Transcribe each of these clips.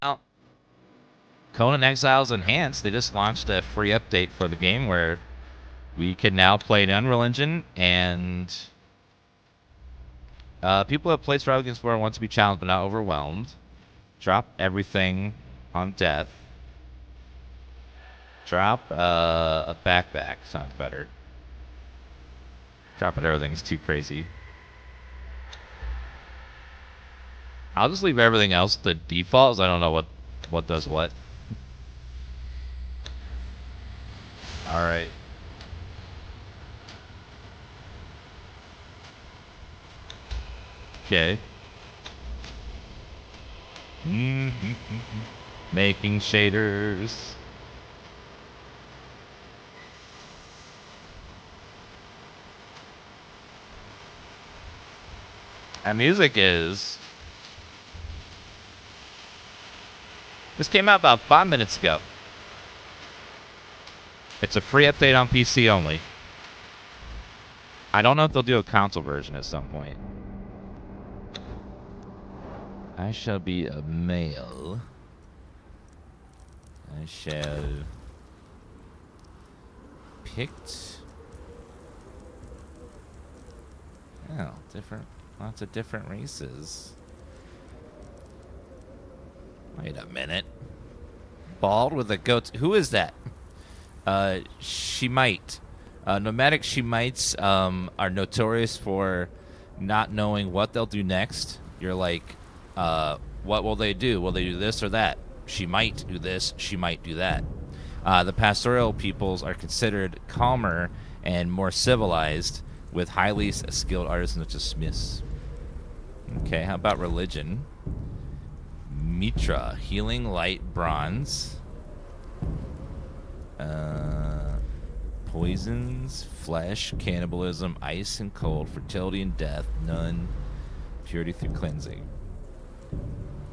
Well, Conan Exiles Enhanced, they just launched a free update for the game where we can now play an Unreal Engine, and people who have played Survival Games before want to be challenged but not overwhelmed. Drop everything on death. Drop a backpack. Sounds better. Dropping everything's too crazy. I'll just leave everything else the defaults. I don't know what does what. All right. Okay. Making shaders. And music is... This came out about 5 minutes ago. It's a free update on PC only. I don't know if they'll do a console version at some point. I shall be a male. I shall... Picked... Oh, different... Lots of different races. Wait a minute. Bald with a goat... Who is that? Shemite. Nomadic Shemites are notorious for not knowing what they'll do next. You're like, what will they do? Will they do this or that? She might do this. She might do that. The pastoral peoples are considered calmer and more civilized, with highly skilled artisans such as smiths. Okay, how about religion? Mitra, healing light bronze. Poisons, flesh, cannibalism, ice and cold, fertility and death, none, purity through cleansing.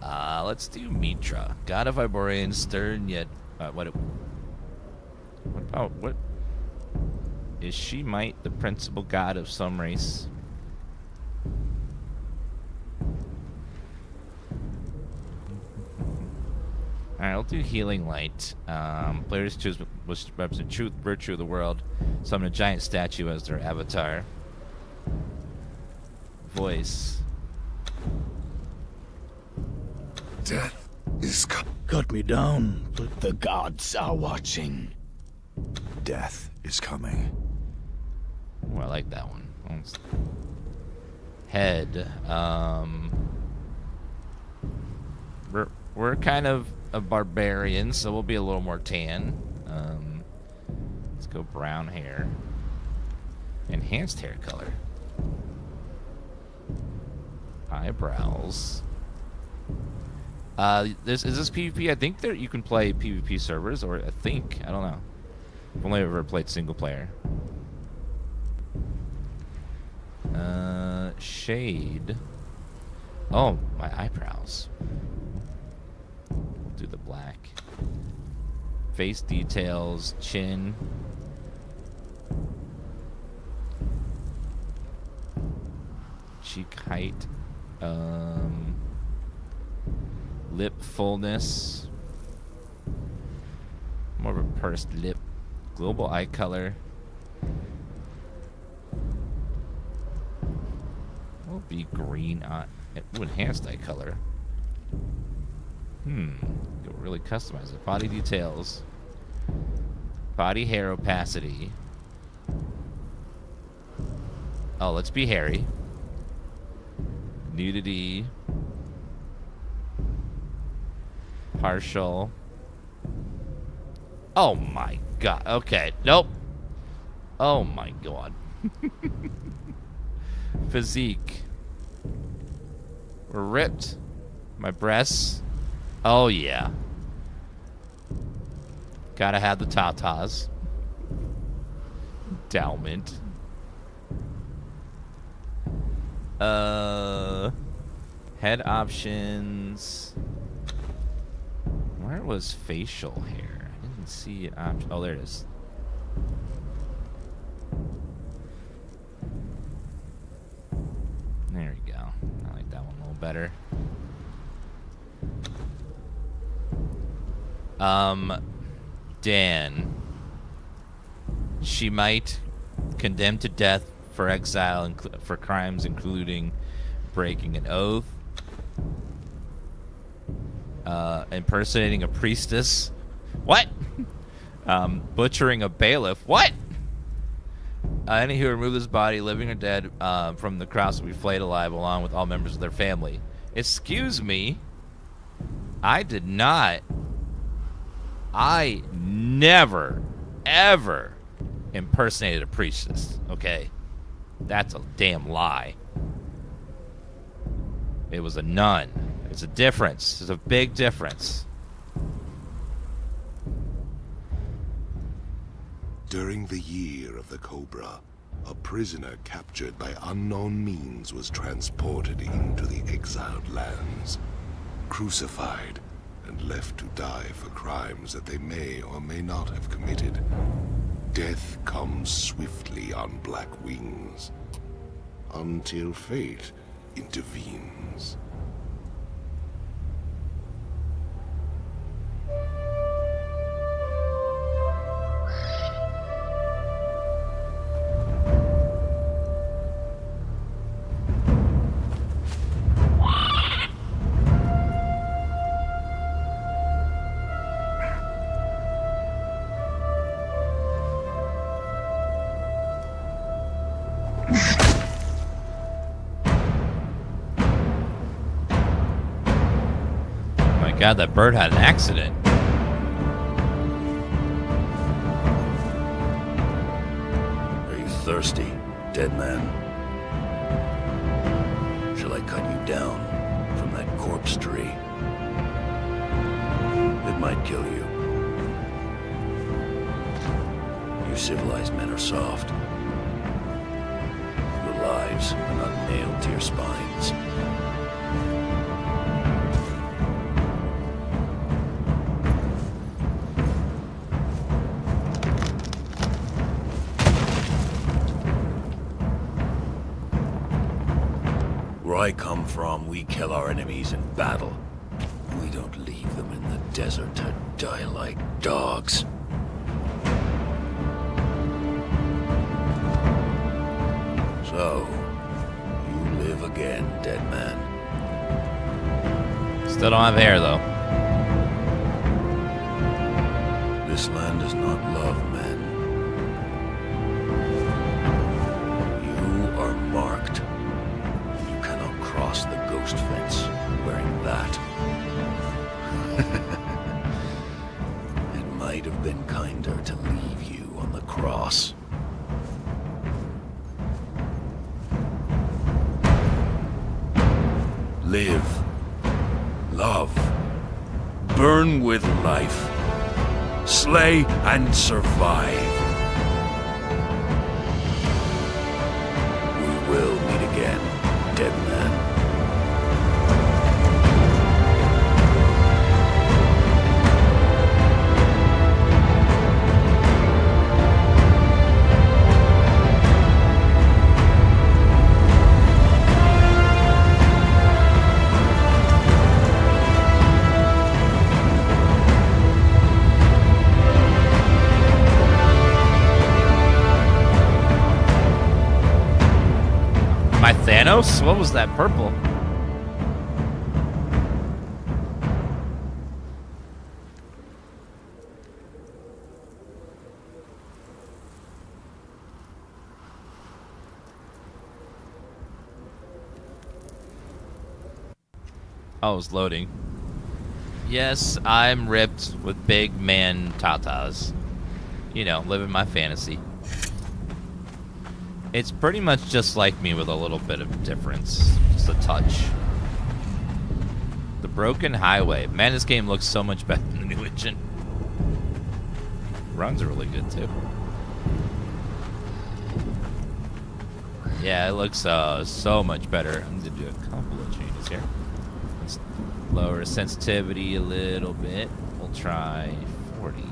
Let's do Mitra. God of Iborian, stern yet... what is she might the principal god of some race? Alright, I'll do Healing Light. Players choose which represent truth, virtue of the world. Summon a giant statue as their avatar. Voice. Death is Cut me down, but the gods are watching. Death is coming. Oh, I like that one. Head. We're kind of a barbarian, so we'll be a little more tan. Let's go brown hair. Enhanced hair color. Eyebrows. Is this PvP? I think there you can play PvP servers, or I don't know. I've only ever played single player. Shade. Oh, my eyebrows. We'll do the black. Face details, chin. Cheek height. Lip fullness. More of a pursed lip. Global eye color. Will be green eye. Enhanced eye color. Go really customize it. Body details. Body hair opacity. Oh, let's be hairy. Nudity. Partial. Oh my god. Okay. Nope. Oh my god. Physique. We're ripped. My breasts. Oh yeah. Gotta have the tatas. Endowment. Head options. Where was facial hair? I didn't see an option. Oh, there it is. There we go. I like that one a little better. Dan. She might condemn to death for exile for crimes including breaking an oath, impersonating a priestess. What? Butchering a bailiff. What? Any who remove this body, living or dead, from the cross will be flayed alive along with all members of their family. Excuse me. I never, ever impersonated a priestess, okay? That's a damn lie. It was a nun. It's a difference. There's a big difference. During the year of the Cobra, a prisoner captured by unknown means was transported into the Exiled lands, crucified, and left to die for crimes that they may or may not have committed. Death comes swiftly on black wings, until fate intervenes. God, that bird had an accident. Are you thirsty, dead man? Shall I cut you down from that corpse tree? It might kill you. You civilized men are soft. Your lives are not nailed to your spines. Where I come from, we kill our enemies in battle. We don't leave them in the desert to die like dogs. So, you live again, dead man. Still don't have hair, though. This land does not love men. You are marked. You cannot cross the ghost fence wearing that. It might have been kinder to leave you on the cross. Live. Love. Burn with life. Slay and survive. We will meet again, dead man. Thanos? What was that purple? Oh, it was loading. Yes, I'm ripped with big man tatas. You know, living my fantasy. It's pretty much just like me with a little bit of difference. Just a touch. The Broken Highway. Man, this game looks so much better than the new engine. Runs are really good, too. Yeah, it looks so much better. I'm going to do a couple of changes here. Let's lower sensitivity a little bit. We'll try 40.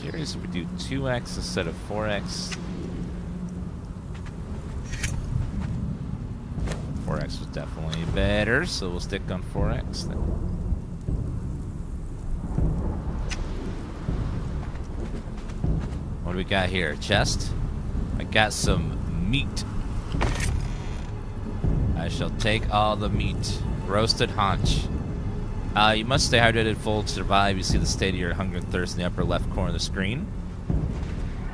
Curious if we do 2x instead of 4x. 4x was definitely better, so we'll stick on 4x then. What do we got here? Chest? I got some meat. I shall take all the meat. Roasted haunch. You must stay hydrated full to survive. You see the state of your hunger and thirst in the upper left corner of the screen.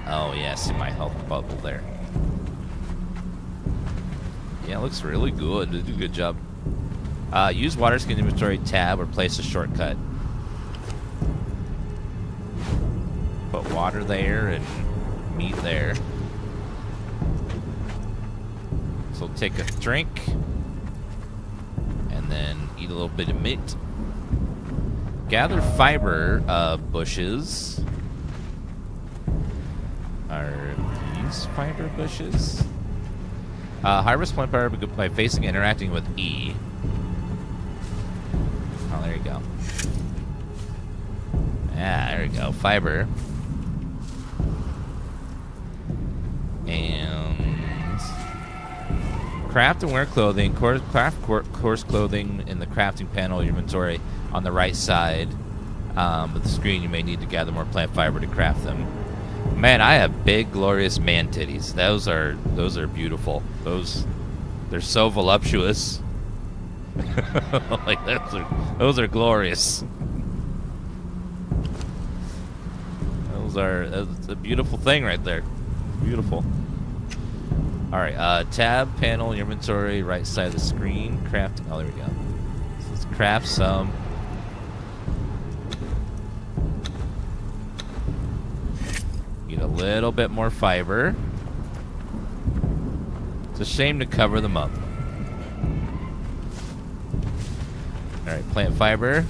Oh, yeah, see my health bubble there. Yeah, it looks really good. They do a good job. Use water skin inventory tab or place a shortcut. Put water there and meat there. So take a drink and then eat a little bit of meat. Gather fiber bushes. Are these fiber bushes? Harvest plant fiber by facing and interacting with E. Oh, there you go. Yeah, there you go. Fiber. And craft and wear clothing. Craft coarse clothing in the crafting panel of your inventory on the right side of the screen. You may need to gather more plant fiber to craft them. Man, I have big, glorious man titties. Those are beautiful. They're so voluptuous. Like those are glorious. That's a beautiful thing right there. Beautiful. All right, tab panel in your inventory, right side of the screen. Crafting. Oh, there we go. So let's craft some. Get a little bit more fiber. It's a shame to cover them up. All right, plant fiber.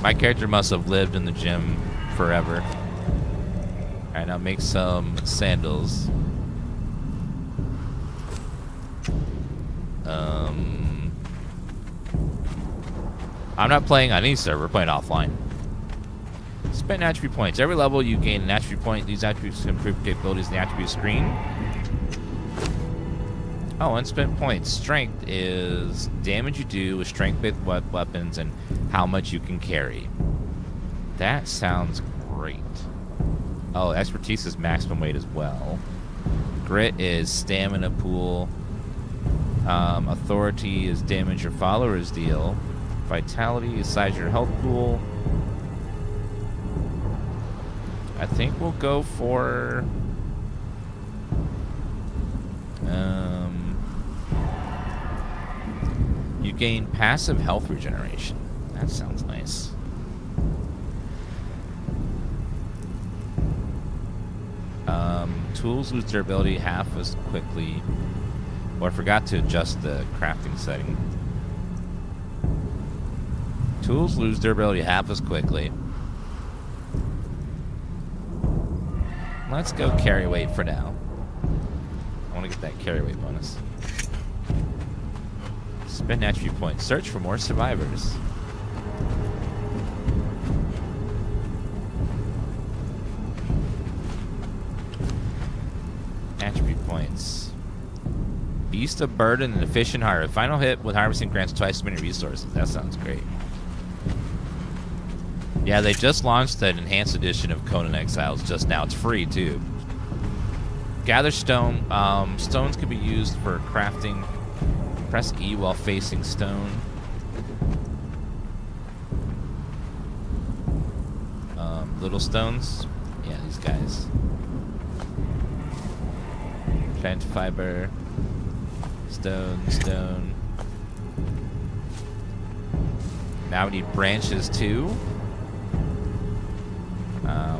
My character must have lived in the gym forever. All right, now make some sandals. I'm not playing on any server. We're playing offline. Spend attribute points. Every level you gain an attribute point. These attributes improve capabilities in the attribute screen. Oh, unspent points. Strength is damage you do with strength-based weapons and how much you can carry. That sounds great. Oh, expertise is maximum weight as well. Grit is stamina pool. Authority is damage your followers deal. Vitality is size your health pool. I think we'll go for you gain passive health regeneration. That sounds nice. Tools lose durability half as quickly. Oh, I forgot to adjust the crafting setting. Tools lose durability half as quickly. Let's go carry weight for now. I want to get that carry weight bonus. Spend attribute points. Search for more survivors. Attribute points. Beast of Burden and Efficient Harvest. Final hit with harvesting grants twice as many resources. That sounds great. Yeah, they just launched an enhanced edition of Conan Exiles just now. It's free, too. Gather stone. Stones can be used for crafting. Press E while facing stone. Little stones. Yeah, these guys. Plant fiber. Stone. Now we need branches, too.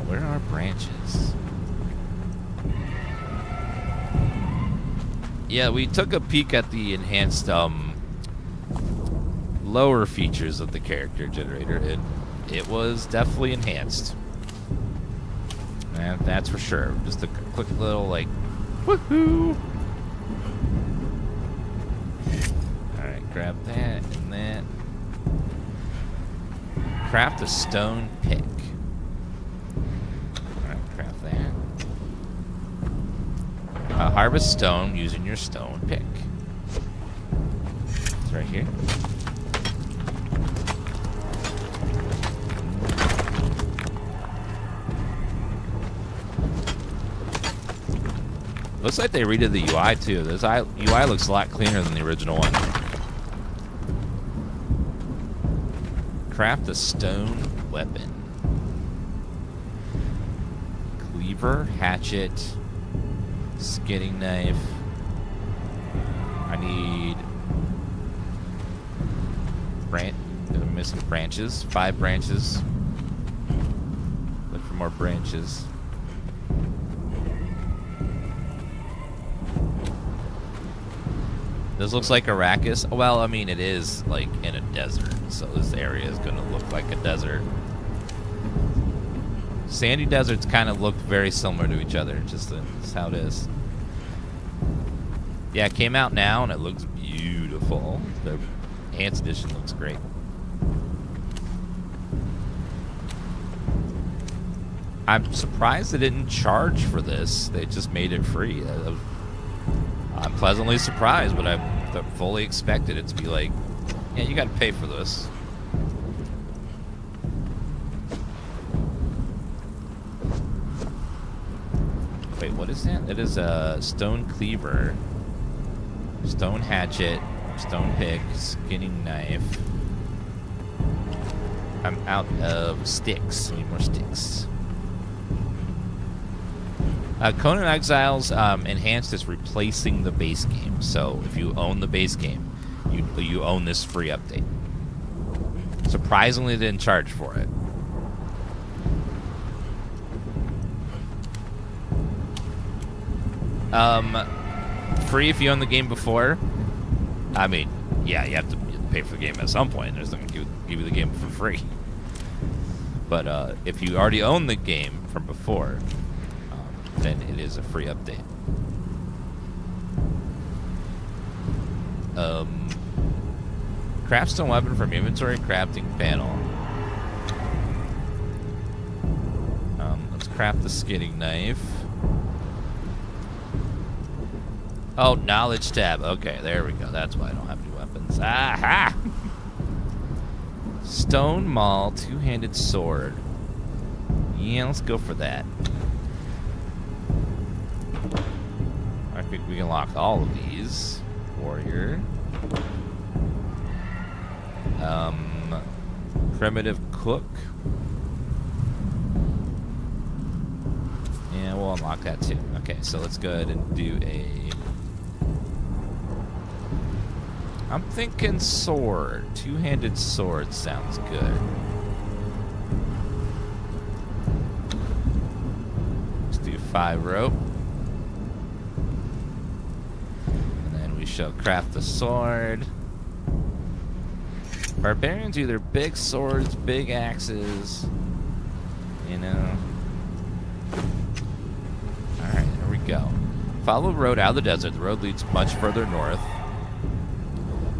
Where are our branches? Yeah, we took a peek at the enhanced lower features of the character generator. It was definitely enhanced. And that's for sure. Just a quick little like woohoo. Alright, grab that and that. Craft a stone pick. Alright, craft that. harvest stone using your stone pick. It's right here. Looks like they redid the UI too. This UI looks a lot cleaner than the original one. Craft a stone weapon. Cleaver, hatchet, skinning knife. I need I'm missing branches. 5 branches. Look for more branches. This looks like Arrakis. Well, I mean, it is like in a desert, so this area is going to look like a desert. Sandy deserts kind of look very similar to each other, just that's how it is. Yeah, it came out now, and it looks beautiful. The Enhanced Edition looks great. I'm surprised they didn't charge for this. They just made it free. I'm pleasantly surprised, but I fully expected it to be like, yeah, you got to pay for this. Wait, what is that? That is a stone cleaver, stone hatchet, stone pick, skinning knife. I'm out of sticks. I need more sticks. Conan Exiles Enhanced is replacing the base game. So if you own the base game, you own this free update. Surprisingly, they didn't charge for it. Free if you own the game before. I mean, yeah, you have to pay for the game at some point. There's nothing to give you the game for free. But if you already own the game from before, then it is a free update. Craft stone weapon from inventory crafting panel. Let's craft the skidding knife. Oh, knowledge tab. Okay, there we go. That's why I don't have any weapons. Aha! Stone maul, two-handed sword. Yeah, let's go for that. I think we can lock all of these. Warrior. Primitive cook. Yeah, we'll unlock that too. Okay, so let's go ahead and do a... I'm thinking sword. Two-handed sword sounds good. Let's do 5 rope. And then we shall craft the sword. Barbarians either big swords, big axes, you know. Alright, there we go. Follow the road out of the desert. The road leads much further north.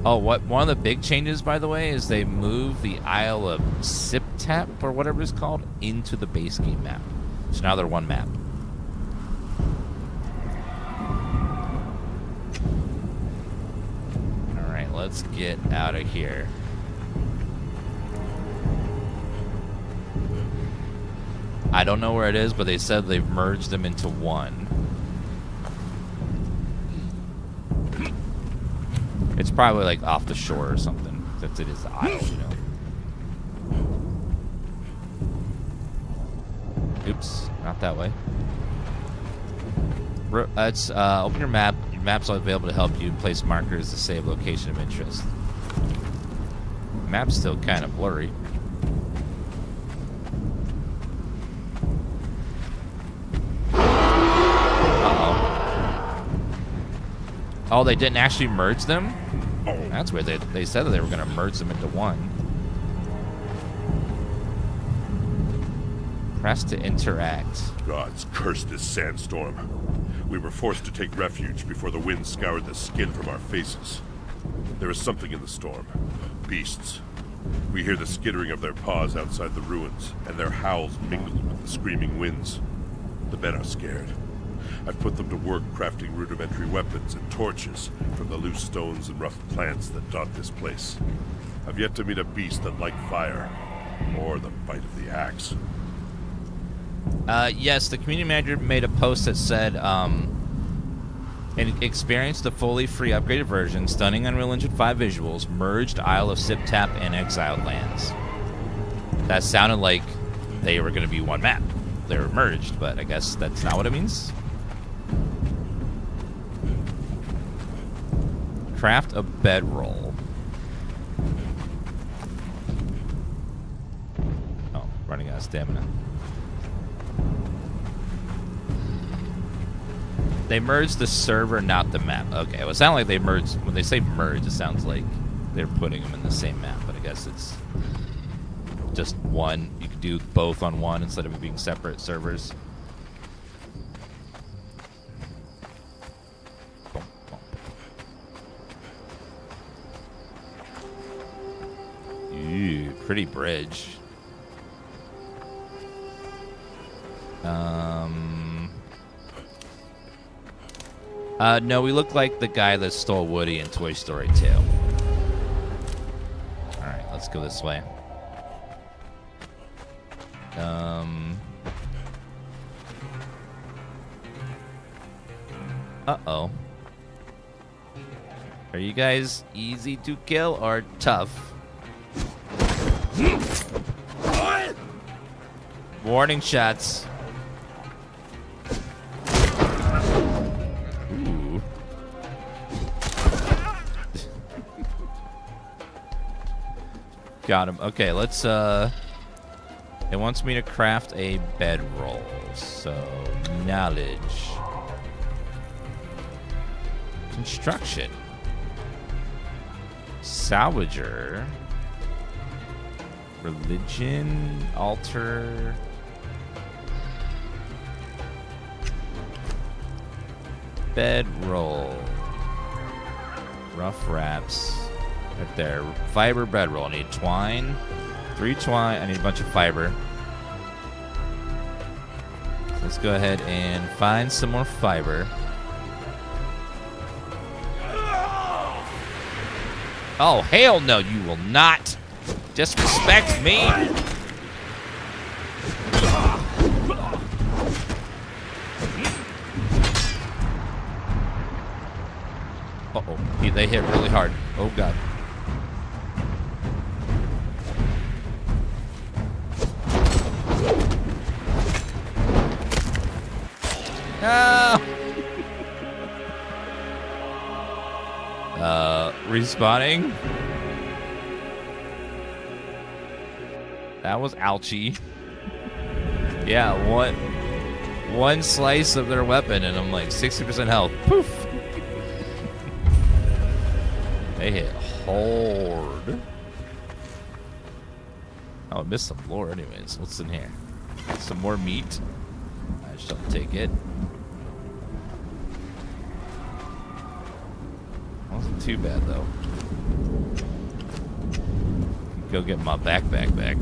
Oh, one of the big changes, by the way, is they moved the Isle of Siptah, or whatever it's called, into the base game map. So now they're one map. Alright, let's get out of here. I don't know where it is, but they said they've merged them into one. It's probably like off the shore or something, since it is the Isle, you know. Oops, not that way. Let's open your map. Your map's available to help you place markers to save location of interest. The map's still kind of blurry. Oh, they didn't actually merge them? That's weird. They said that they were going to merge them into one. Press to interact. Gods cursed this sandstorm. We were forced to take refuge before the wind scoured the skin from our faces. There is something in the storm. Beasts. We hear the skittering of their paws outside the ruins, and their howls mingled with the screaming winds. The men are scared. I've put them to work crafting rudimentary weapons and torches from the loose stones and rough plants that dot this place. I've yet to meet a beast that liked fire, or the bite of the axe. Yes, the community manager made a post that said, and experienced the fully free upgraded version, stunning Unreal Engine 5 visuals, merged Isle of Siptah and Exiled lands. That sounded like they were going to be one map. They were merged, but I guess that's not what it means. Craft a bedroll. Oh, running out of stamina. They merged the server, not the map. Okay, well, it sounds like they merged. When they say merge, it sounds like they're putting them in the same map, but I guess it's just one. You can do both on one instead of it being separate servers. Ew, pretty bridge. No, we look like the guy that stole Woody in Toy Story 2. Alright, let's go this way. Uh-oh. Are you guys easy to kill or tough? Warning shots. Ooh. Got him. Okay, let's it wants me to craft a bedroll. So, knowledge. Construction. Salvager. Religion. Altar. Bedroll. Rough wraps. Right there. Fiber bedroll. I need twine. 3 twine. I need a bunch of fiber. Let's go ahead and find some more fiber. Oh, hell no, you will not disrespect me. Uh-oh, they hit really hard. Oh, God. No! Respawning. That was ouchie. Yeah, one slice of their weapon and I'm like 60% health. Poof! They hit hard. Oh, I missed some lore anyways. What's in here? Some more meat. I shall take it. Wasn't too bad though. Go get my backpack back.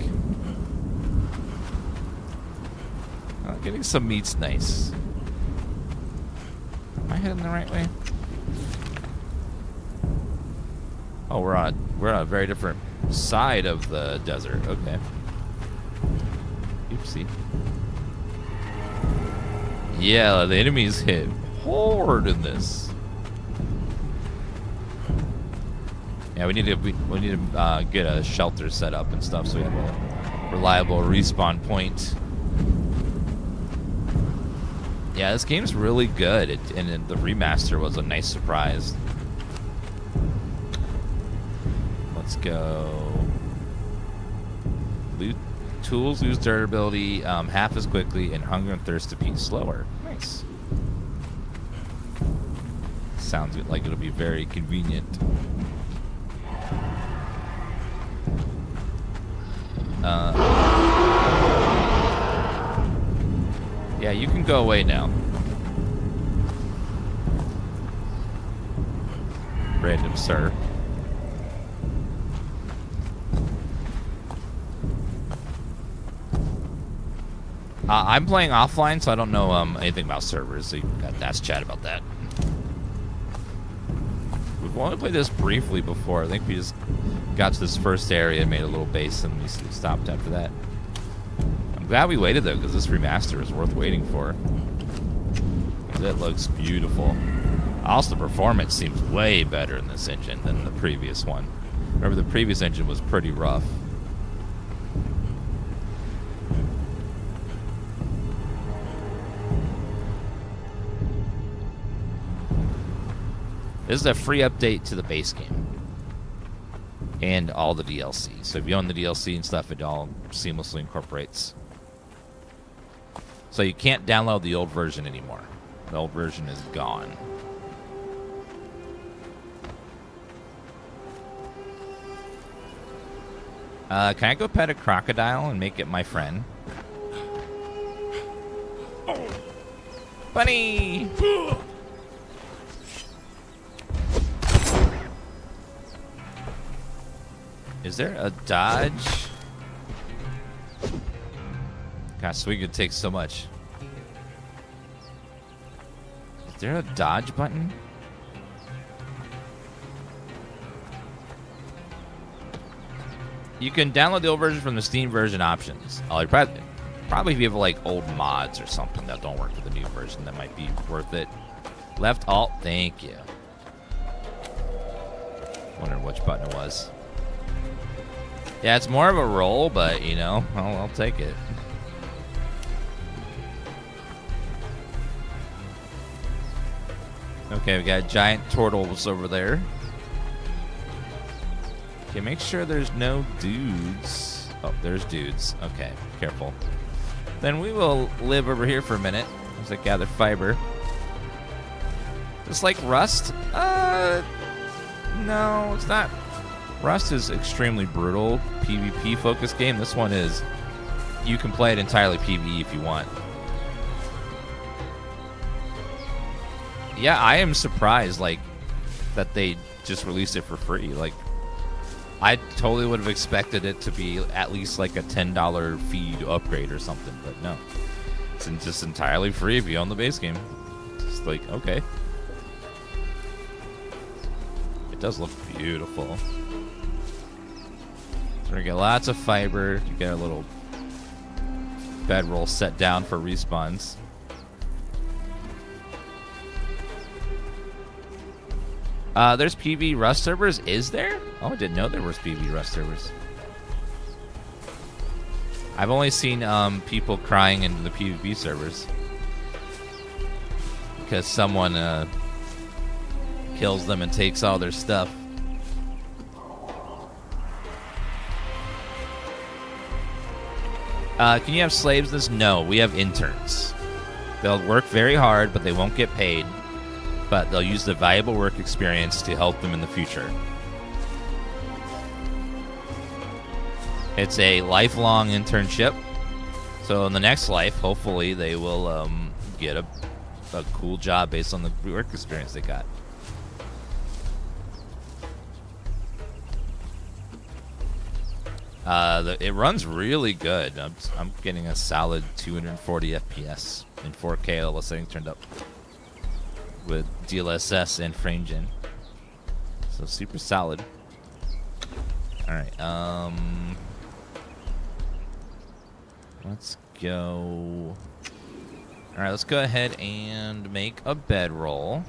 Getting some meat's nice. Am I heading the right way? Oh, we're on a very different side of the desert. Okay. Oopsie. Yeah, the enemies hit hard in this. Yeah, we need to get a shelter set up and stuff so we have a reliable respawn point. Yeah, this game's really good, and the remaster was a nice surprise. Let's go. Tools lose durability half as quickly, and hunger and thirst to be slower. Nice. Sounds like it'll be very convenient. Yeah, you can go away now. Random sir. I'm playing offline, so I don't know anything about servers. So you got to ask chat about that. We've only played this briefly before. I think we just got to this first area and made a little base, and we stopped after that. I'm glad we waited, though, because this remaster is worth waiting for. It looks beautiful. Also, the performance seems way better in this engine than the previous one. Remember, the previous engine was pretty rough. This is a free update to the base game and all the DLC. So if you own the DLC and stuff, it all seamlessly incorporates. So you can't download the old version anymore. The old version is gone. Can I go pet a crocodile and make it my friend? Bunny! Is there a dodge? Gosh, Swing could take so much. Is there a dodge button? You can download the old version from the Steam version options. Probably if you have like old mods or something that don't work with the new version, that might be worth it. Left alt, thank you. Wondering which button it was. Yeah, it's more of a roll, but, you know, I'll take it. Okay, we got giant turtles over there. Okay, make sure there's no dudes. Oh, there's dudes. Okay, careful. Then we will live over here for a minute as I gather fiber. Just like Rust? No, it's not. Rust is extremely brutal, PvP focused game. This one is, you can play it entirely PvE if you want. Yeah, I am surprised, like, that they just released it for free. Like, I totally would have expected it to be at least like a $10 fee to upgrade or something, but no. It's just entirely free if you own the base game. Just like, okay. It does look beautiful. So we get lots of fiber. You get a little bedroll set down for respawns. There's PV Rust servers. Is there? Oh, I didn't know there was PV Rust servers. I've only seen people crying into the PvP servers because someone kills them and takes all their stuff. Can you have slaves in this? No, we have interns. They'll work very hard, but they won't get paid. But they'll use the valuable work experience to help them in the future. It's a lifelong internship. So in the next life, hopefully, they will get a cool job based on the work experience they got. It runs really good. I'm getting a solid 240 FPS in 4K. All the settings turned up with DLSS and FrameGen. So super solid. All right. Let's go. All right. Let's go ahead and make a bedroll.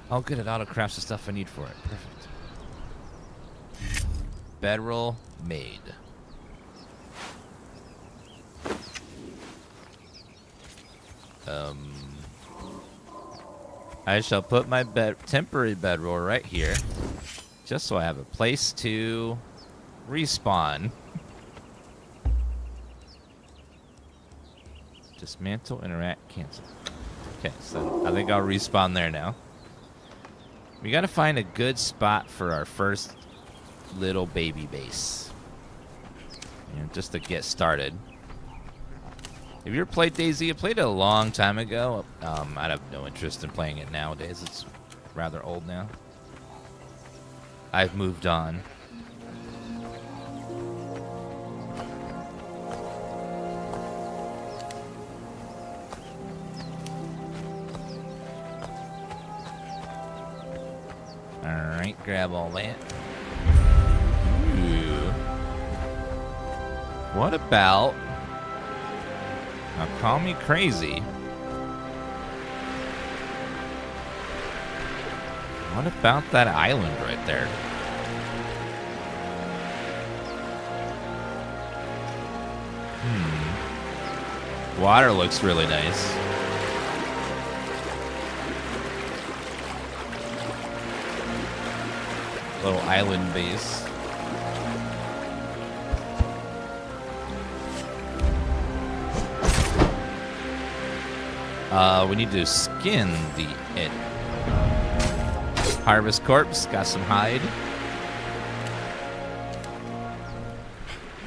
Oh, good. It auto crafts the stuff I need for it. Perfect. Bedroll made. I shall put my temporary bedroll right here, just so I have a place to respawn. Dismantle, interact, cancel. Okay, so I think I'll respawn there now. We gotta find a good spot for our first little baby base, just to get started. Have you ever played DayZ? I played it a long time ago. I'd have no interest in playing it nowadays. It's rather old now. I've moved on. right, grab all that. Ooh. What about... Now, call me crazy. What about that island right there? Water looks really nice. Little island base. We need to skin it. Harvest corpse, got some hide.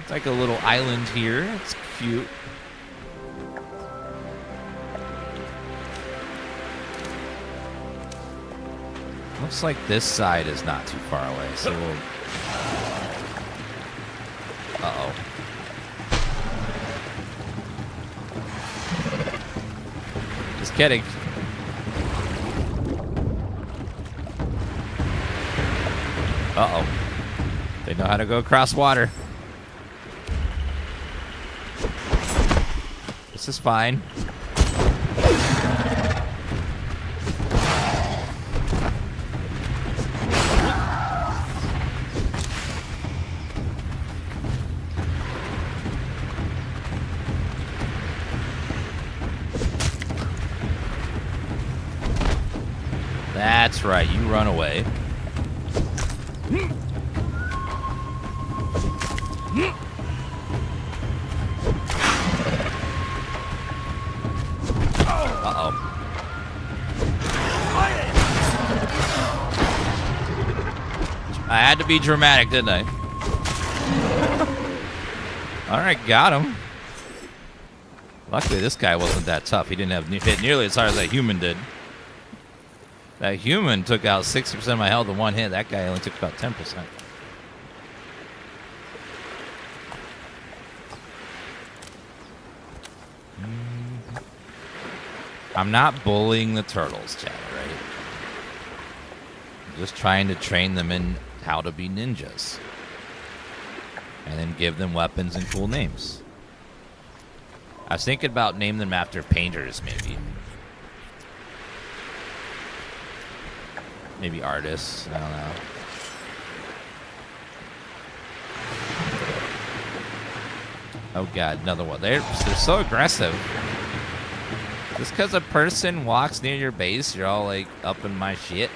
It's like a little island here. It's cute. Looks like this side is not too far away, so we'll... Uh-oh. Just kidding. Uh-oh. They know how to go across water. This is fine. That's right, you run away. Uh-oh. I had to be dramatic, didn't I? Alright, got him. Luckily, this guy wasn't that tough. He didn't have hit nearly as hard as that human did. That human took out 60% of my health in one hit. That guy only took about 10%. I'm not bullying the turtles, chat, right? I'm just trying to train them in how to be ninjas. And then give them weapons and cool names. I was thinking about naming them after painters, maybe. Maybe artists. I don't know. Oh god, another one. They're so aggressive. Just because a person walks near your base, you're all like up in my shit.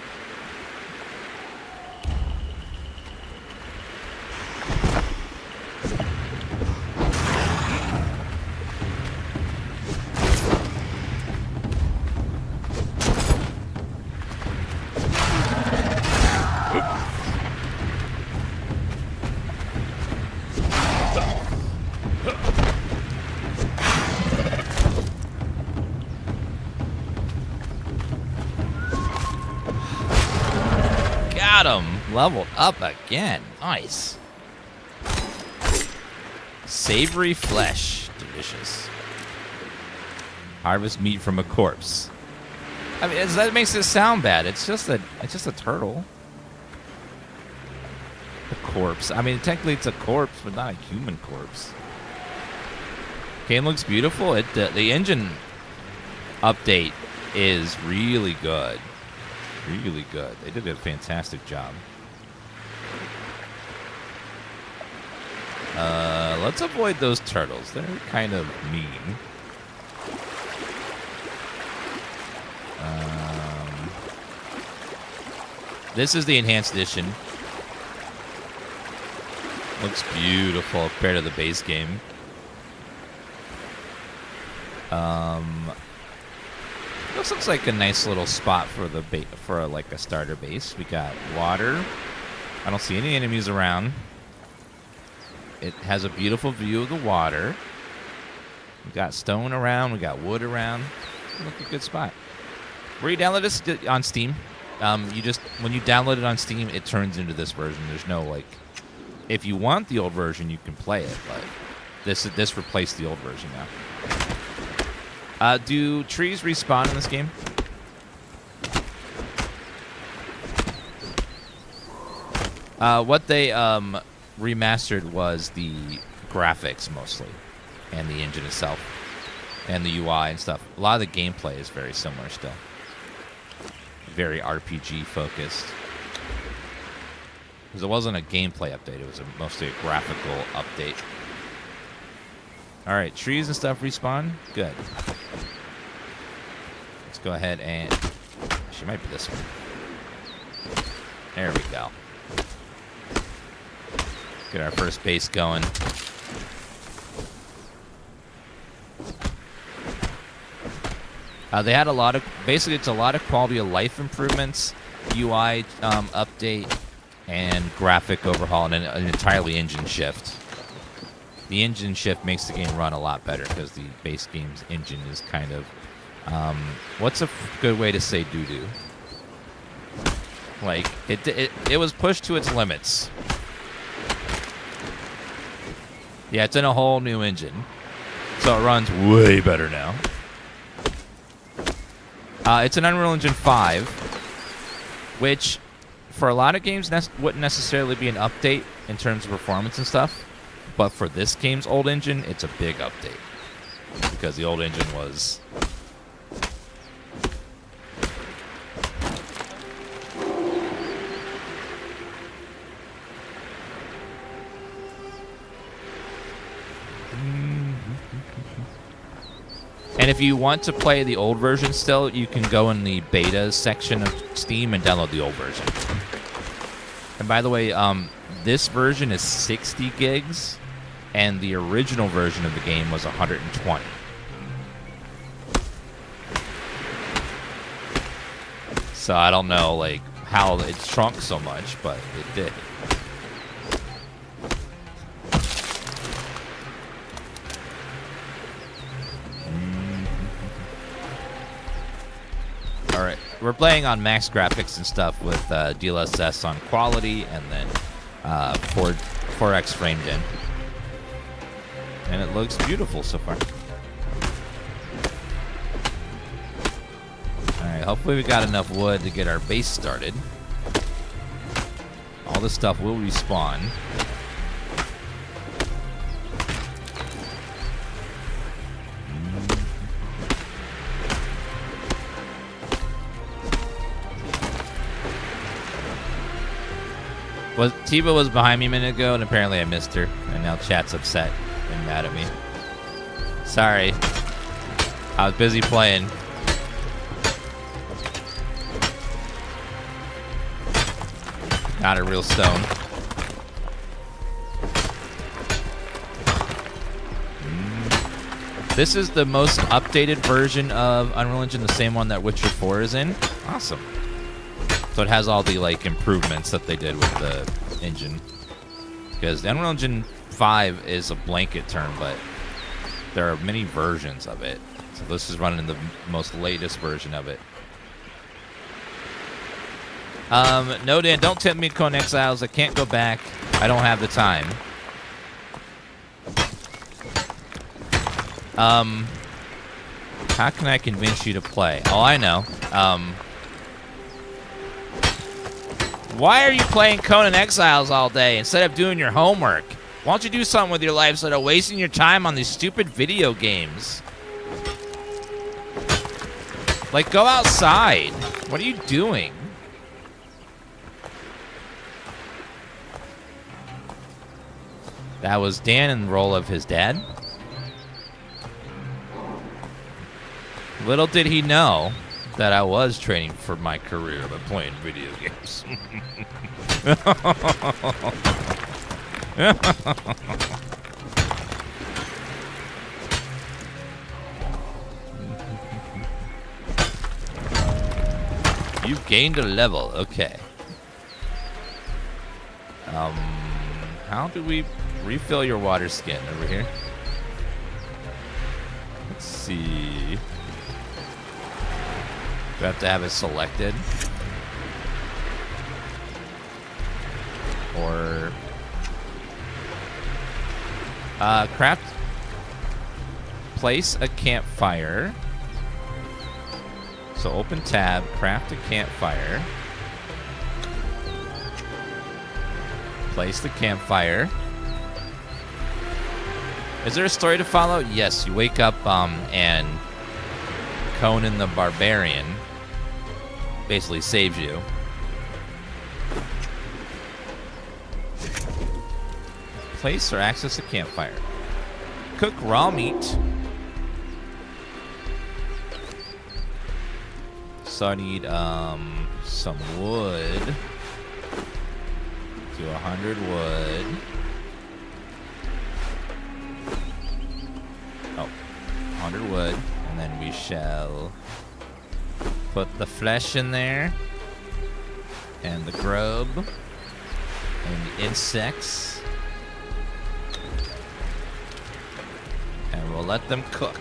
Leveled up again. Nice. Savory flesh. Delicious. Harvest meat from a corpse. I mean, that makes it sound bad. It's just a turtle. A corpse. I mean, technically it's a corpse, but not a human corpse. Game looks beautiful. The engine update is really good. Really good. They did a fantastic job. Let's avoid those turtles. They're kind of mean. This is the Enhanced Edition. Looks beautiful compared to the base game. This looks like a nice little spot for the like a starter base. We got water. I don't see any enemies around. It has a beautiful view of the water. We got stone around. We got wood around. Look, a good spot. Where you download this on Steam, when you download it on Steam, it turns into this version. There's no like, if you want the old version, you can play it, but this replaced the old version now. Do trees respawn in this game? What they remastered was the graphics mostly, and the engine itself, and the UI and stuff. A lot of the gameplay is very similar still. Very RPG focused. Because it wasn't a gameplay update, it was mostly a graphical update. Alright, trees and stuff respawn. Good. Let's go ahead and... She might be this one. There we go. Get our first base going. They had a lot of... Basically, it's a lot of quality of life improvements, UI update, and graphic overhaul, and an entirely engine shift. The engine shift makes the game run a lot better because the base game's engine is kind of... what's a good way to say doo-doo? Like, it was pushed to its limits. Yeah, it's in a whole new engine. So it runs way better now. It's an Unreal Engine 5, which for a lot of games wouldn't necessarily be an update in terms of performance and stuff. But for this game's old engine, it's a big update. Because the old engine was... And if you want to play the old version still, you can go in the beta section of Steam and download the old version. And by the way, this version is 60 gigs, and the original version of the game was 120. So I don't know like how it shrunk so much, but it did. Alright, we're playing on max graphics and stuff with DLSS on quality and then 4x framed in. And it looks beautiful so far. Alright, hopefully we got enough wood to get our base started. All this stuff will respawn. Tiba was behind me a minute ago, and apparently I missed her, and now chat's upset and mad at me. Sorry. I was busy playing. Not a real stone. This is the most updated version of Unreal Engine, the same one that Witcher 4 is in. Awesome. So it has all the like improvements that they did with the engine. Because the Unreal Engine 5 is a blanket term, but there are many versions of it. So this is running the most latest version of it. No, Dan, don't tempt me, Conan Exiles. I can't go back. I don't have the time. How can I convince you to play? Oh, I know. Why are you playing Conan Exiles all day instead of doing your homework? Why don't you do something with your life instead of wasting your time on these stupid video games? Like, go outside. What are you doing? That was Dan in the role of his dad. Little did he know that I was training for my career by playing video games. You've gained a level. Okay. How do we refill your water skin over here? Let's see. Do I have to have it selected? Or... craft... Place a campfire. So open tab, craft a campfire. Place the campfire. Is there a story to follow? Yes, you wake up and Conan the Barbarian basically saves you. Place or access a campfire. Cook raw meat. So I need some wood. Do 100 wood. Oh, 100 wood. And then we shall put the flesh in there. And the grub. And the insects. And we'll let them cook.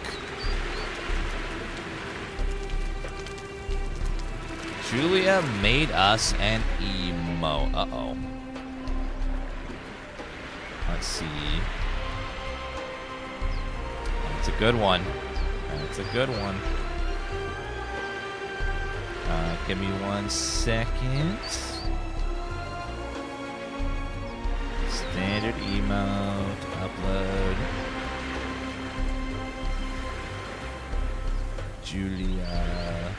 Julia made us an emo. Uh-oh. Let's see. It's a good one. It's a good one. Give me 1 second. Standard emote. Upload. Julia.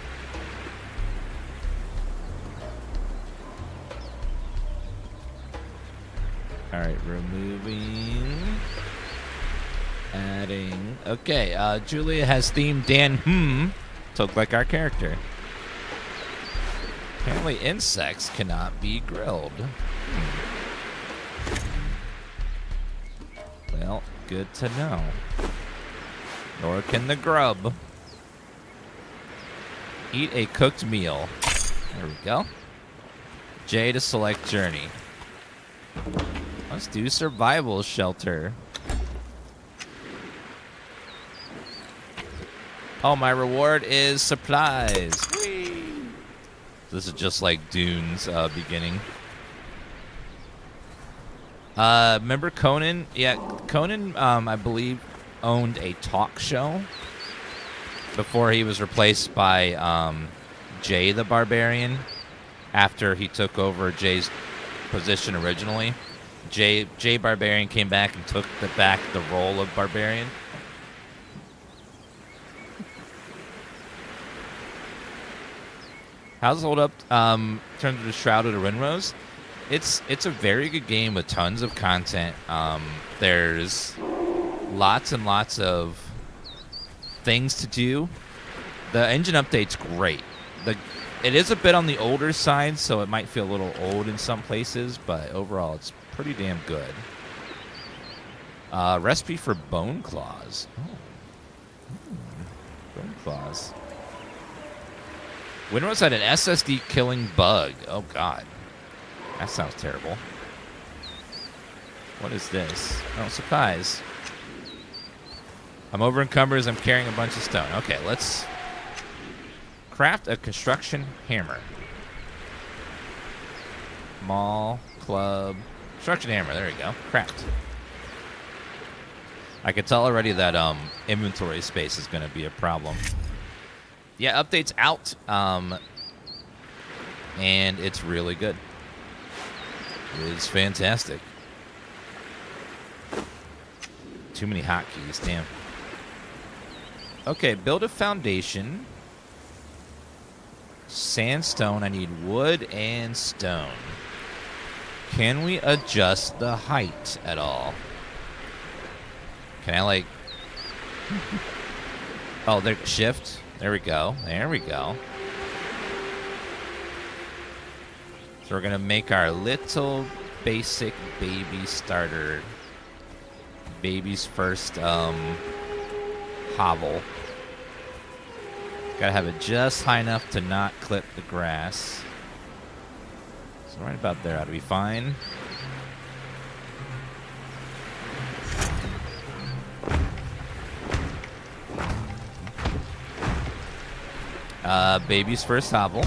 Alright, removing. Adding. Okay, Julia has themed Dan to look like our character. Apparently insects cannot be grilled. Well, good to know. Nor can the grub. Eat a cooked meal. There we go. J to select journey. Let's do survival shelter. Oh, my reward is supplies. Whee! This is just like Dune's beginning. Remember Conan? Yeah, Conan, I believe, owned a talk show before he was replaced by Jay the Barbarian after he took over Jay's position originally. Jay Barbarian came back and took back the role of Barbarian. How's it hold up? In terms of the Shrouded Rinrose, it's a very good game with tons of content. There's lots and lots of things to do. The engine update's great. It is a bit on the older side, so it might feel a little old in some places, but overall it's pretty damn good. Recipe for bone claws. Oh. Bone claws. Winrose had an SSD killing bug. Oh god. That sounds terrible. What is this? Oh, supplies. I'm over encumbered as I'm carrying a bunch of stone. Okay, let's craft a construction hammer. Mall, club, construction hammer. There we go. Craft. I can tell already that inventory space is going to be a problem. Yeah, update's out, and it's really good. It's fantastic. Too many hotkeys, damn. Okay, build a foundation. Sandstone, I need wood and stone. Can we adjust the height at all? Can I, like... Oh, there, shift. There we go. There we go. So we're going to make our little basic baby starter. Baby's first hovel. Gotta have it just high enough to not clip the grass. So right about there ought to be fine. Baby's first hovel.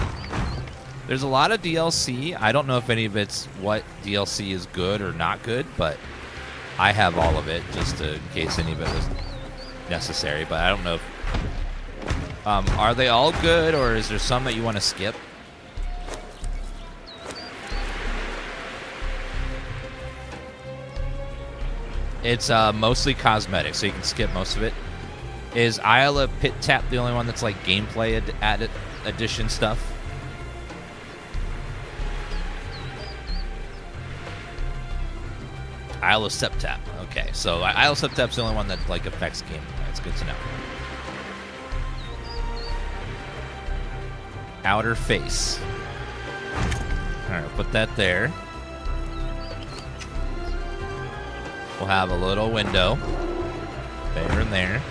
There's a lot of DLC. I don't know if any of it's what DLC is good or not good, but I have all of it just in case any of it was necessary. But I don't know if... are they all good, or is there some that you want to skip? It's mostly cosmetic, so you can skip most of it. Is Isle of Pit Tap the only one that's like gameplay addition stuff? Isle of Siptah. Okay, so Isle of Siptah's the only one that like affects gameplay. It's good to know. Outer face. All right, put that there. We'll have a little window there and there.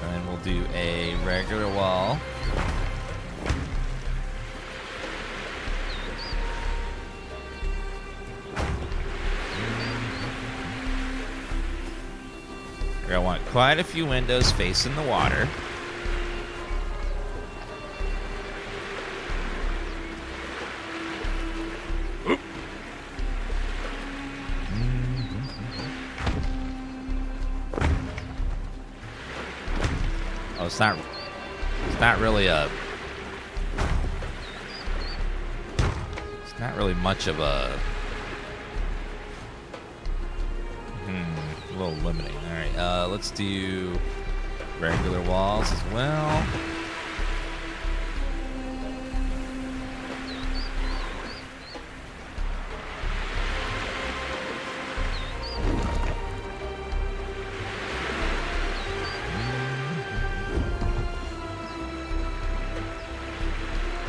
And then we'll do a regular wall. I want quite a few windows facing the water. Oh, it's not really a. It's not really much of a. A little limiting. All right, let's do regular walls as well.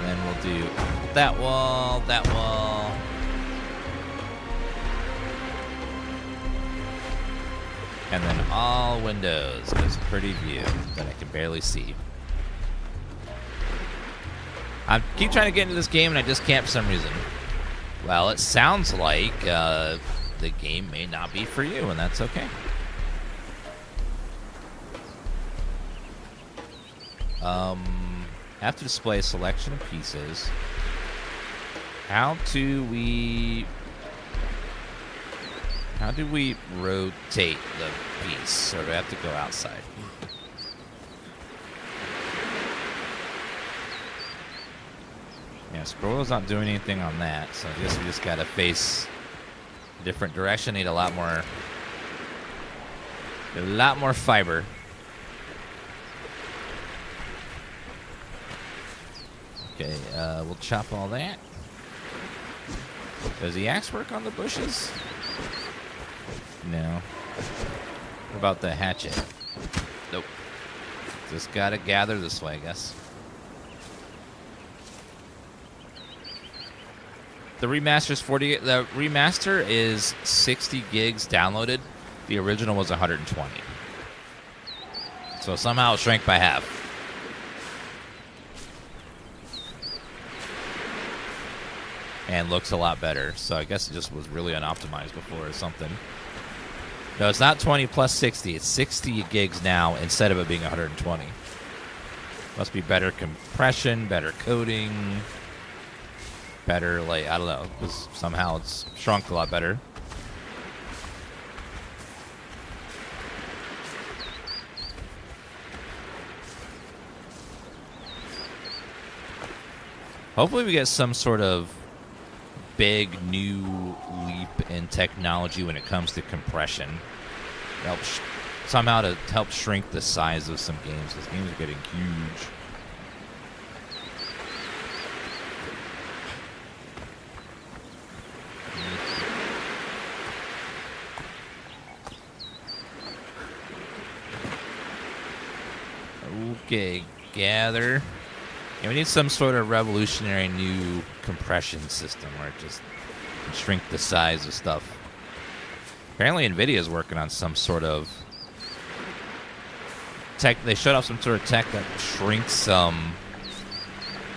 Then we'll do that wall, that wall. And then all windows. There's a pretty view that I can barely see. I keep trying to get into this game and I just can't for some reason. Well, it sounds like the game may not be for you, and that's okay. Have to display a selection of pieces. How do we rotate the piece? Or do I have to go outside? Yeah, scroll wheel's not doing anything on that, so I guess we just gotta face a different direction. Need a lot more fiber. Okay, we'll chop all that. Does the axe work on the bushes? No. What about the hatchet? Nope. Just gotta gather this way, I guess. The remaster's 40. The remaster is 60 gigs downloaded. The original was 120. So somehow it shrank by half. And looks a lot better. So I guess it just was really unoptimized before or something. No, it's not 20 plus 60. It's 60 gigs now instead of it being 120. Must be better compression, better coding, better, like, I don't know, because somehow it's shrunk a lot better. Hopefully we get some sort of big new leap in technology when it comes to compression. Somehow to help shrink the size of some games. This games are getting huge. Okay, gather. Yeah, we need some sort of revolutionary new compression system where it just can shrink the size of stuff. Apparently NVIDIA is working on some sort of tech. They showed off some sort of tech that shrinks some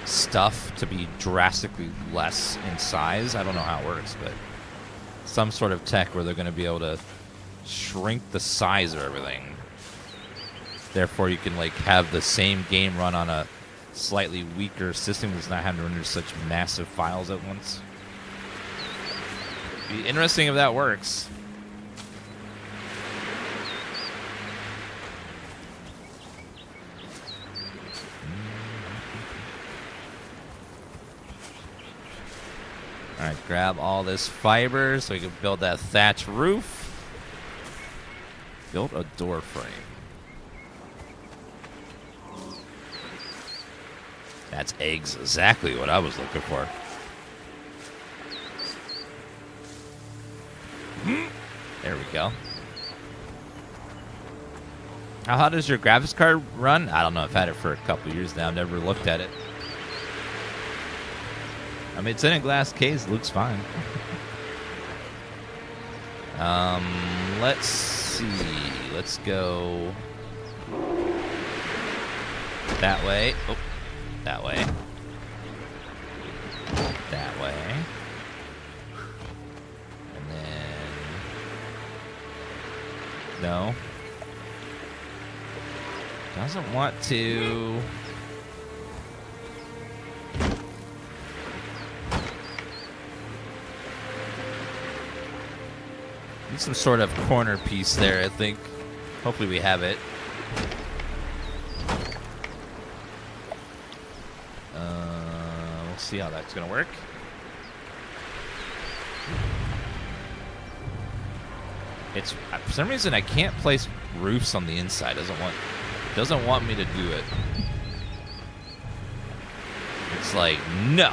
stuff to be drastically less in size. I don't know how it works, but some sort of tech where they're going to be able to shrink the size of everything. Therefore, you can like have the same game run on a slightly weaker system that's not having to render such massive files at once. Be interesting if that works. Alright, grab all this fiber so we can build that thatch roof. Build a door frame. That's exactly what I was looking for. There we go. How hot does your graphics card run? I don't know. I've had it for a couple years now. Never looked at it. I mean, it's in a glass case. It looks fine. Let's see. Let's go that way. Oh, that way. That way. And then... No. Doesn't want to... Need some sort of corner piece there, I think. Hopefully we have it. We'll see how that's gonna work. It's for some reason I can't place roofs on the inside. Doesn't want me to do it. It's like, no.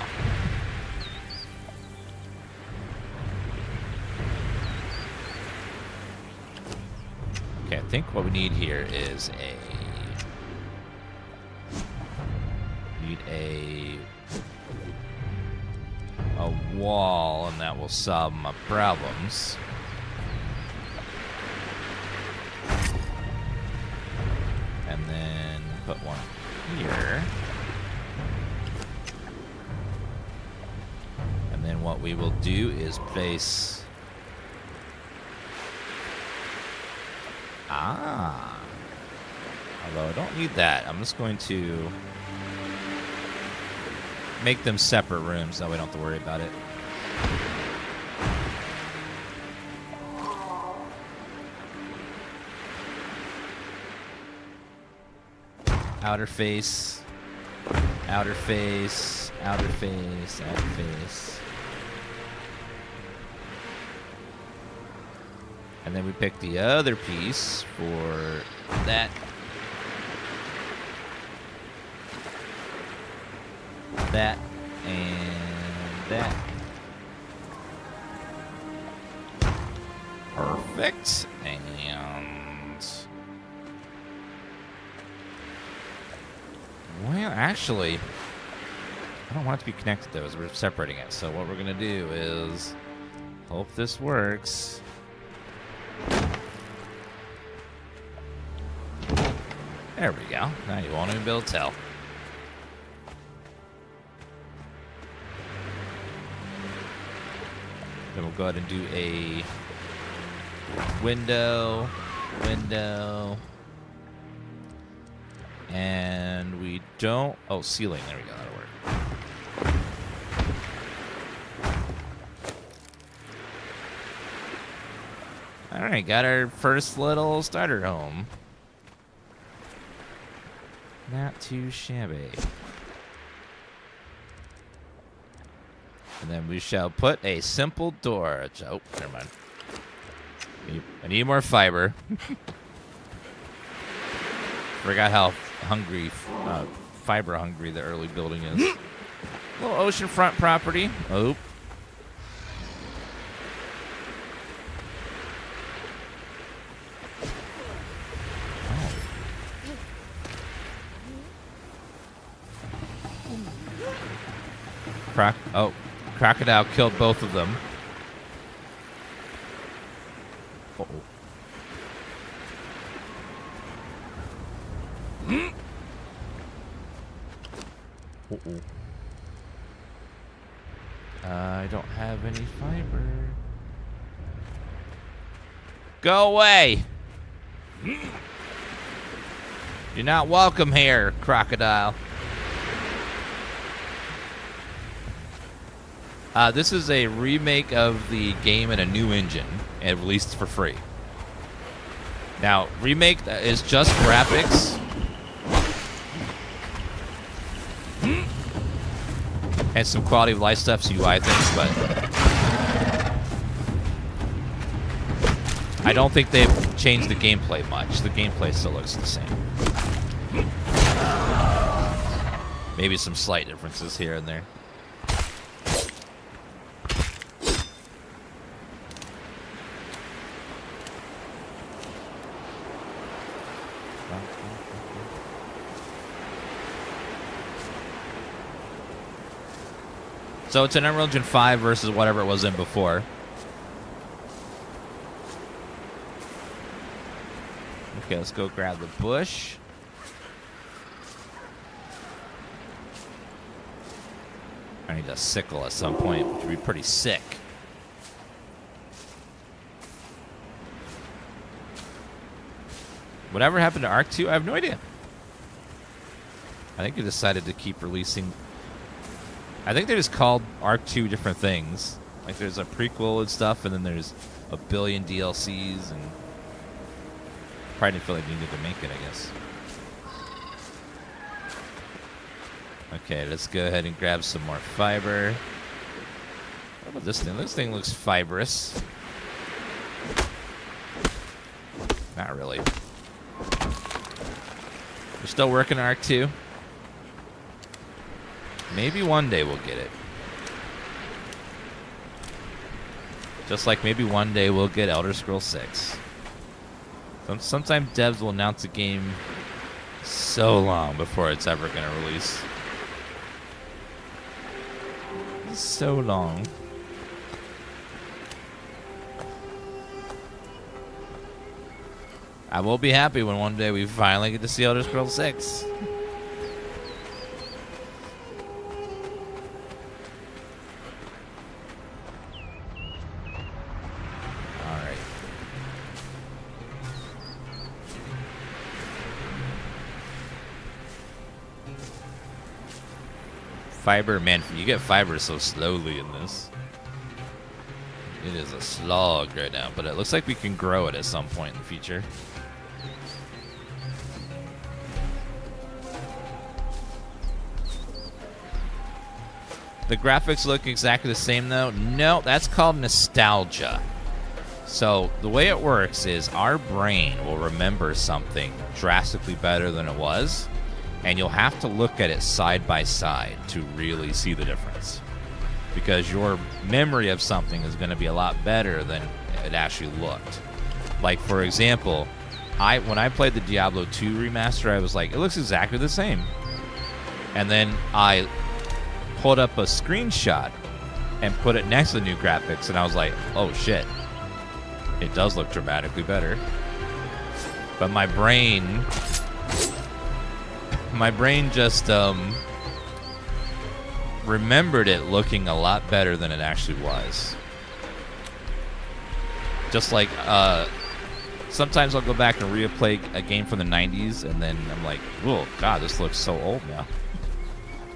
Okay, I think what we need here is a wall, and that will solve my problems. And then put one here. And then what we will do is place... Although I don't need that. I'm just going to make them separate rooms. That way I don't have to worry about it. Outer face. Outer face. Outer face. Outer face. And then we pick the other piece for that. That and that. Perfect. And well, actually, I don't want it to be connected though, as we're separating it. So what we're gonna do is hope this works. There we go. Now you won't even be able to tell. Then we'll go ahead and do a window, and we don't... Oh, ceiling. There we go. That'll work. All right, got our first little starter home. Not too shabby. And then we shall put a simple door. Oh, never mind. I need more fiber. Forgot how hungry, fiber hungry the early building is. Little oceanfront property. Oh. Crocodile killed both of them. Uh-oh. Uh-oh. I don't have any fiber. Go away! You're not welcome here, crocodile. This is a remake of the game in a new engine, and released for free. Now, remake is just graphics. And some quality of life stuff, UI things, but... I don't think they've changed the gameplay much. The gameplay still looks the same. Maybe some slight differences here and there. So it's an Unreal Engine 5 versus whatever it was in before. Okay, let's go grab the bush. I need a sickle at some point, which would be pretty sick. Whatever happened to Arc 2? I have no idea. I think they decided to keep releasing... I think they just called Arc 2 different things. Like there's a prequel and stuff, and then there's a billion DLCs, and probably didn't feel like they needed to make it, I guess. Okay, let's go ahead and grab some more fiber. What about this thing? This thing looks fibrous. Not really. We're still working on Arc 2. Maybe one day we'll get it. Just like maybe one day we'll get Elder Scrolls 6. Sometimes devs will announce a game so long before it's ever going to release. So long. I will be happy when one day we finally get to see Elder Scrolls 6. Fiber, man, you get fiber so slowly in this. It is a slog right now, but it looks like we can grow it at some point in the future. The graphics look exactly the same though. No, that's called nostalgia. So the way it works is our brain will remember something drastically better than it was. And you'll have to look at it side by side to really see the difference. Because your memory of something is going to be a lot better than it actually looked. Like, for example, when I played the Diablo 2 remaster, I was like, it looks exactly the same. And then I pulled up a screenshot and put it next to the new graphics, and I was like, oh shit, it does look dramatically better. But my brain just remembered it looking a lot better than it actually was. Just like sometimes I'll go back and replay a game from the 90s, and then I'm like, oh god, this looks so old now.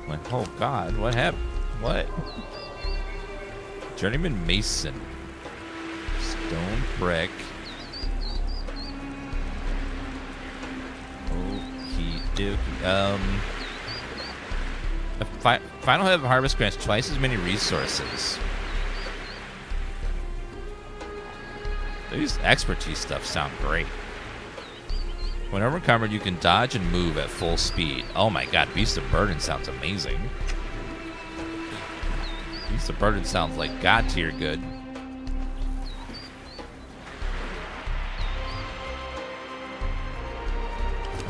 I'm like, oh god, what happened? What? Journeyman Mason. Stone brick. Final Head of Harvest grants twice as many resources. These expertise stuff sound great. Whenever encumbered, you can dodge and move at full speed. Oh my god, Beast of Burden sounds amazing. Beast of Burden sounds like god tier good.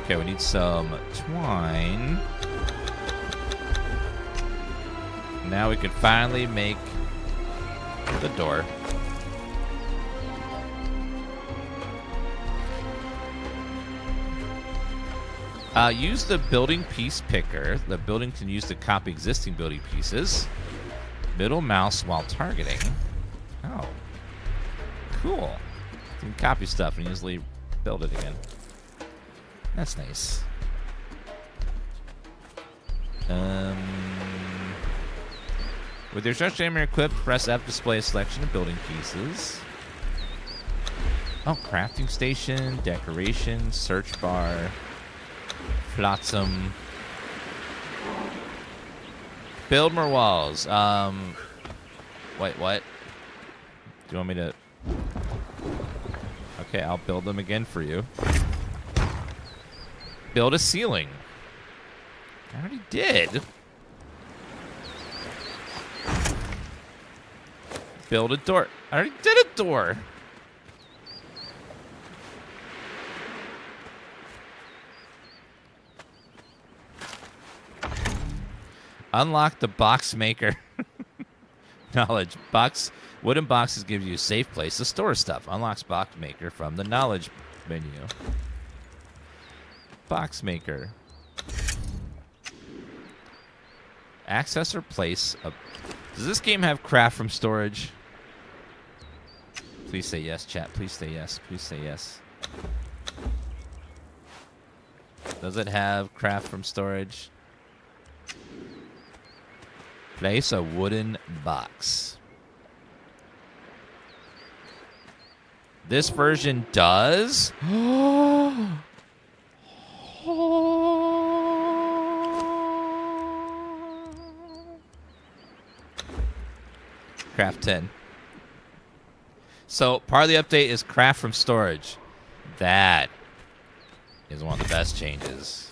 Okay, we need some twine. Now we can finally make the door. Use the building piece picker. The building can use to copy existing building pieces. Middle mouse while targeting. Oh. Cool. You can copy stuff and easily build it again. That's nice. With your search jammer equipped, press F to display a selection of building pieces. Oh, crafting station, decoration, search bar, flotsam. Build more walls. Wait, what? Do you want me to... Okay, I'll build them again for you. Build a ceiling. I already did. Build a door. I already did a door. Unlock the box maker. Knowledge. Wooden boxes give you a safe place to store stuff. Unlocks box maker from the knowledge menu. Box maker. Access or place. Does this game have craft from storage? Please say yes, chat. Please say yes. Please say yes. Does it have craft from storage? Place a wooden box. This version does. Craft 10. So part of the update is craft from storage. That is one of the best changes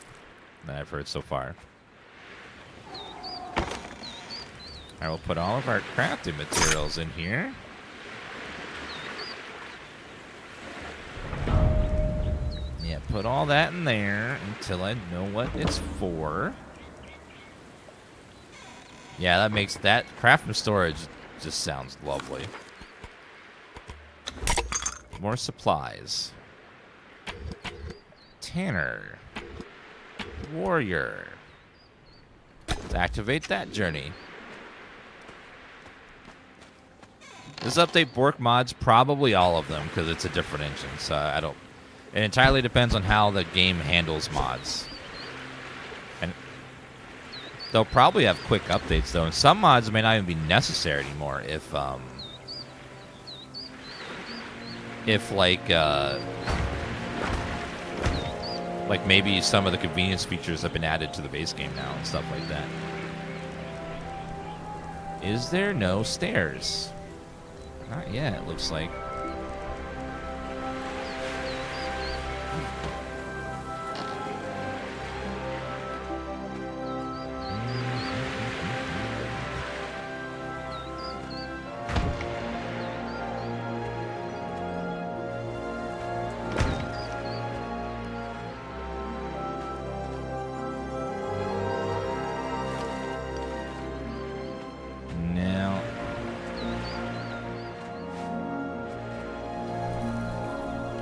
that I've heard so far. I will put all of our crafting materials in here. Yeah, put all that in there until I know what it's for. Yeah, that makes that craft from storage just sounds lovely. More supplies. Tanner. Warrior. Let's activate that journey. This update Bork mods, probably all of them, because it's a different engine. So I don't. It entirely depends on how the game handles mods. And they'll probably have quick updates though, and some mods may not even be necessary anymore if like maybe some of the convenience features have been added to the base game now and stuff like that. Is there no stairs? Not yet, it looks like.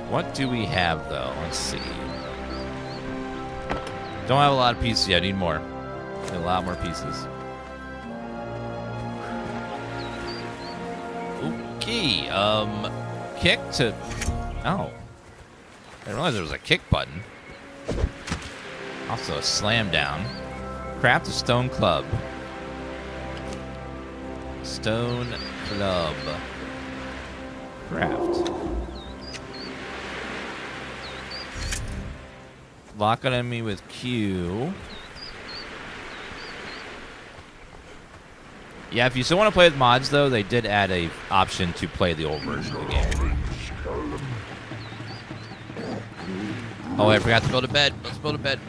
What do we have, though? Let's see. Don't have a lot of pieces yet. I need more. Need a lot more pieces. Okay. Kick to... Oh. I didn't realize there was a kick button. Also a slam down. Craft a stone club. Stone club. Craft. Lock on enemy with Q. Yeah, if you still want to play with mods, though, they did add a option to play the old version of the game. Oh, I forgot to build a bed. Let's build a bed.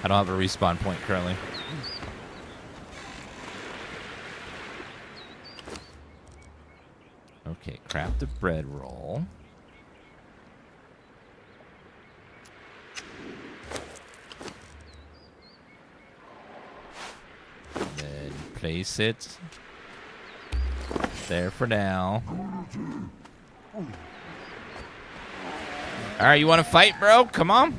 I don't have a respawn point currently. Okay, craft a bread roll. Then place it there for now. Alright, you want to fight, bro? Come on.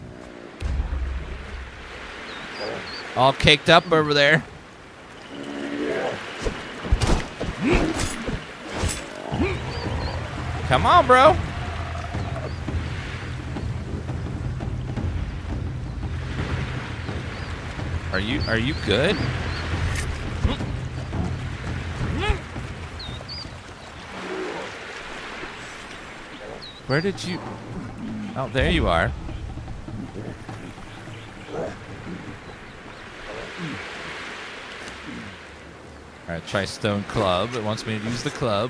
All caked up over there. Come on, bro. Are you good? Where did you... Oh, there you are. Alright, try stone club. It wants me to use the club.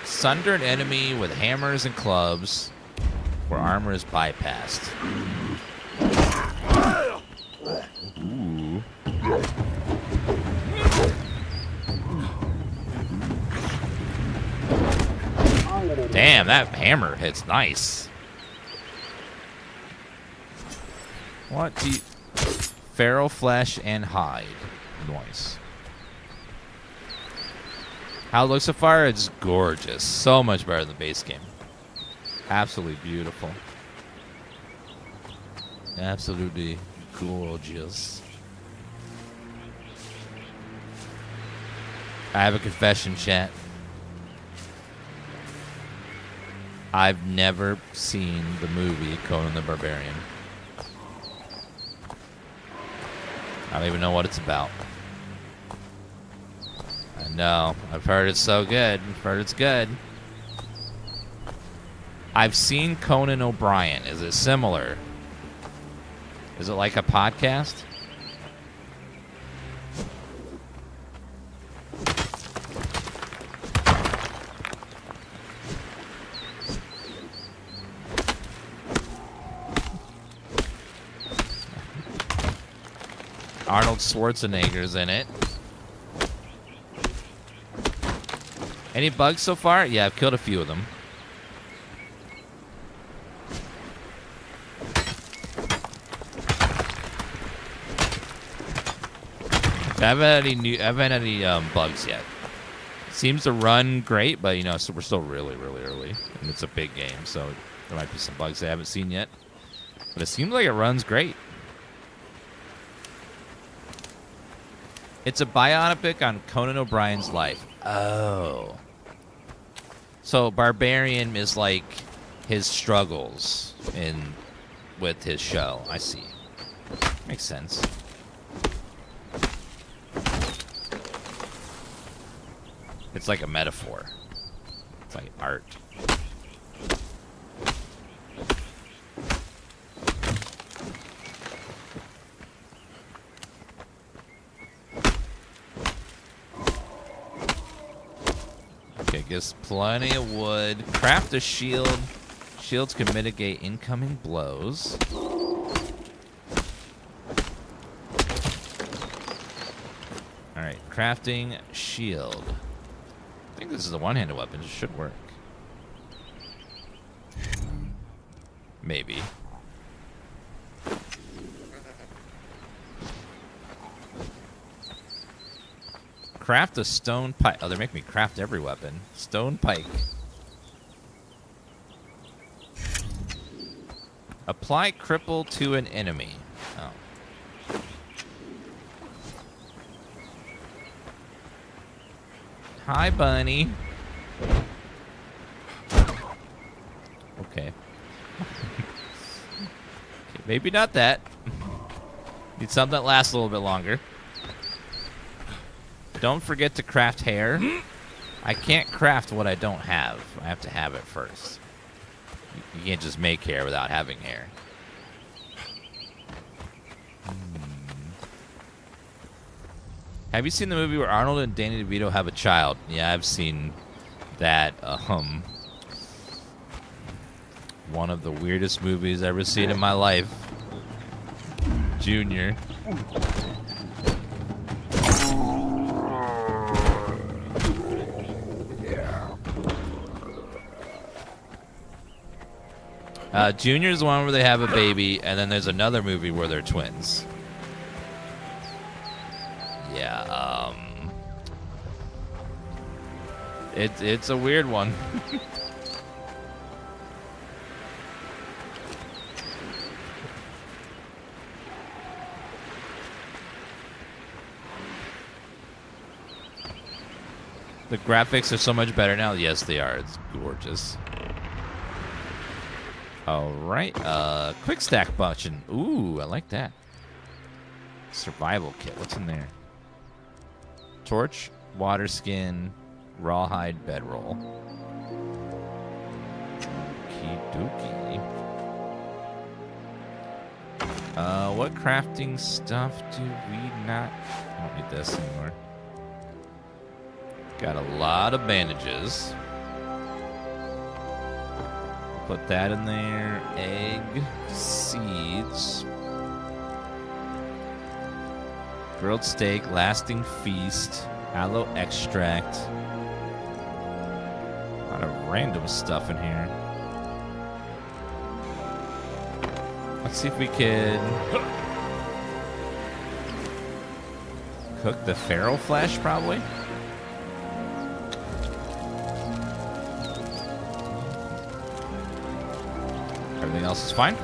Sunder an enemy with hammers and clubs where armor is bypassed. Ooh. Damn, that hammer hits nice. What do you... Feral flesh and hide. Nice. How it looks so far, it's gorgeous. So much better than the base game. Absolutely beautiful. Absolutely gorgeous. I have a confession, chat. I've never seen the movie Conan the Barbarian. I don't even know what it's about. I know. I've heard it's so good. I've heard it's good. I've seen Conan O'Brien. Is it similar? Is it like a podcast? Arnold Schwarzenegger's in it. Any bugs so far? Yeah, I've killed a few of them. I haven't had any bugs yet. Seems to run great, but you know, so we're still really, really early, and it's a big game, so there might be some bugs I haven't seen yet. But it seems like it runs great. It's a biopic on Conan O'Brien's life. Oh. So Barbarian is like his struggles with his show. I see. Makes sense. It's like a metaphor. It's like art. Okay, gives plenty of wood. Craft a shield. Shields can mitigate incoming blows. Alright, crafting shield. I think this is a one-handed weapon. It should work. Maybe. Craft a stone pike. Oh, they're making me craft every weapon. Stone pike. Apply cripple to an enemy. Oh. Hi, bunny. Okay. Maybe not that. Need something that lasts a little bit longer. Don't forget to craft hair. I can't craft what I don't have. I have to have it first. You can't just make hair without having hair. Have you seen the movie where Arnold and Danny DeVito have a child? Yeah, I've seen that. One of the weirdest movies I've ever seen in my life. Junior. Junior is the one where they have a baby, and then there's another movie where they're twins. Yeah, it's a weird one. The graphics are so much better now. Yes, they are. It's gorgeous. All right, quick stack button. Ooh, I like that. Survival kit. What's in there? Torch, water skin, rawhide bedroll. Okie dokie. What crafting stuff do we not? I don't need this anymore. Got a lot of bandages. Put that in there. Egg, seeds. Grilled steak, lasting feast, aloe extract. A lot of random stuff in here. Let's see if we can cook the feral flesh, probably. Everything else is fine.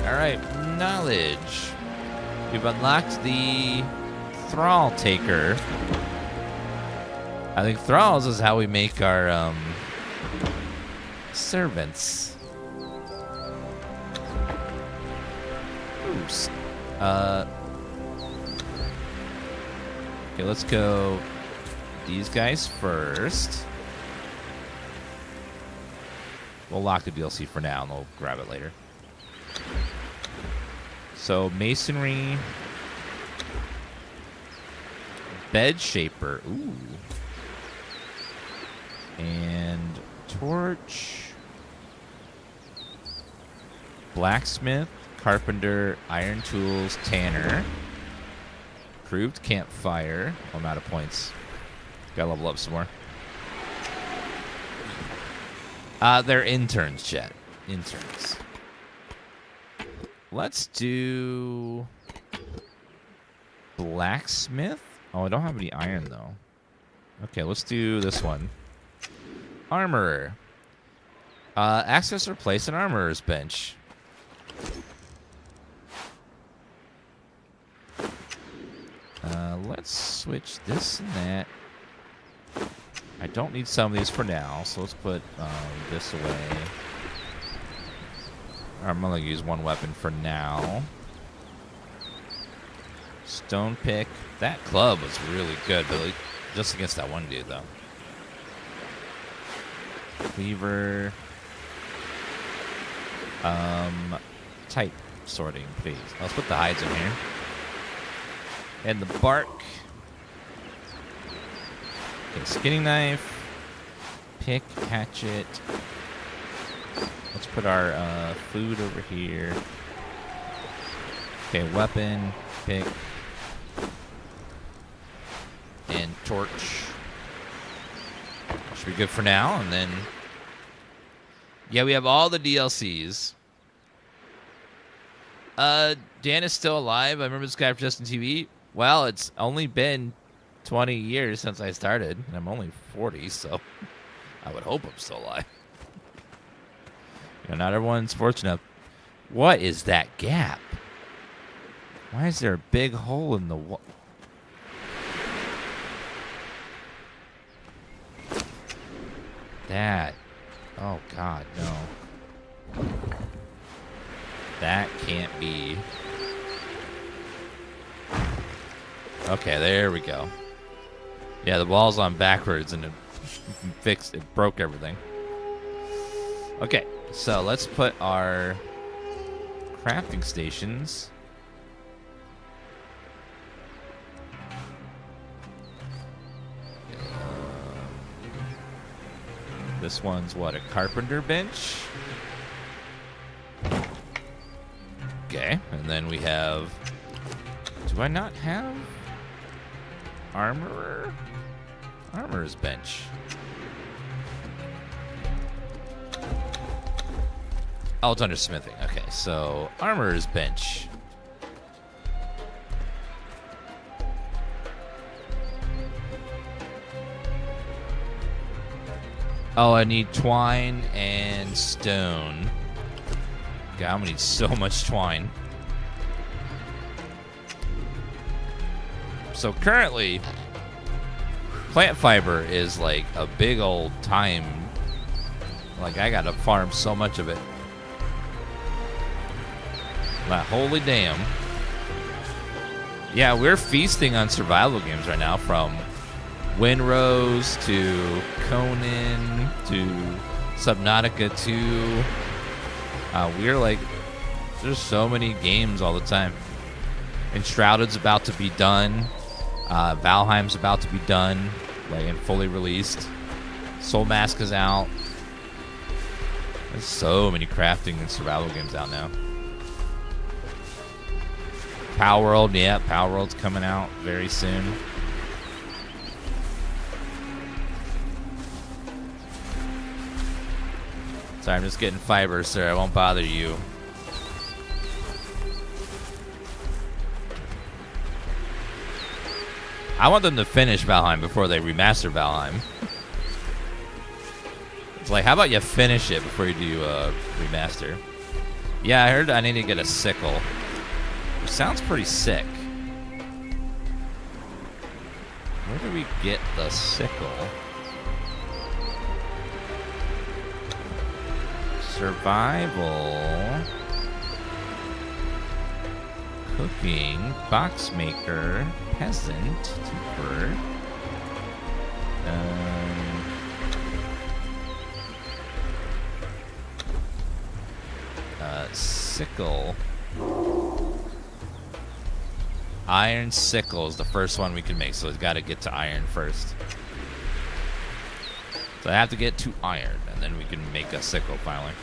All right, knowledge. We've unlocked the Thrall Taker. I think thralls is how we make our servants. Oops. Okay, let's go these guys first. We'll lock the DLC for now, and we'll grab it later. So, masonry. Bed shaper. Ooh. And torch. Blacksmith. Carpenter. Iron tools. Tanner. Improved campfire. Oh, I'm out of points. Gotta level up some more. They're interns, chat. Interns. Let's do blacksmith. Oh, I don't have any iron, though. Okay, let's do this one. Armorer. Access or place an armorer's bench. Let's switch this and that. I don't need some of these for now, so let's put this away. I'm going to use one weapon for now. Stone pick. That club was really good, Billy. Just against that one dude, though. Cleaver. Type sorting, please. Let's put the hides in here. And the bark. Okay, skinning knife. Pick, hatchet. Let's put our food over here. Okay, weapon, pick, and torch. Should be good for now, and then... Yeah, we have all the DLCs. Dan is still alive. I remember this guy from Justin TV. Well, it's only been 20 years since I started, and I'm only 40, so I would hope I'm still alive. You know, not everyone's fortunate. What is that gap? Why is there a big hole in the wall? That. Oh, God, no. That can't be. Okay, there we go. Yeah, the wall's on backwards, and it broke everything. Okay, so let's put our crafting stations. This one's what, a carpenter bench? Okay, and then we have... Do I not have armorer? Armorer's bench. Oh, it's under smithing. Okay, so armorer's bench. Oh, I need twine and stone. God, I'm gonna need so much twine. So currently, plant fiber is like a big old time. Like, I gotta farm so much of it. Like, holy damn. Yeah, we're feasting on survival games right now, from Windrose to Conan to Subnautica 2. We're like, there's so many games all the time. Enshrouded's about to be done. Valheim's about to be done, like, and fully released. Soul Mask is out. There's so many crafting and survival games out now. Power World, yeah, Power World's coming out very soon. Sorry, I'm just getting fiber, sir. I won't bother you. I want them to finish Valheim before they remaster Valheim. It's like, how about you finish it before you do remaster? Yeah, I heard I need to get a sickle. Which sounds pretty sick. Where do we get the sickle? Survival. Cooking. Box maker. Peasant. Tinkerer. Sickle. Iron sickle is the first one we can make, so we've got to get to iron first. So I have to get to iron, and then we can make a sickle finally.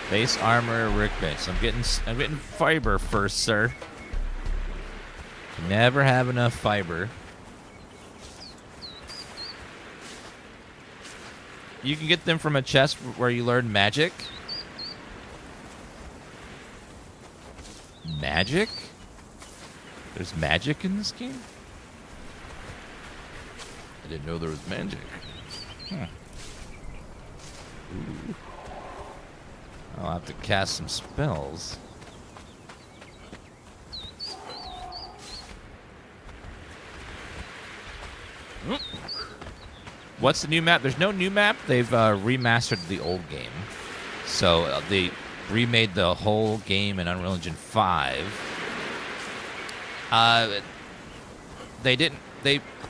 Base armor, workbench. I'm getting fiber first, sir. Never have enough fiber. You can get them from a chest where you learn magic. Magic? There's magic in this game? I didn't know there was magic. Huh. Ooh. I'll have to cast some spells. What's the new map? There's no new map. They've remastered the old game. So they remade the whole game in Unreal Engine 5. They didn't.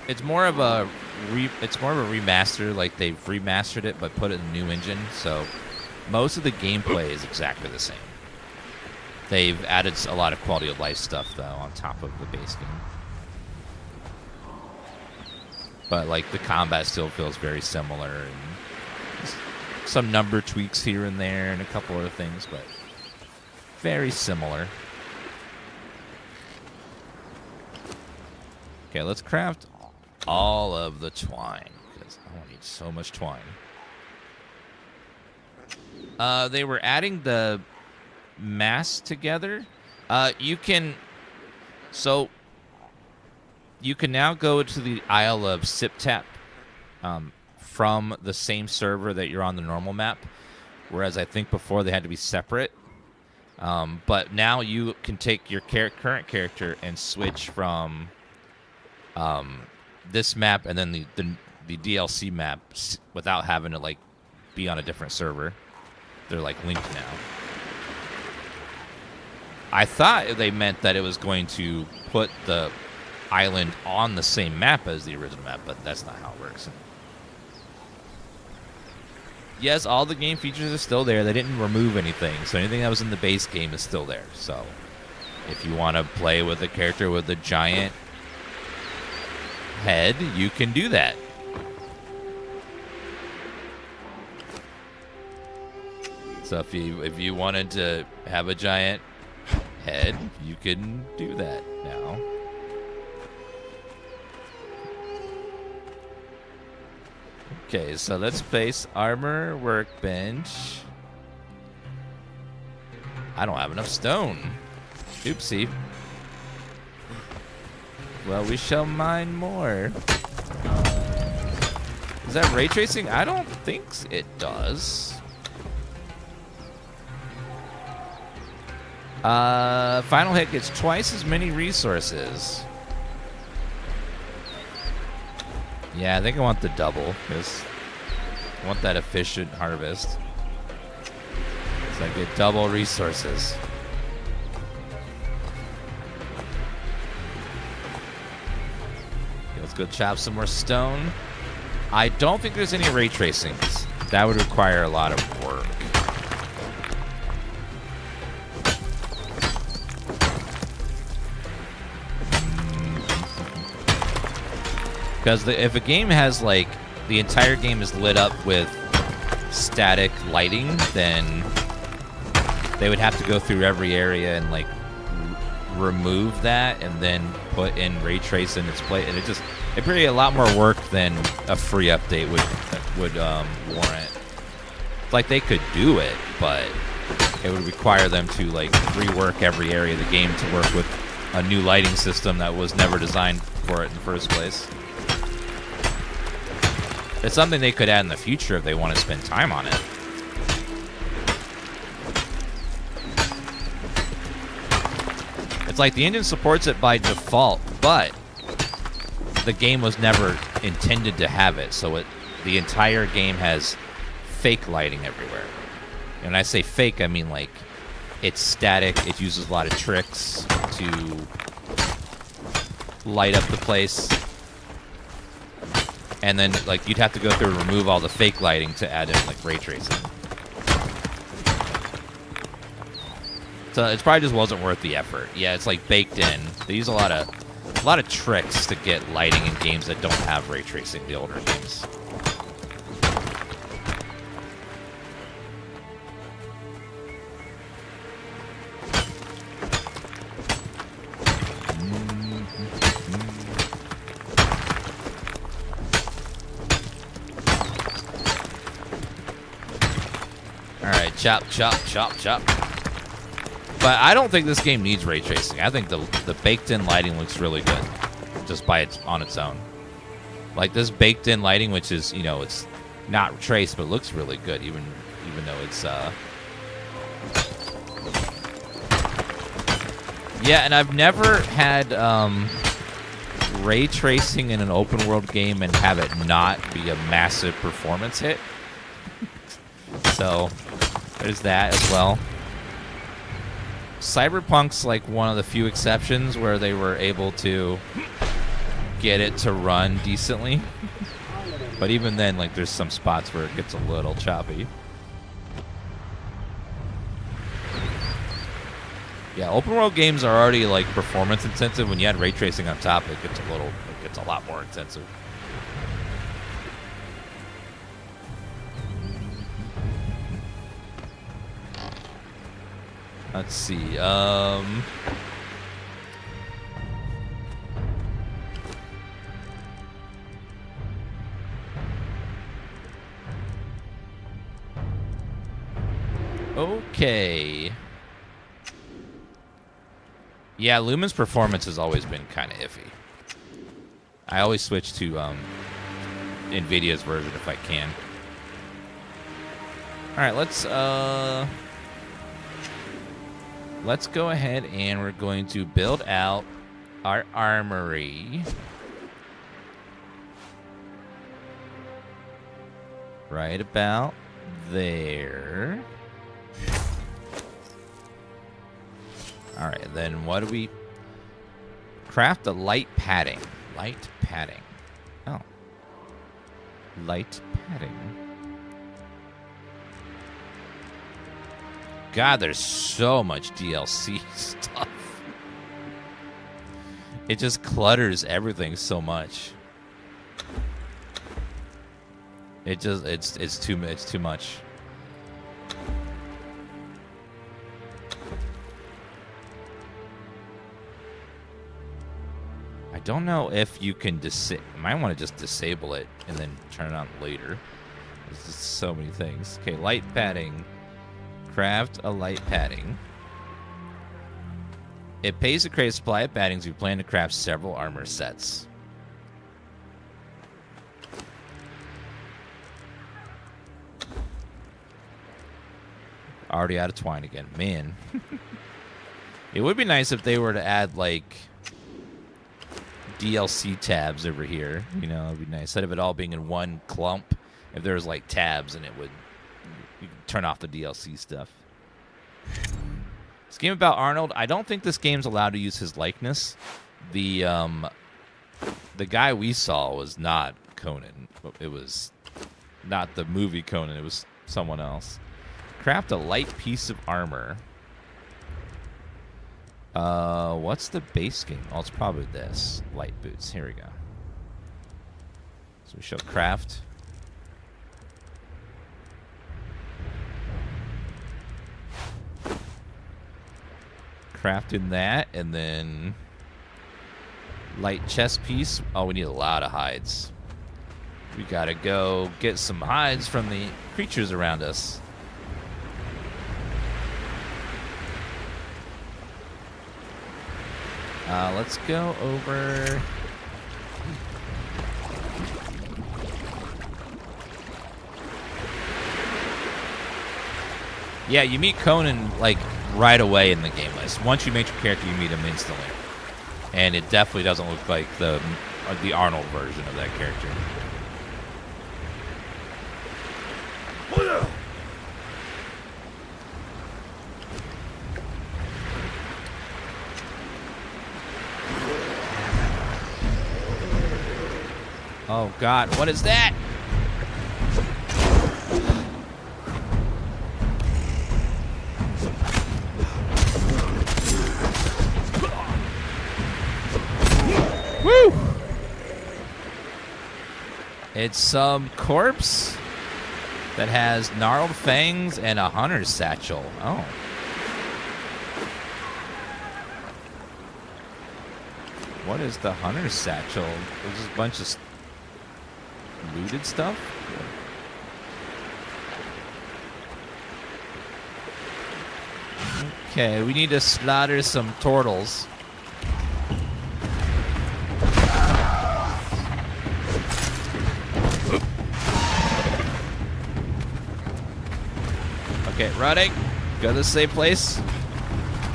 It's more of a remaster. Like they've remastered it, but put it in a new engine. So most of the gameplay is exactly the same. They've added a lot of quality of life stuff though on top of the base game. But like the combat still feels very similar, and some number tweaks here and there, and a couple other things, but very similar. Okay, let's craft all of the twine because I don't need so much twine. They were adding the mass together. You can now go to the Isle of Siptah from the same server that you're on the normal map, whereas I think before they had to be separate. But now you can take your current character and switch from this map and then the DLC map without having to like be on a different server. They're like linked now. I thought they meant that it was going to put the island on the same map as the original map, but that's not how it works. Yes, all the game features are still there. They didn't remove anything, so anything that was in the base game is still there. So if you want to play with a character with a giant head, you can do that. So if you wanted to have a giant head, you can do that now. Okay, so let's place armor, workbench. I don't have enough stone. Oopsie. Well, we shall mine more. Is that ray tracing? I don't think it does. Final hit gets twice as many resources. Yeah, I think I want the double, because I want that efficient harvest. So I get double resources. Okay, let's go chop some more stone. I don't think there's any ray tracing. That would require a lot of work. Because if a game has, like, the entire game is lit up with static lighting, then they would have to go through every area and, like, remove that and then put in ray trace in its place. And it'd be a lot more work than a free update would warrant. Like, they could do it, but it would require them to, like, rework every area of the game to work with a new lighting system that was never designed for it in the first place. It's something they could add in the future if they want to spend time on it. It's like the engine supports it by default, but the game was never intended to have it, so the entire game has fake lighting everywhere. And when I say fake, I mean, like, it's static. It uses a lot of tricks to light up the place. And then, like, you'd have to go through and remove all the fake lighting to add in, like, ray tracing. So it probably just wasn't worth the effort. Yeah, it's, like, baked in. They use a lot of tricks to get lighting in games that don't have ray tracing, the older games. Chop, chop, chop, chop. But I don't think this game needs ray tracing. I think the baked-in lighting looks really good, just on its own. Like this baked-in lighting, which is, you know, it's not traced, but looks really good, even though it's yeah. And I've never had ray tracing in an open-world game and have it not be a massive performance hit. So there's that as well. Cyberpunk's like one of the few exceptions where they were able to get it to run decently. But even then, like, there's some spots where it gets a little choppy. Yeah, open world games are already, like, performance intensive. When you add ray tracing on top, it gets a lot more intensive. Let's see. Okay. Yeah, Lumen's performance has always been kind of iffy. I always switch to NVIDIA's version if I can. All right, let's go ahead and we're going to build out our armory. Right about there. All right, then what do we craft? A light padding. Light padding. Oh. Light padding. God, there's so much DLC stuff. It just clutters everything so much. It's too much. I don't know if you can you might want to just disable it and then turn it on later. There's just so many things. Okay, light padding. Craft a light padding. It pays to create a supply of paddings. We plan to craft several armor sets. Already out of twine again. Man. It would be nice if they were to add, like, DLC tabs over here. You know, it would be nice. Instead of it all being in one clump, if there was, like, tabs and it would... You can turn off the DLC stuff. This game about Arnold, I don't think this game's allowed to use his likeness. The guy we saw was not Conan. It was not the movie Conan. It was someone else. Craft a light piece of armor. What's the base game? Oh, it's probably this. Light boots. Here we go. So we shall craft. Crafting that, and then light chest piece. Oh, we need a lot of hides. We gotta go get some hides from the creatures around us. Let's go over. Yeah, you meet Conan like right away in the game list. Once you make your character, you meet him instantly, and it definitely doesn't look like the Arnold version of that character. Oh God, what is that? Woo! It's some corpse that has gnarled fangs and a hunter's satchel. Oh. What is the hunter's satchel? There's just a bunch of looted stuff? Okay, we need to slaughter some turtles. Okay, running. Go to the same place.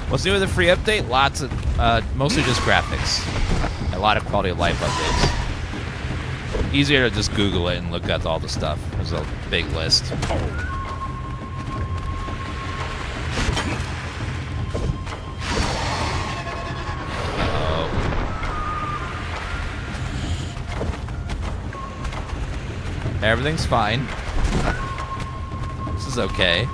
What's new with the free update? Lots of, mostly just graphics. A lot of quality of life updates. Easier to just Google it and look at all the stuff. There's a big list. Uh-oh. Everything's fine. This is okay.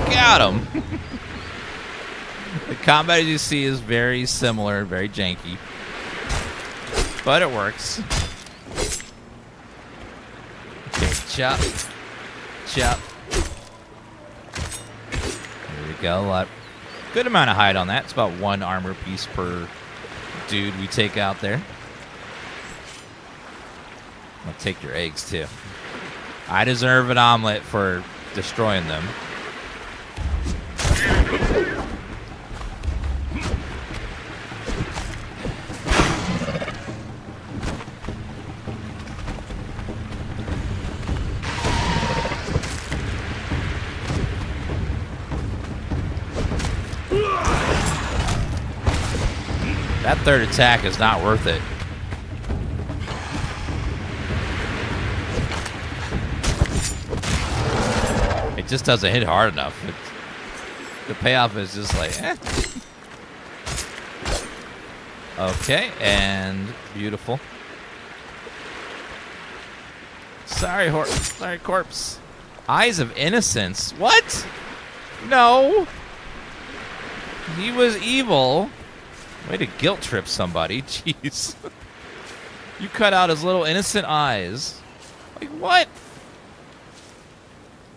Got him. The combat, as you see, is very similar, very janky, but it works. Okay, chop, chop. There we go. Good amount of hide on that. It's about 1 armor piece per dude we take out there. I'll take your eggs too. I deserve an omelet for destroying them. That third attack is not worth it. It just doesn't hit hard enough. The payoff is just like, eh. Okay, and beautiful. Sorry, corpse. Eyes of Innocence. What? No. He was evil. Way to guilt trip somebody. Jeez. You cut out his little innocent eyes. Like, what?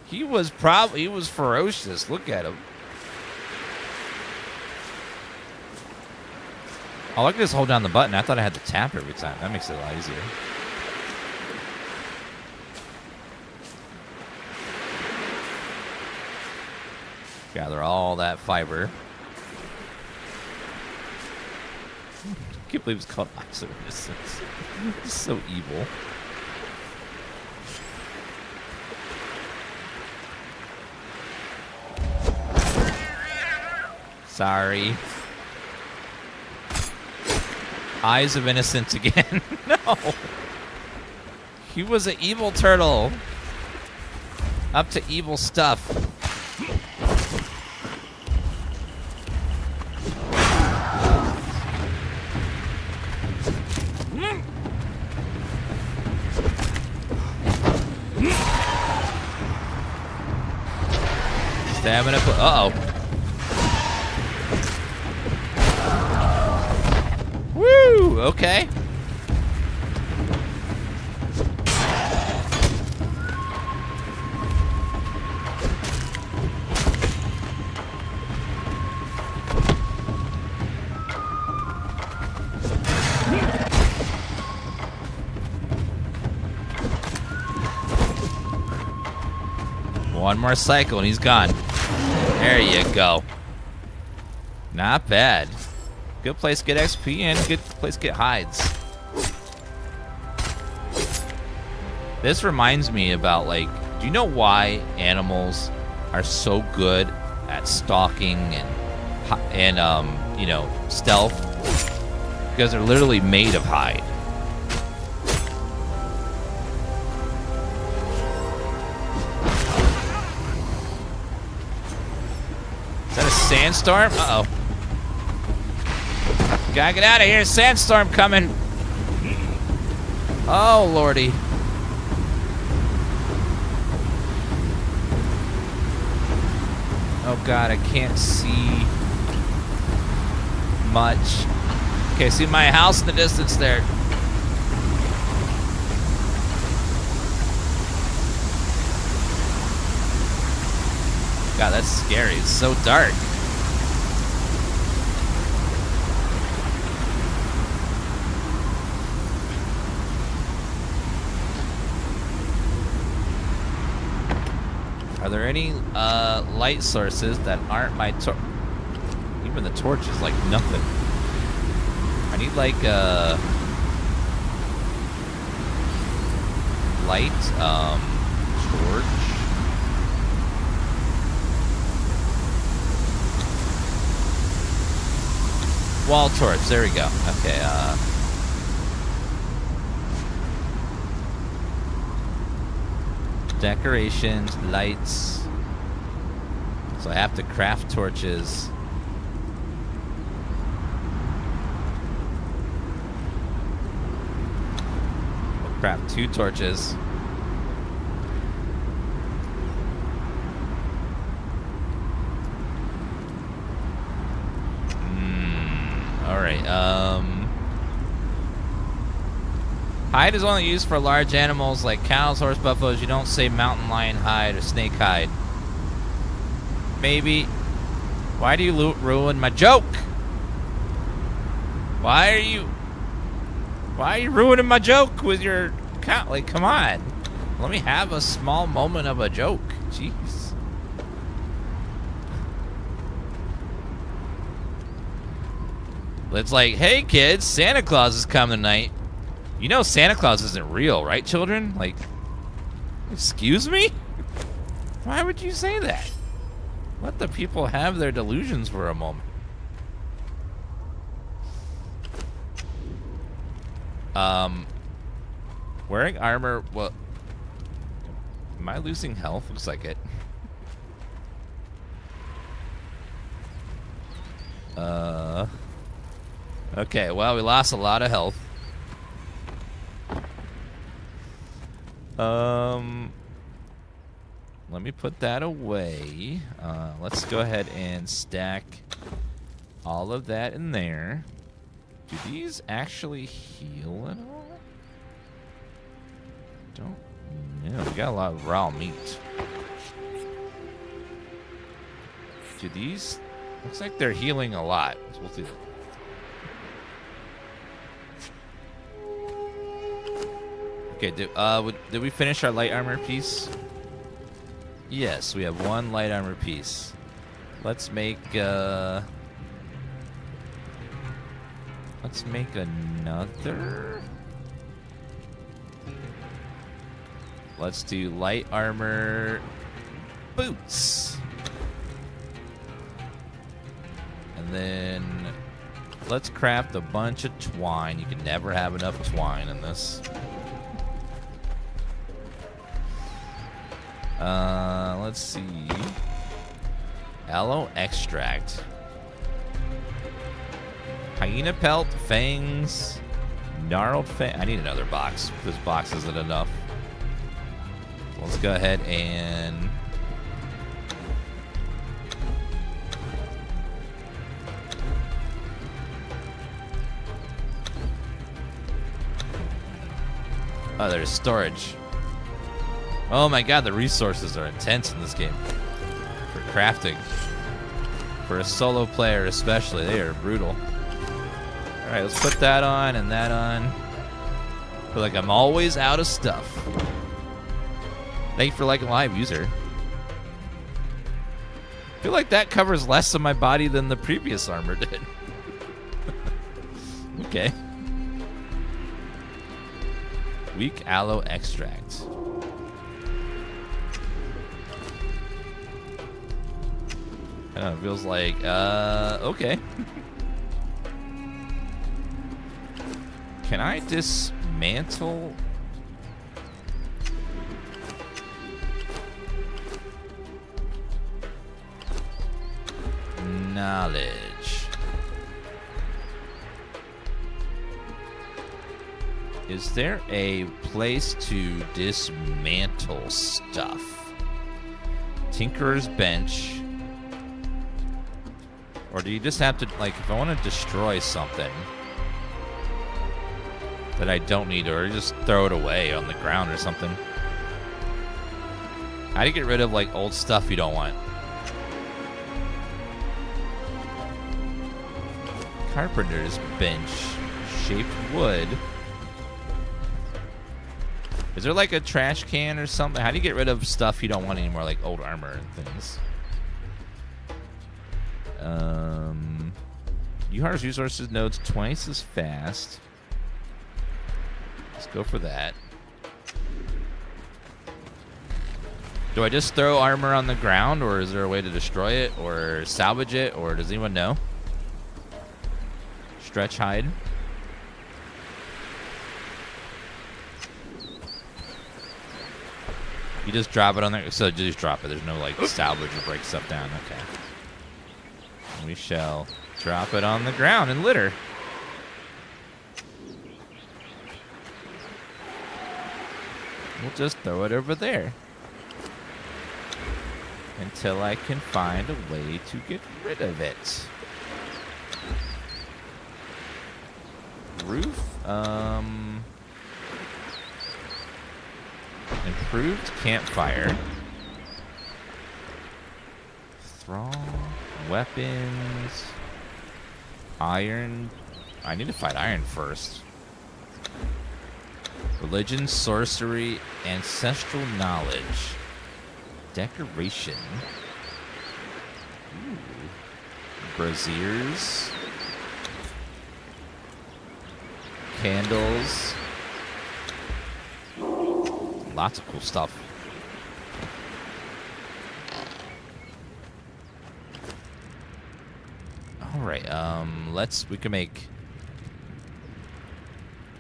He was ferocious. Look at him. Oh, I can just hold down the button. I thought I had to tap every time. That makes it a lot easier. Gather all that fiber. I can't believe it's called Eyes of Innocence. It's so evil. Sorry. Eyes of Innocence again. No. He was an evil turtle. Up to evil stuff. Stamina. Uh-oh. Woo! Okay. One more cycle and he's gone. There you go. Not bad. Good place to get XP and good place to get hides. This reminds me about, like, do you know why animals are so good at stalking and you know, stealth? Because they're literally made of hide. Is that a sandstorm? Uh-oh. Gotta get out of here. Sandstorm coming. Oh, lordy. Oh, God, I can't see much. Okay, see my house in the distance there. God, that's scary. It's so dark. Are there any light sources that aren't my torch? Even the torch is like nothing. I need like light torch. Wall torch, there we go. Okay, decorations, lights. So I have to craft torches. I'll craft 2 torches. Alright, hide is only used for large animals like cows, horse, buffaloes. You don't say mountain lion hide or snake hide. Maybe. Why do you ruin my joke? Why are you ruining my joke with your cow? Like, come on. Let me have a small moment of a joke. Jeez. It's like, hey kids, Santa Claus is coming tonight. You know Santa Claus isn't real, right, children? Like, excuse me? Why would you say that? Let the people have their delusions for a moment. Wearing armor, well, am I losing health? Looks like it. Okay, well, we lost a lot of health. Let me put that away. Let's go ahead and stack all of that in there. Do these actually heal at all? Don't know. We got a lot of raw meat. Do these... Looks like they're healing a lot. So we'll see. Okay, did we finish our light armor piece? Yes, we have 1 light armor piece. Let's make another. Let's do light armor boots. And then let's craft a bunch of twine. You can never have enough twine in this. Let's see. Aloe extract. Hyena pelt, fangs, gnarled fang. I need another box. This box isn't enough. So let's go ahead and oh, there's storage. Oh my god, the resources are intense in this game. For crafting. For a solo player especially, they are brutal. Alright, let's put that on and that on. I feel like I'm always out of stuff. Thank you for liking live, user. I feel like that covers less of my body than the previous armor did. Okay. Weak aloe extract. I don't know, it feels like, okay. Can I dismantle? Knowledge. Is there a place to dismantle stuff? Tinkerer's bench. Or do you just have to, like, if I want to destroy something that I don't need, or just throw it away on the ground or something? How do you get rid of, like, old stuff you don't want? Carpenter's bench. Shaped wood. Is there, like, a trash can or something? How do you get rid of stuff you don't want anymore, like old armor and things? You harvest resources nodes twice as fast. Let's go for that. Do I just throw armor on the ground, or is there a way to destroy it, or salvage it, or does anyone know? Stretch hide. You just drop it on there, so just drop it. There's no like salvage or break stuff down. Okay. We shall drop it on the ground and litter. We'll just throw it over there until I can find a way to get rid of it. Roof. Improved campfire. Thrall. Weapons. Iron. I need to fight iron first. Religion, sorcery, ancestral knowledge. Decoration. Ooh. Braziers. Candles. Lots of cool stuff. All right, we can make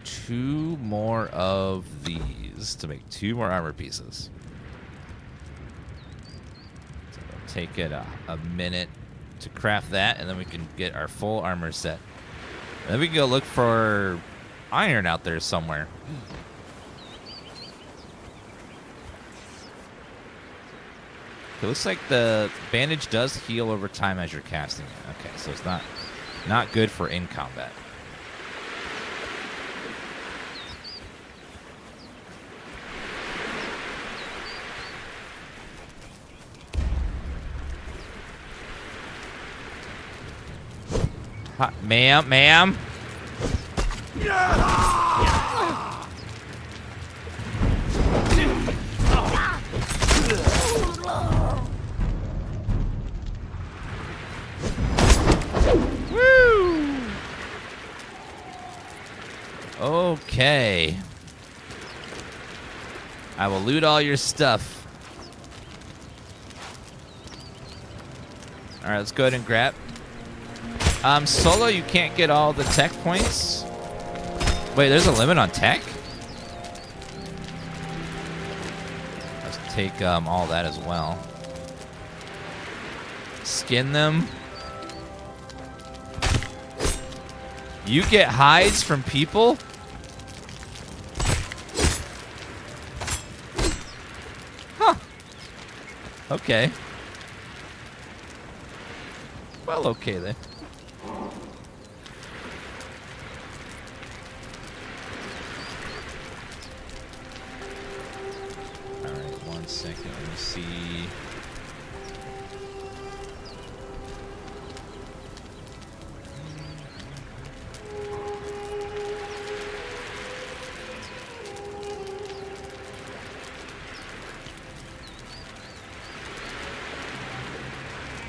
2 more of these to make 2 more armor pieces. So it'll take it a minute to craft that, and then we can get our full armor set. And then we can go look for iron out there somewhere. It looks like the bandage does heal over time as you're casting it. Okay, so it's not good for in combat. Ma'am. Woo! Okay. I will loot all your stuff. All right, let's go ahead and grab. Solo, you can't get all the tech points. Wait, there's a limit on tech? Let's take all that as well. Skin them. You get hides from people? Huh. Okay. Well, okay then. Alright, 1 second, let me see.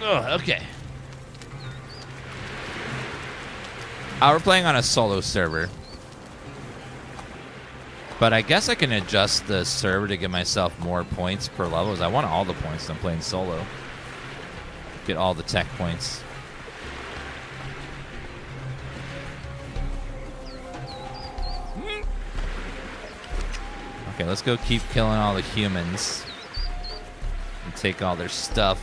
Oh, okay. We're playing on a solo server. But I guess I can adjust the server to give myself more points per level. I want all the points. I'm playing solo. Get all the tech points. Okay, let's go keep killing all the humans. And take all their stuff.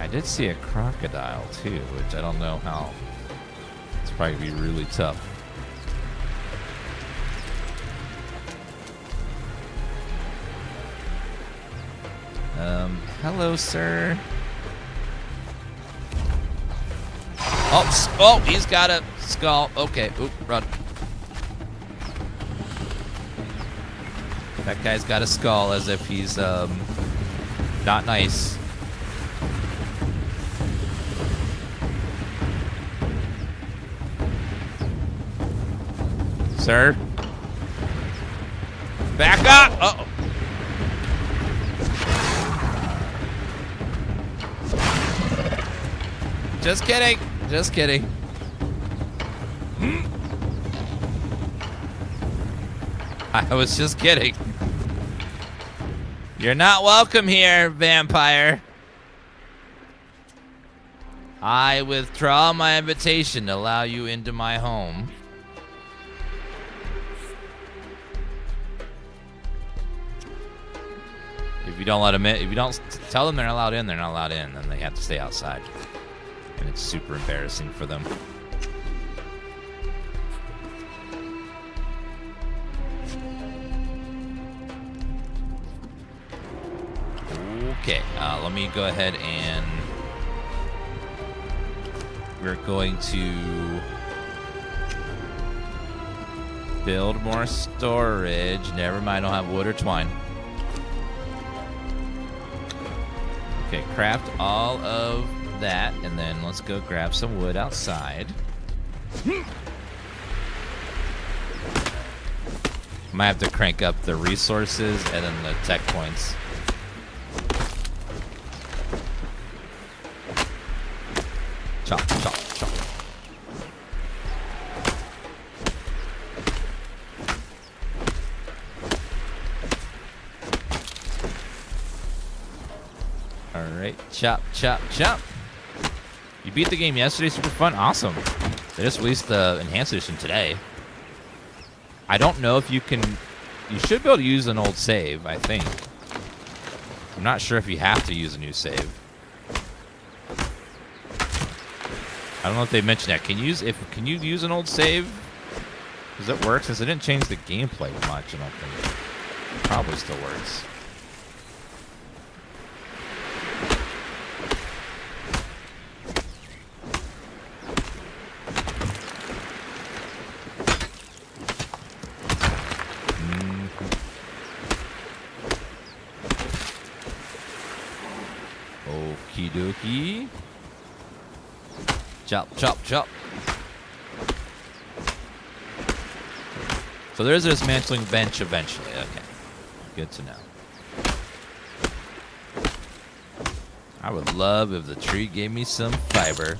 I did see a crocodile too, which I don't know how. It's probably gonna be really tough. Hello, sir. Oh, he's got a skull. Okay, oop, run. That guy's got a skull as if he's not nice. Sir, back up! Uh-oh. Just kidding. Just kidding. I was just kidding. You're not welcome here, vampire. I withdraw my invitation to allow you into my home. If you don't let them in, if you don't tell them they're not allowed in, they're not allowed in, then they have to stay outside. And it's super embarrassing for them. Okay, let me go ahead and we're going to build more storage. Never mind, I don't have wood or twine. Okay, craft all of that, and then let's go grab some wood outside. Might have to crank up the resources and then the tech points. Chop, chop, chop. Alright, chop, chop, chop. You beat the game yesterday, super fun, awesome. They just released the Enhanced Edition today. I don't know if you can, you should be able to use an old save, I think. I'm not sure if you have to use a new save. I don't know if they mentioned that. Can you use an old save? Does it work? Since it didn't change the gameplay much, I don't think. It probably still works. Okie dokie. Chop, chop, chop. So there's a dismantling bench eventually. Okay. Good to know. I would love if the tree gave me some fiber.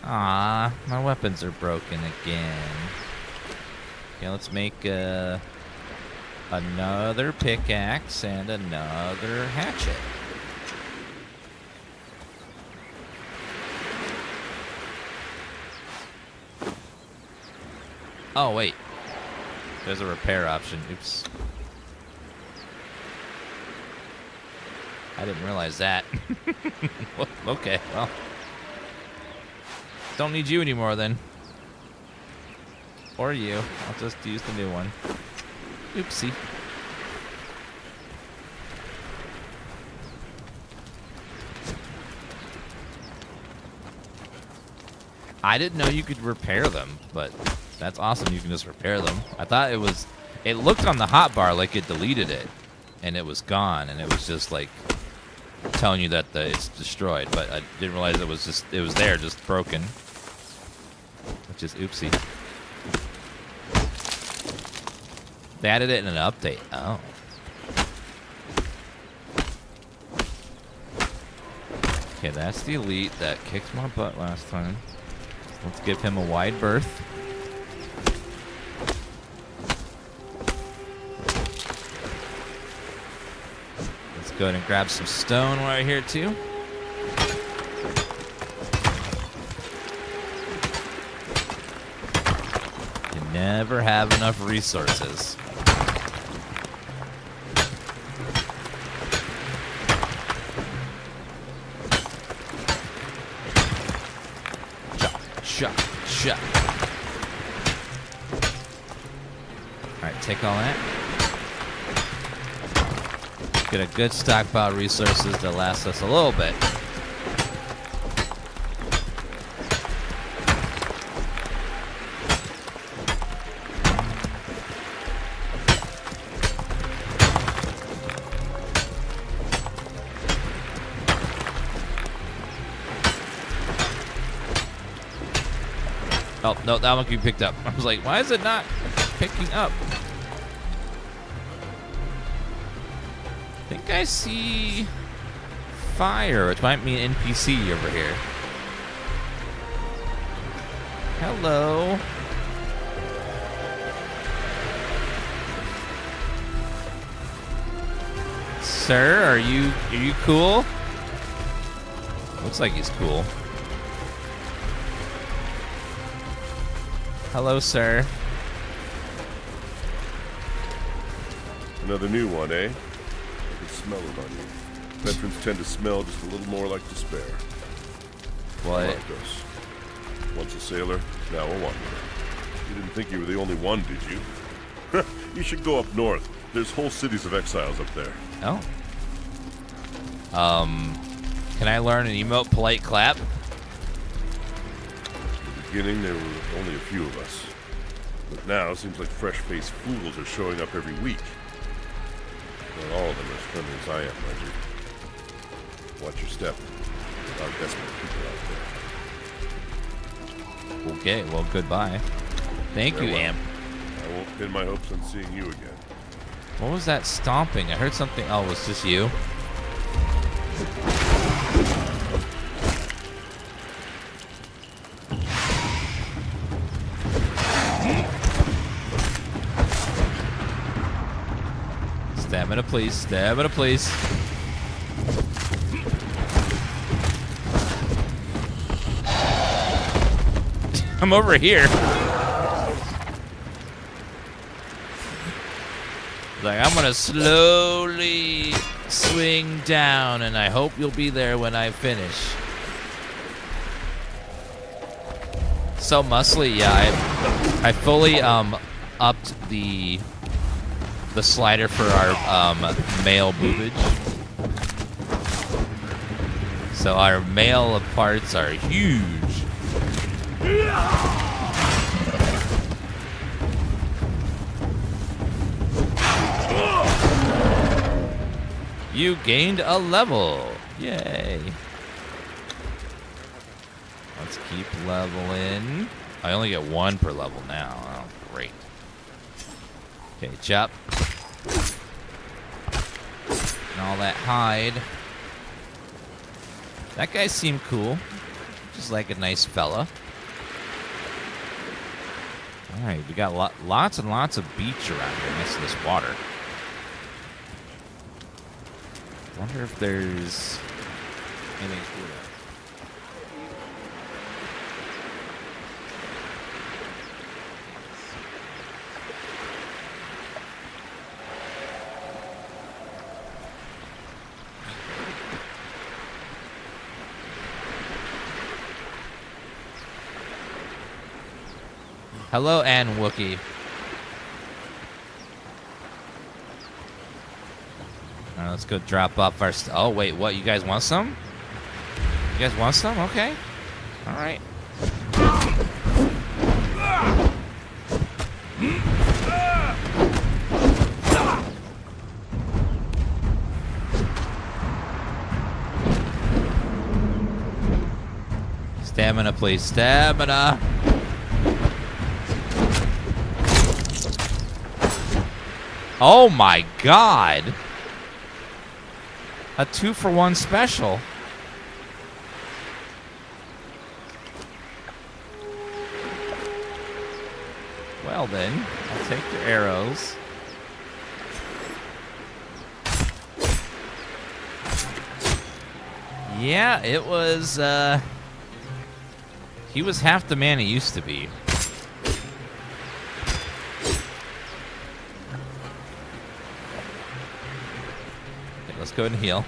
Ah, my weapons are broken again. Okay, let's make another pickaxe and another hatchet. Oh, wait. There's a repair option. Oops. I didn't realize that. Okay, well. Don't need you anymore then. Or you. I'll just use the new one. Oopsie. I didn't know you could repair them, but that's awesome. You can just repair them. I thought it looked on the hotbar like it deleted it, and it was gone, and it was just like telling you that it's destroyed. But I didn't realize it was there, just broken, which is oopsie. They added it in an update. Oh. Okay, that's the elite that kicked my butt last time. Let's give him a wide berth. Let's go ahead and grab some stone right here too. You never have enough resources. Shut. Alright, take all that. Get a good stockpile of resources that last us a little bit. Oh, no, that one can be picked up. I was like, why is it not picking up? I think I see fire, which might mean NPC over here. Hello. Sir, are you cool? Looks like he's cool. Hello, sir. Another new one, eh? I can smell it on you. Veterans tend to smell just a little more like despair. What? Marcos. Once a sailor, now a wanderer. You didn't think you were the only one, did you? You should go up north. There's whole cities of exiles up there. Oh. Can I learn an emote polite clap? Beginning, there were only a few of us. But now, it seems like fresh-faced fools are showing up every week. Not all of them are as friendly as I am, mind you. Watch your step. There are desperate people out there. Okay, well, goodbye. Thank you, Amp. I won't pin my hopes on seeing you again. What was that stomping? I heard something. Oh, it was just you? Stamina, please. Stamina, please. I'm over here. Like, I'm gonna slowly swing down, and I hope you'll be there when I finish. So muscly, yeah. I fully upped the slider for our male boobage. So our male parts are huge. You gained a level. Yay. Let's keep leveling. I only get 1 per level now. Oh, great. Okay, chop. And all that hide. That guy seemed cool. Just like a nice fella. Alright, we got lots and lots of beach around here next to this water. Wonder if there's anything cool. Hello, Ann Wookie. All right, let's go drop off our... Oh, wait, what? You guys want some? You guys want some? Okay. All right. Stamina, please. Stamina. Oh my god. A 2-for-1 special. Well then, I'll take the arrows. Yeah, it was, he was half the man he used to be. Okay, let's go ahead and heal.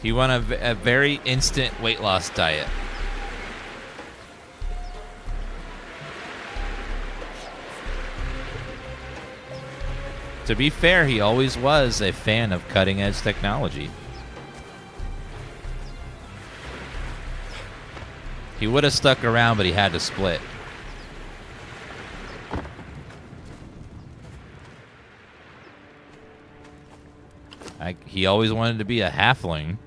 He won a very instant weight loss diet. To be fair, he always was a fan of cutting-edge technology. He would have stuck around, but he had to split. He always wanted to be a halfling.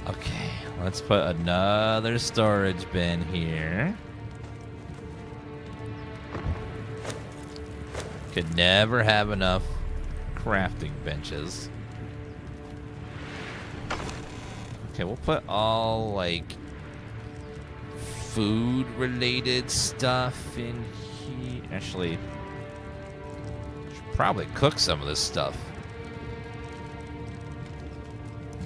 Okay, let's put another storage bin here. Could never have enough crafting benches. Okay, we'll put all, like, food-related stuff in here. Actually, should probably cook some of this stuff.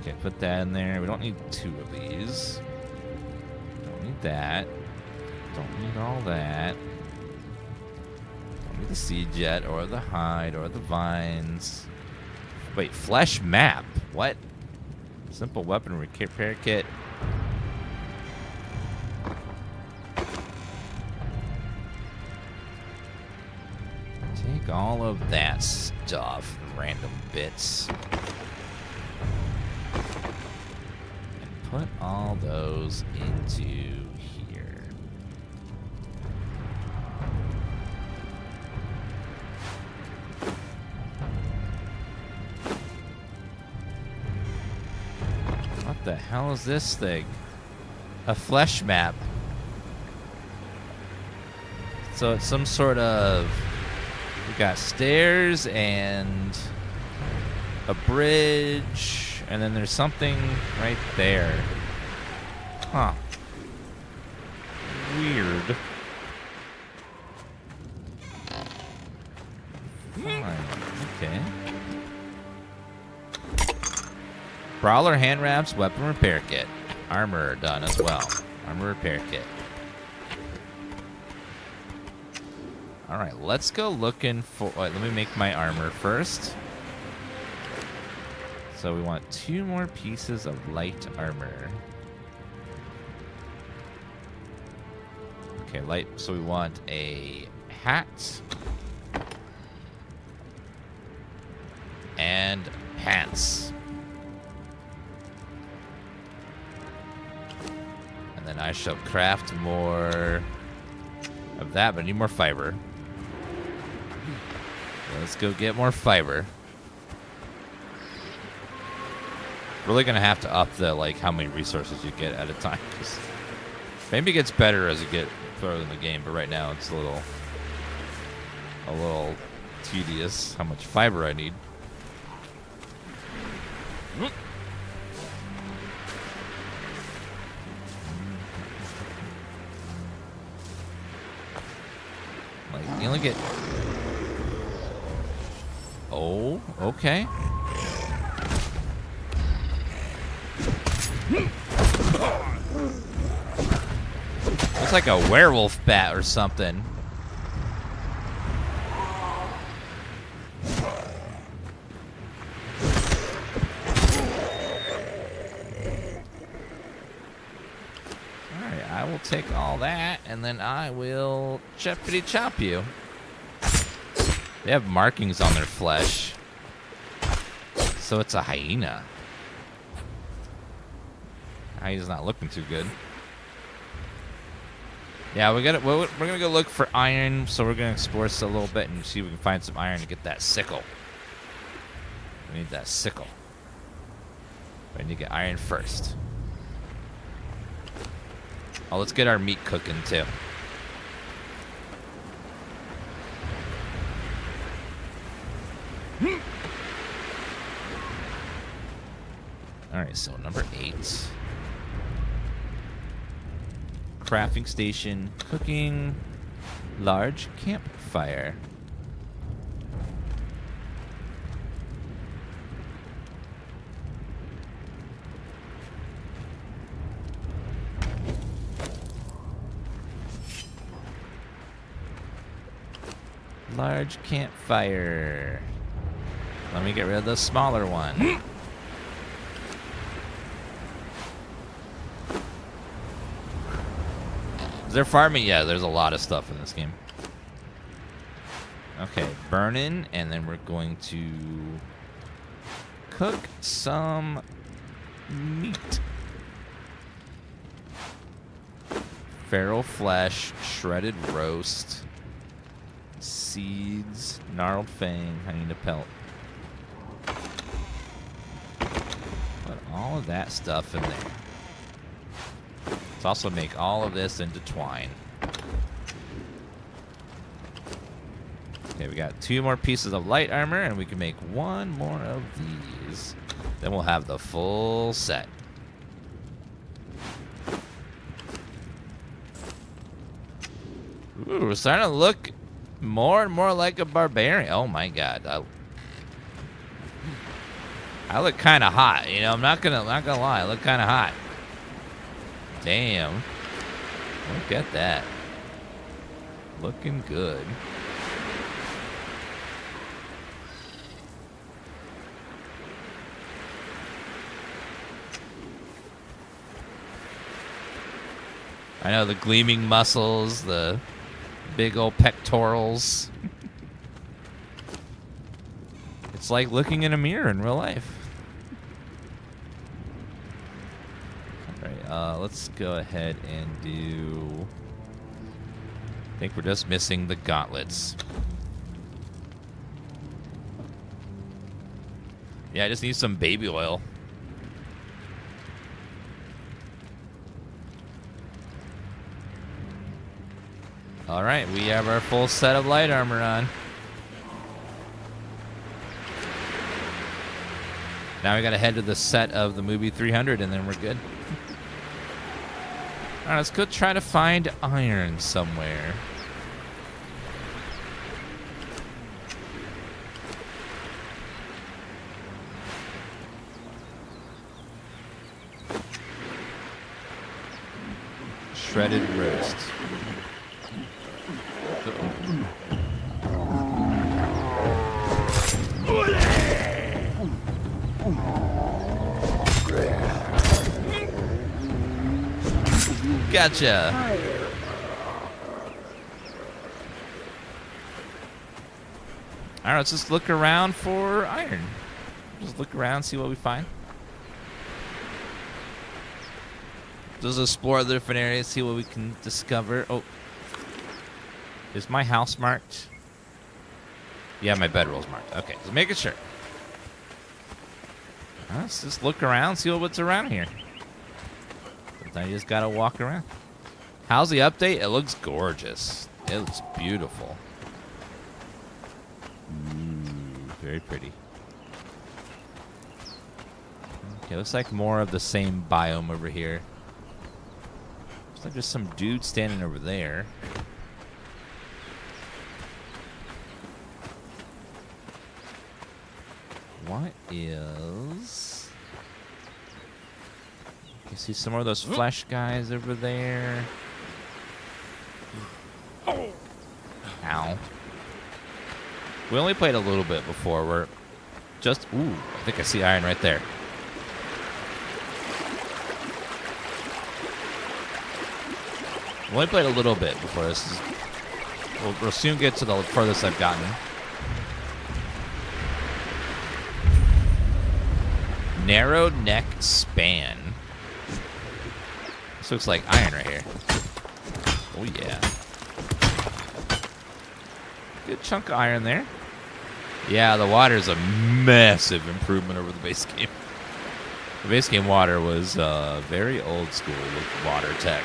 Okay, put that in there. We don't need 2 of these. Don't need that. Don't need all that. The seed jet or the hide or the vines. Wait, flesh map? What? Simple weapon repair kit. Take all of that stuff, random bits, and put all those into here. What the hell is this thing? A flesh map. So it's some sort of... We got stairs and a bridge, and then there's something right there. Huh. Weird. Fine. Okay. Brawler hand wraps, weapon repair kit. Armor done as well. Armor repair kit. Alright, let's go looking for... Wait, let me make my armor first. So we want 2 more pieces of light armor. Okay, light. So we want a hat. And pants. And then I shall craft more of that, but I need more fiber. Let's go get more fiber. Really gonna have to up the, like, how many resources you get at a time. 'Cause maybe it gets better as you get further in the game, but right now it's a little tedious how much fiber I need. Like, you only get... Oh, okay. Looks like a werewolf bat or something. Alright, I will take all that, and then I will choppity chop you. They have markings on their flesh. So it's a hyena. Hyena's not looking too good. Yeah, we're gonna go look for iron, so we're gonna explore this a little bit and see if we can find some iron to get that sickle. We need that sickle. But I need to get iron first. Oh, let's get our meat cooking too. Alright, so number 8. Crafting station, cooking, large campfire. Large campfire. Let me get rid of the smaller one. Is there farming? Yeah, there's a lot of stuff in this game. Okay, burning, and then we're going to cook some meat. Feral flesh, shredded roast, seeds, gnarled fang. I need a pelt. Put all of that stuff in there. Let's also make all of this into twine. Okay, we got 2 more pieces of light armor, and we can make 1 more of these. Then we'll have the full set. Ooh, we're starting to look more and more like a barbarian. Oh my god. I look kind of hot, you know. I'm not gonna lie. I look kind of hot. Damn. Look at that. Looking good. I know, the gleaming muscles, the big old pectorals. It's like looking in a mirror in real life. Alright, let's go ahead and do... I think we're just missing the gauntlets. Yeah, I just need some baby oil. Alright, we have our full set of light armor on. Now we gotta head to the set of the movie 300 and then we're good. Alright, let's go try to find iron somewhere. Shredded roast. Gotcha. All right, let's just look around for iron. Just look around, see what we find. Just explore the different areas, see what we can discover. Oh, is my house marked? Yeah, my bedroll's marked. Okay, just making sure. Let's just look around, see what's around here. I just gotta walk around. How's the update? It looks gorgeous. It looks beautiful. Ooh, very pretty. Okay, looks like more of the same biome over here. Looks like there's some dude standing over there. What is... You see some more of those flesh guys over there. Ow. We only played a little bit before. We're just... Ooh, I think I see iron right there. We only played a little bit before this. We'll soon get to the furthest I've gotten. Narrow neck span. This looks like iron right here. Oh, yeah. Good chunk of iron there. Yeah, the water is a massive improvement over the base game. The base game water was very old school with water tech.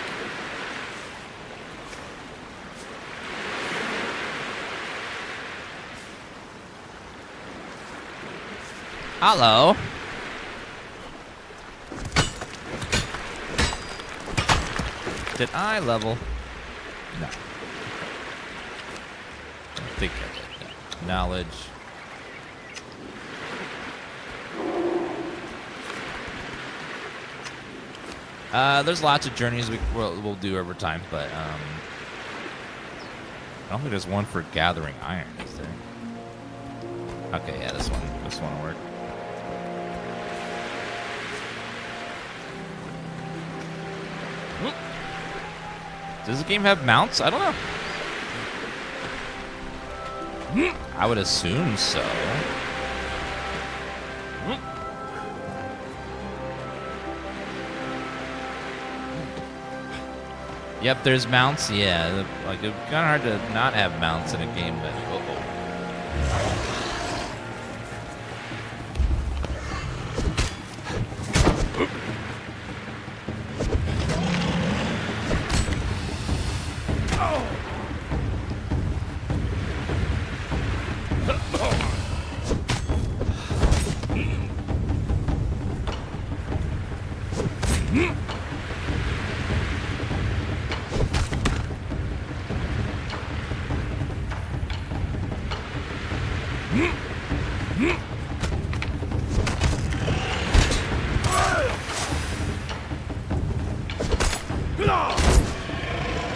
Hello. Did I level? No. I think I did. No. Knowledge. There's lots of journeys we'll do over time, but I don't think there's one for gathering iron, is there? Okay, yeah, this one will work. Does the game have mounts? I don't know. I would assume so. Yep, there's mounts. Yeah, like it's kind of hard to not have mounts in a game, but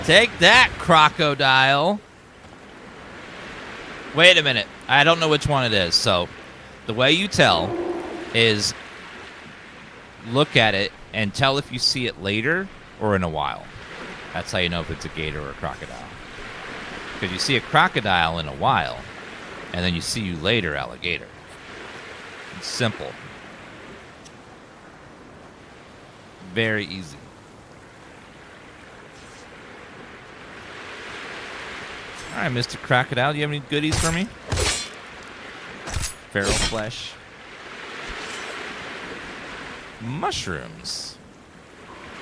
take that, crocodile. Wait a minute. I don't know which one it is. So the way you tell is look at it and tell if you see it later or in a while. That's how you know if it's a gator or a crocodile. Because you see a crocodile in a while, and then you see you later, alligator. It's simple. Very easy. All right, Mr. Crocodile, do you have any goodies for me? Feral flesh. Mushrooms.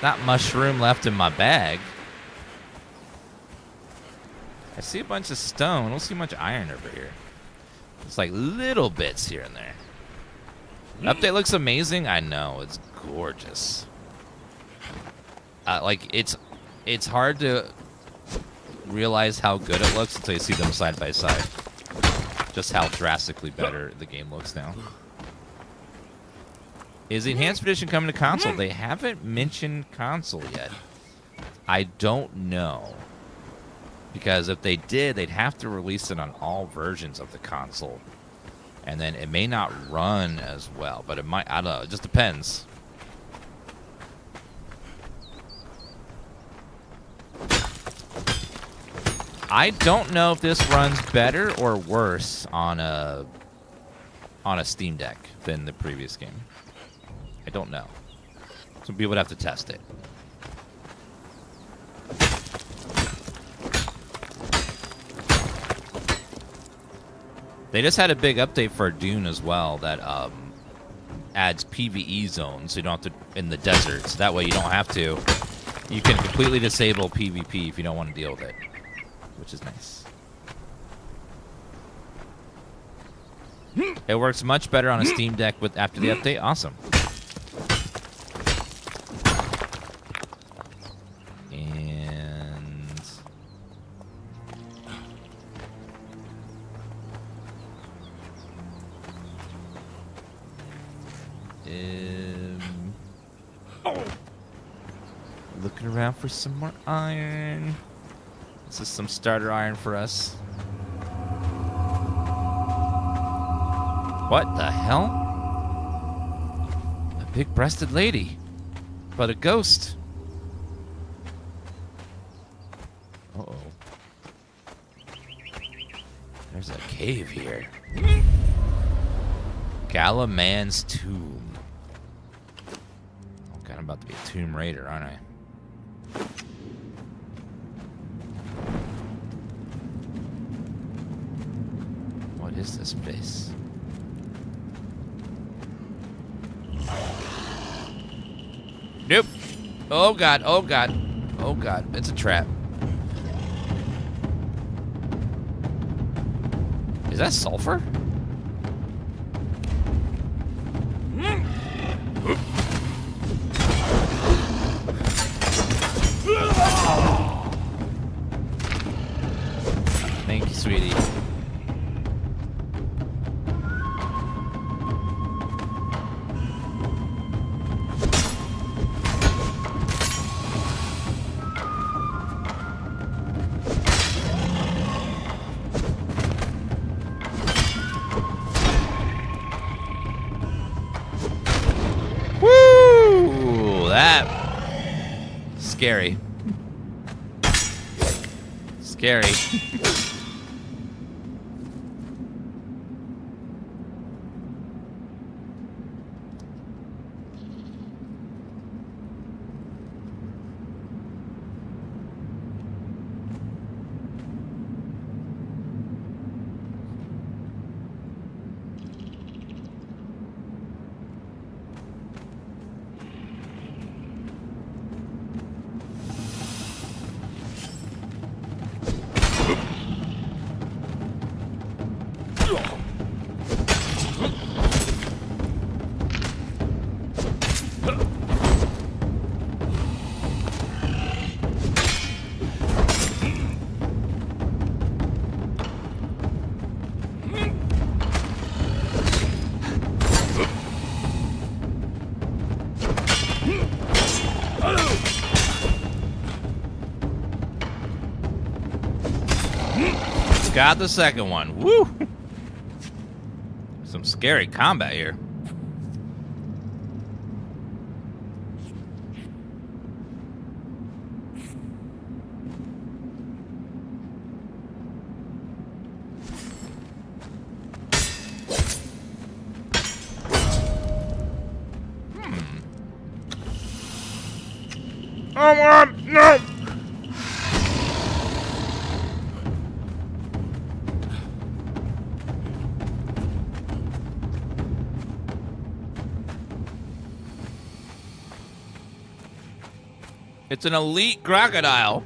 That mushroom left in my bag. I see a bunch of stone. I don't see much iron over here. It's like little bits here and there. The update looks amazing. I know. It's gorgeous. Like, it's hard to realize how good it looks until you see them side by side. Just how drastically better the game looks now. Is the Enhanced Edition coming to console? They haven't mentioned console yet. I don't know. Because if they did, they'd have to release it on all versions of the console. And then it may not run as well, but it might, I don't know, it just depends. I don't know if this runs better or worse on a Steam Deck than the previous game. I don't know. So people would have to test it. They just had a big update for Dune as well that adds PvE zones so you don't have to in the desert. So that way you don't have to. You can completely disable PvP if you don't want to deal with it, which is nice. It works much better on a Steam Deck with after the update. Awesome. looking around for some more iron. This is some starter iron for us. What the hell? A big-breasted lady. But a ghost. Uh-oh. There's a cave here. Galaman's Tomb. Oh god, I'm about to be a Tomb Raider, aren't I? What is this place? Nope. Oh god, oh god. Oh god, it's a trap. Is that sulfur? Thank you, sweetie. Scary. Scary. Got the second one. Woo! Some scary combat here. Oh, no! It's an elite crocodile.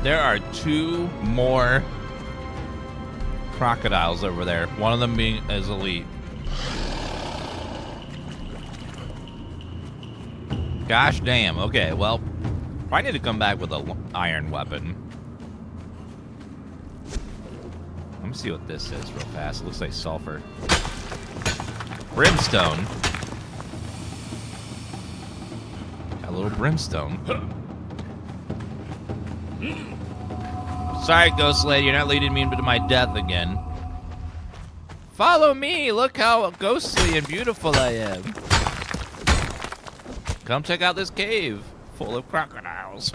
There are two more crocodiles over there. One of them being is elite. Gosh damn. Okay, well, I need to come back with an iron weapon. Let me see what this is real fast. It looks like sulfur. Brimstone. Got a little brimstone. Sorry, Ghost Lady, you're not leading me into my death again. Follow me! Look how ghostly and beautiful I am. Come check out this cave full of crocodiles.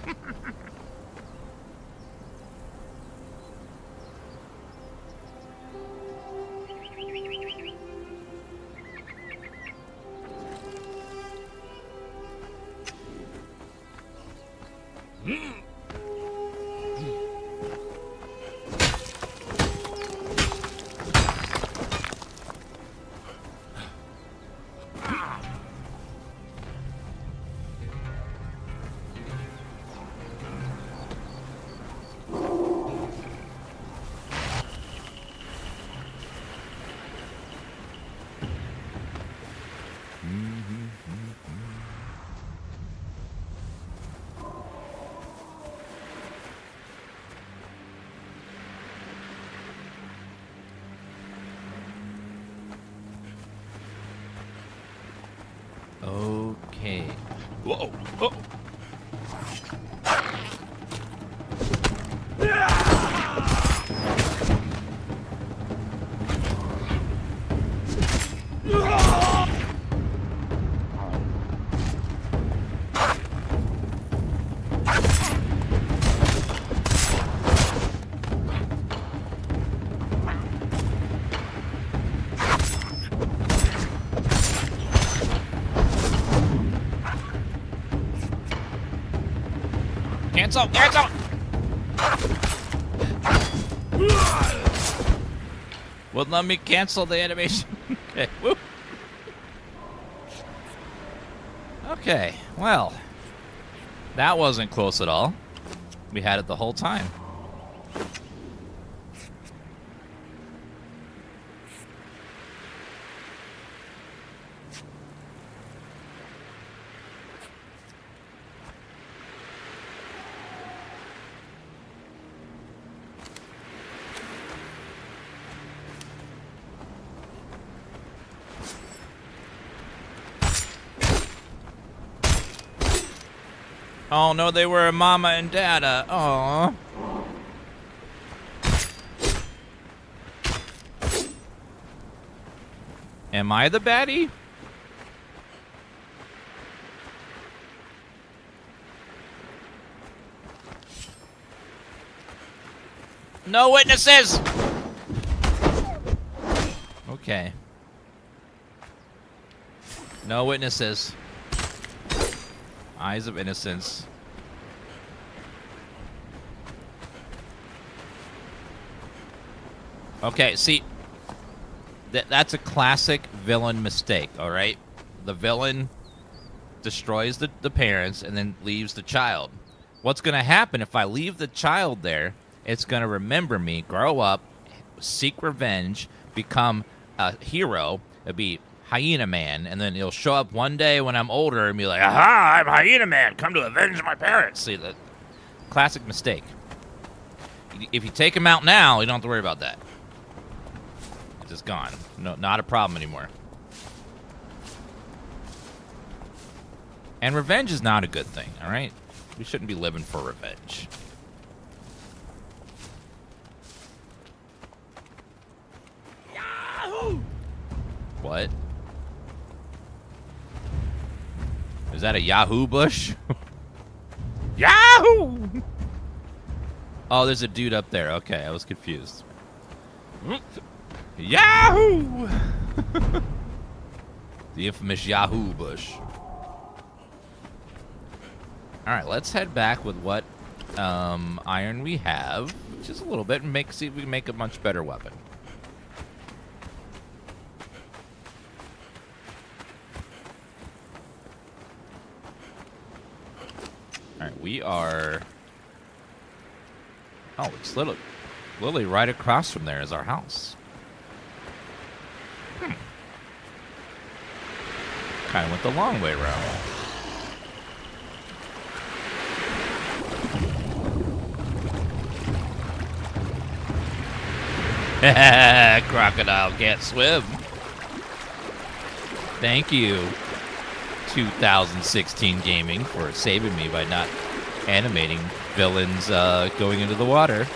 Okay. Whoa! Oh. Cancel! Cancel! Wouldn't let me cancel the animation. Okay. Woo. Okay. Well, that wasn't close at all. We had it the whole time. Oh no, they were a mama and dada. Aww. Am I the baddie? No witnesses! Okay. No witnesses. Eyes of innocence. Okay, see, that's a classic villain mistake, all right? The villain destroys the parents and then leaves the child. What's going to happen if I leave the child there? It's going to remember me, grow up, seek revenge, become a hero. It'll be Hyena Man, and then he'll show up one day when I'm older and be like, aha, I'm Hyena Man, come to avenge my parents. See, the classic mistake. If you take him out now, you don't have to worry about that. It's just gone. No, not a problem anymore. And revenge is not a good thing, all right? We shouldn't be living for revenge. Yahoo! What? Is that a Yahoo bush? Yahoo! Oh, there's a dude up there. Okay, I was confused. Yahoo! The infamous Yahoo bush. All right, let's head back with what iron we have, which is a little bit, and see if we can make a much better weapon. All right, we are... Oh, it's literally right across from there is our house. Kind of went the long way around. Crocodile can't swim. Thank you, 2016 Gaming, for saving me by not animating villains going into the water.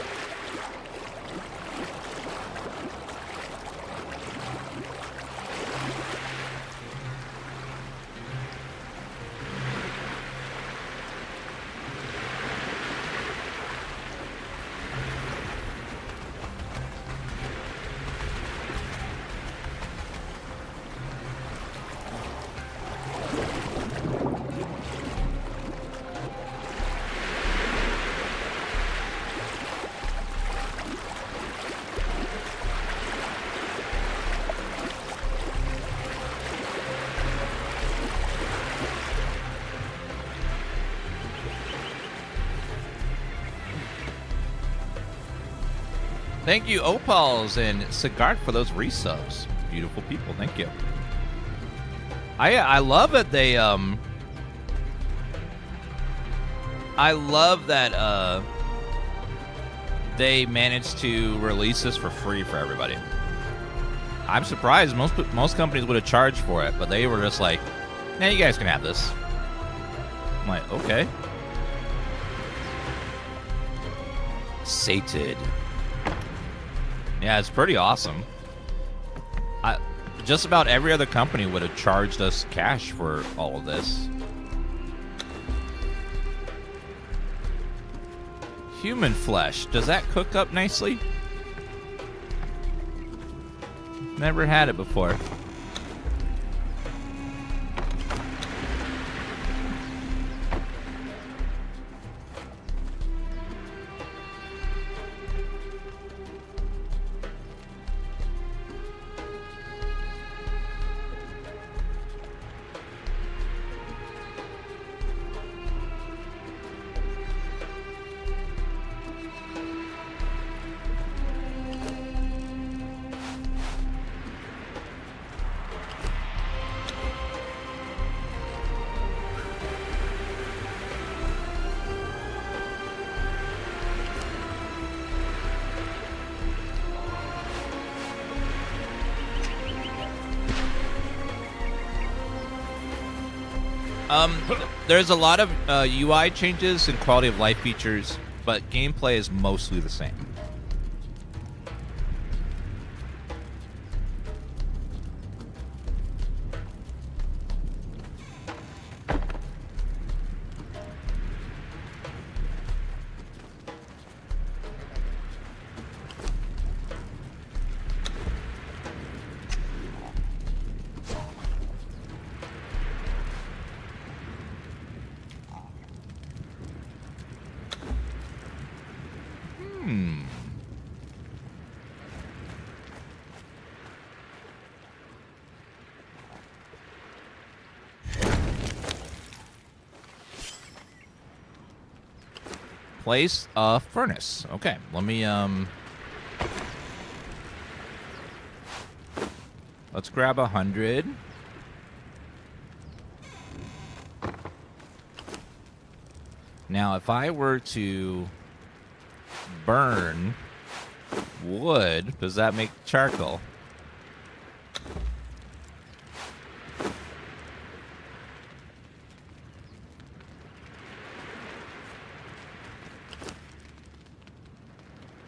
Thank you, Opals and Sigart, for those resubs. Beautiful people. Thank you. I love that they I love that they managed to release this for free for everybody. I'm surprised most companies would have charged for it, but they were just like, "Nah, you guys can have this." I'm like, okay. Sated. Yeah, it's pretty awesome. Just about every other company would have charged us cash for all of this. Human flesh. Does that cook up nicely? Never had it before. There's a lot of UI changes and quality of life features, but gameplay is mostly the same. Place a furnace. Okay, let me let's grab 100. Now, if I were to burn wood, does that make charcoal?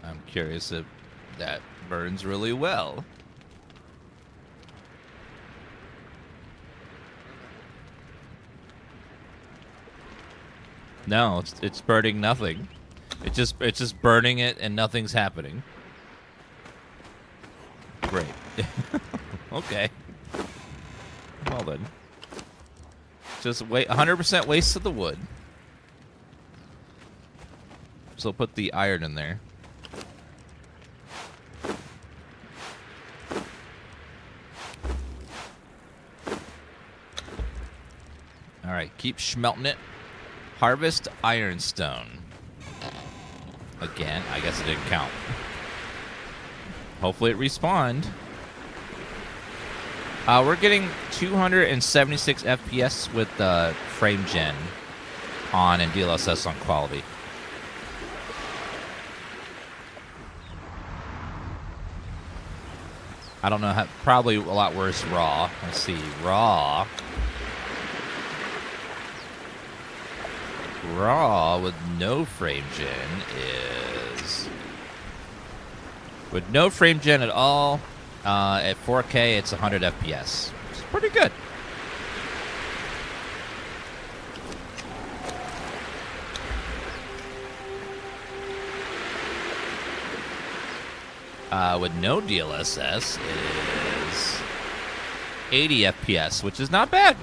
I'm curious if that burns really well. No, it's burning nothing. It's just burning it and nothing's happening. Great. Okay. Well then. Just wait. 100% waste of the wood. So put the iron in there. All right, keep schmelting it. Harvest ironstone. Again, I guess it didn't count. Hopefully it respawned. We're getting 276 FPS with frame gen on and DLSS on quality. I don't know how, probably a lot worse raw. Let's see, raw with no frame gen is... With no frame gen at all, at 4K, it's 100 FPS. It's pretty good. With no DLSS, it is 80 FPS, which is not bad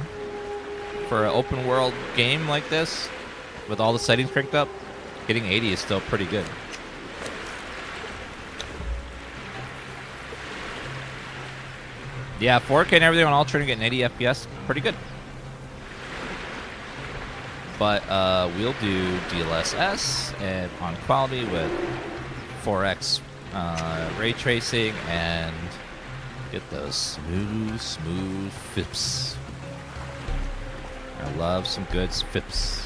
for an open world game like this. With all the settings cranked up, getting 80 is still pretty good. Yeah, 4K and everything on Ultra and getting 80 FPS, pretty good. But we'll do DLSS and on quality with 4X ray tracing, and get those smooth fips. I love some good fips.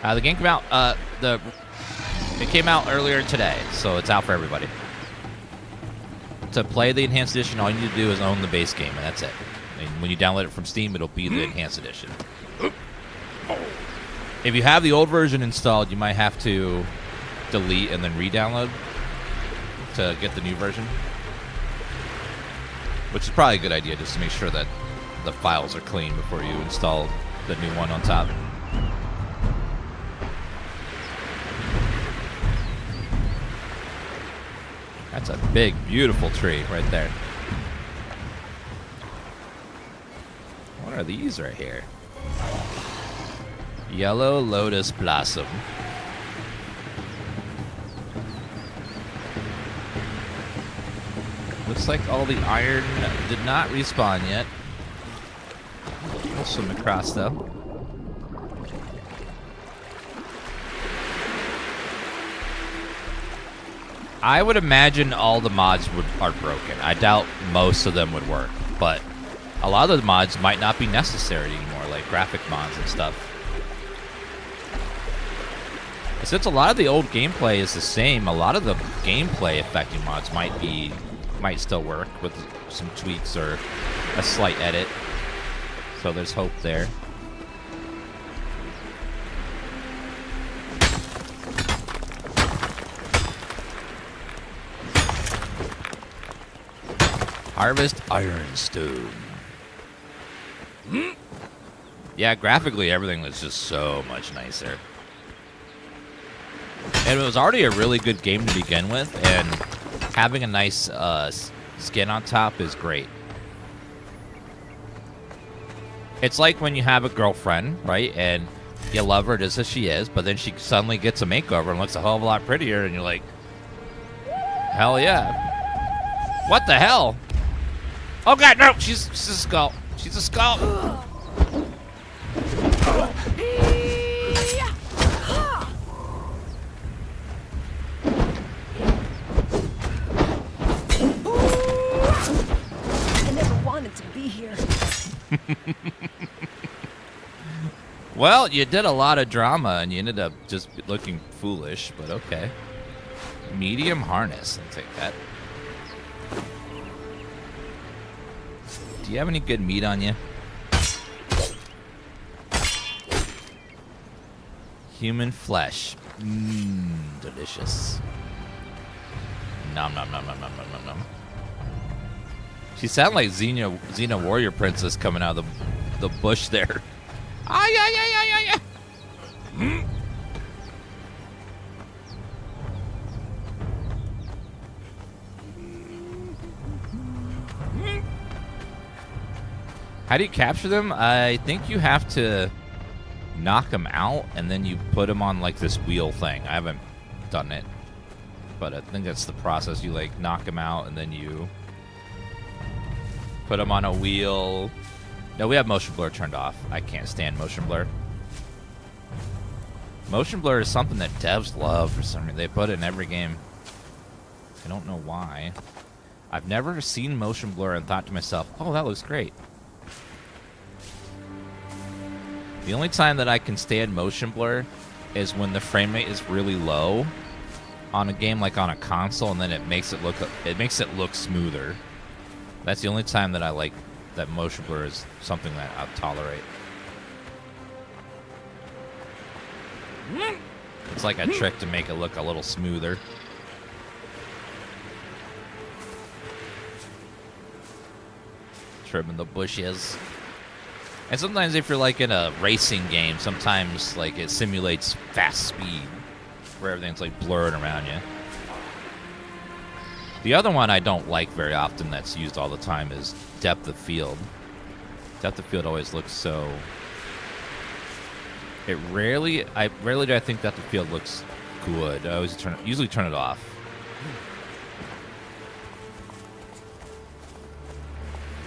The game came out. It came out earlier today, so it's out for everybody. To play the Enhanced Edition, all you need to do is own the base game, and that's it. And when you download it from Steam, it'll be the Enhanced Edition. If you have the old version installed, you might have to delete and then re-download to get the new version. Which is probably a good idea, just to make sure that the files are clean before you install the new one on top. That's a big, beautiful tree right there. What are these right here? Yellow lotus blossom. Looks like all the iron did not respawn yet. We'll swim across though. I would imagine all the mods are broken. I doubt most of them would work, but a lot of the mods might not be necessary anymore, like graphic mods and stuff. Since a lot of the old gameplay is the same, a lot of the gameplay affecting mods might still work with some tweaks or a slight edit. So there's hope there. Harvest Ironstone. Yeah, graphically everything was just so much nicer. And it was already a really good game to begin with, and having a nice skin on top is great. It's like when you have a girlfriend, right, and you love her just as she is, but then she suddenly gets a makeover and looks a hell of a lot prettier, and you're like, hell yeah. What the hell? Oh god, no! She's a skull. She's a skull. I never wanted to be here. Well, you did a lot of drama and you ended up just looking foolish, but okay. Medium harness. I'll take that. Do you have any good meat on you? Human flesh. Delicious. Nom nom nom nom nom nom nom nom. She sounded like Xena Warrior Princess coming out of the bush there. Ay, ay, ay, ay, ay, ay. How do you capture them? I think you have to knock them out, and then you put them on like this wheel thing. I haven't done it, but I think that's the process. You like knock them out, and then you put them on a wheel. No, we have motion blur turned off. I can't stand motion blur. Motion blur is something that devs love for some reason. They put it in every game. I don't know why. I've never seen motion blur and thought to myself, oh, that looks great. The only time that I can stand motion blur is when the frame rate is really low on a game, like on a console, and then it makes it look smoother. That's the only time that I like that motion blur is something that I'll tolerate. It's like a trick to make it look a little smoother. Trimming the bushes. And sometimes if you're like in a racing game, sometimes like it simulates fast speed where everything's like blurred around you. The other one I don't like very often that's used all the time is depth of field. Depth of field always looks so... Rarely do I think depth of field looks good. I always usually turn it off.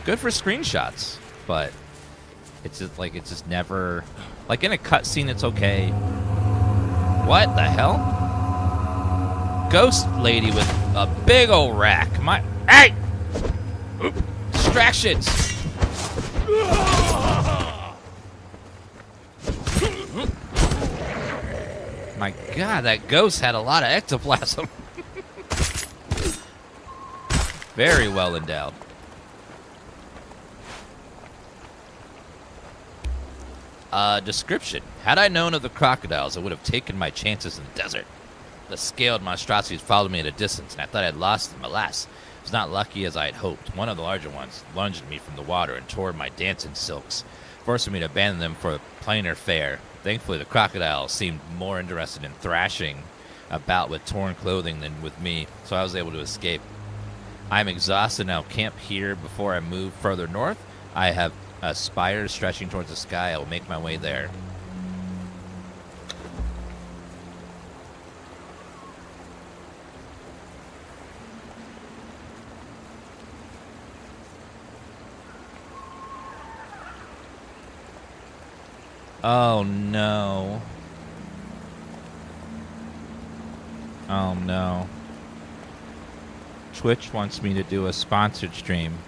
Good for screenshots, but it's just never like in a cutscene. It's okay. What the hell? Ghost lady with a big old rack. Hey! Distractions! My God, that ghost had a lot of ectoplasm. Very well endowed. Description. Had I known of the crocodiles, I would have taken my chances in the desert. The scaled monstrosities followed me at a distance, and I thought I'd lost them. Alas, it was not lucky as I had hoped. One of the larger ones lunged at me from the water and tore my dancing silks, forcing me to abandon them for plainer fare. Thankfully, the crocodile seemed more interested in thrashing about with torn clothing than with me, so I was able to escape. I am exhausted and I'll camp here before I move further north. I have a spire stretching towards the sky. I will make my way there. Oh no. Oh no. Twitch wants me to do a sponsored stream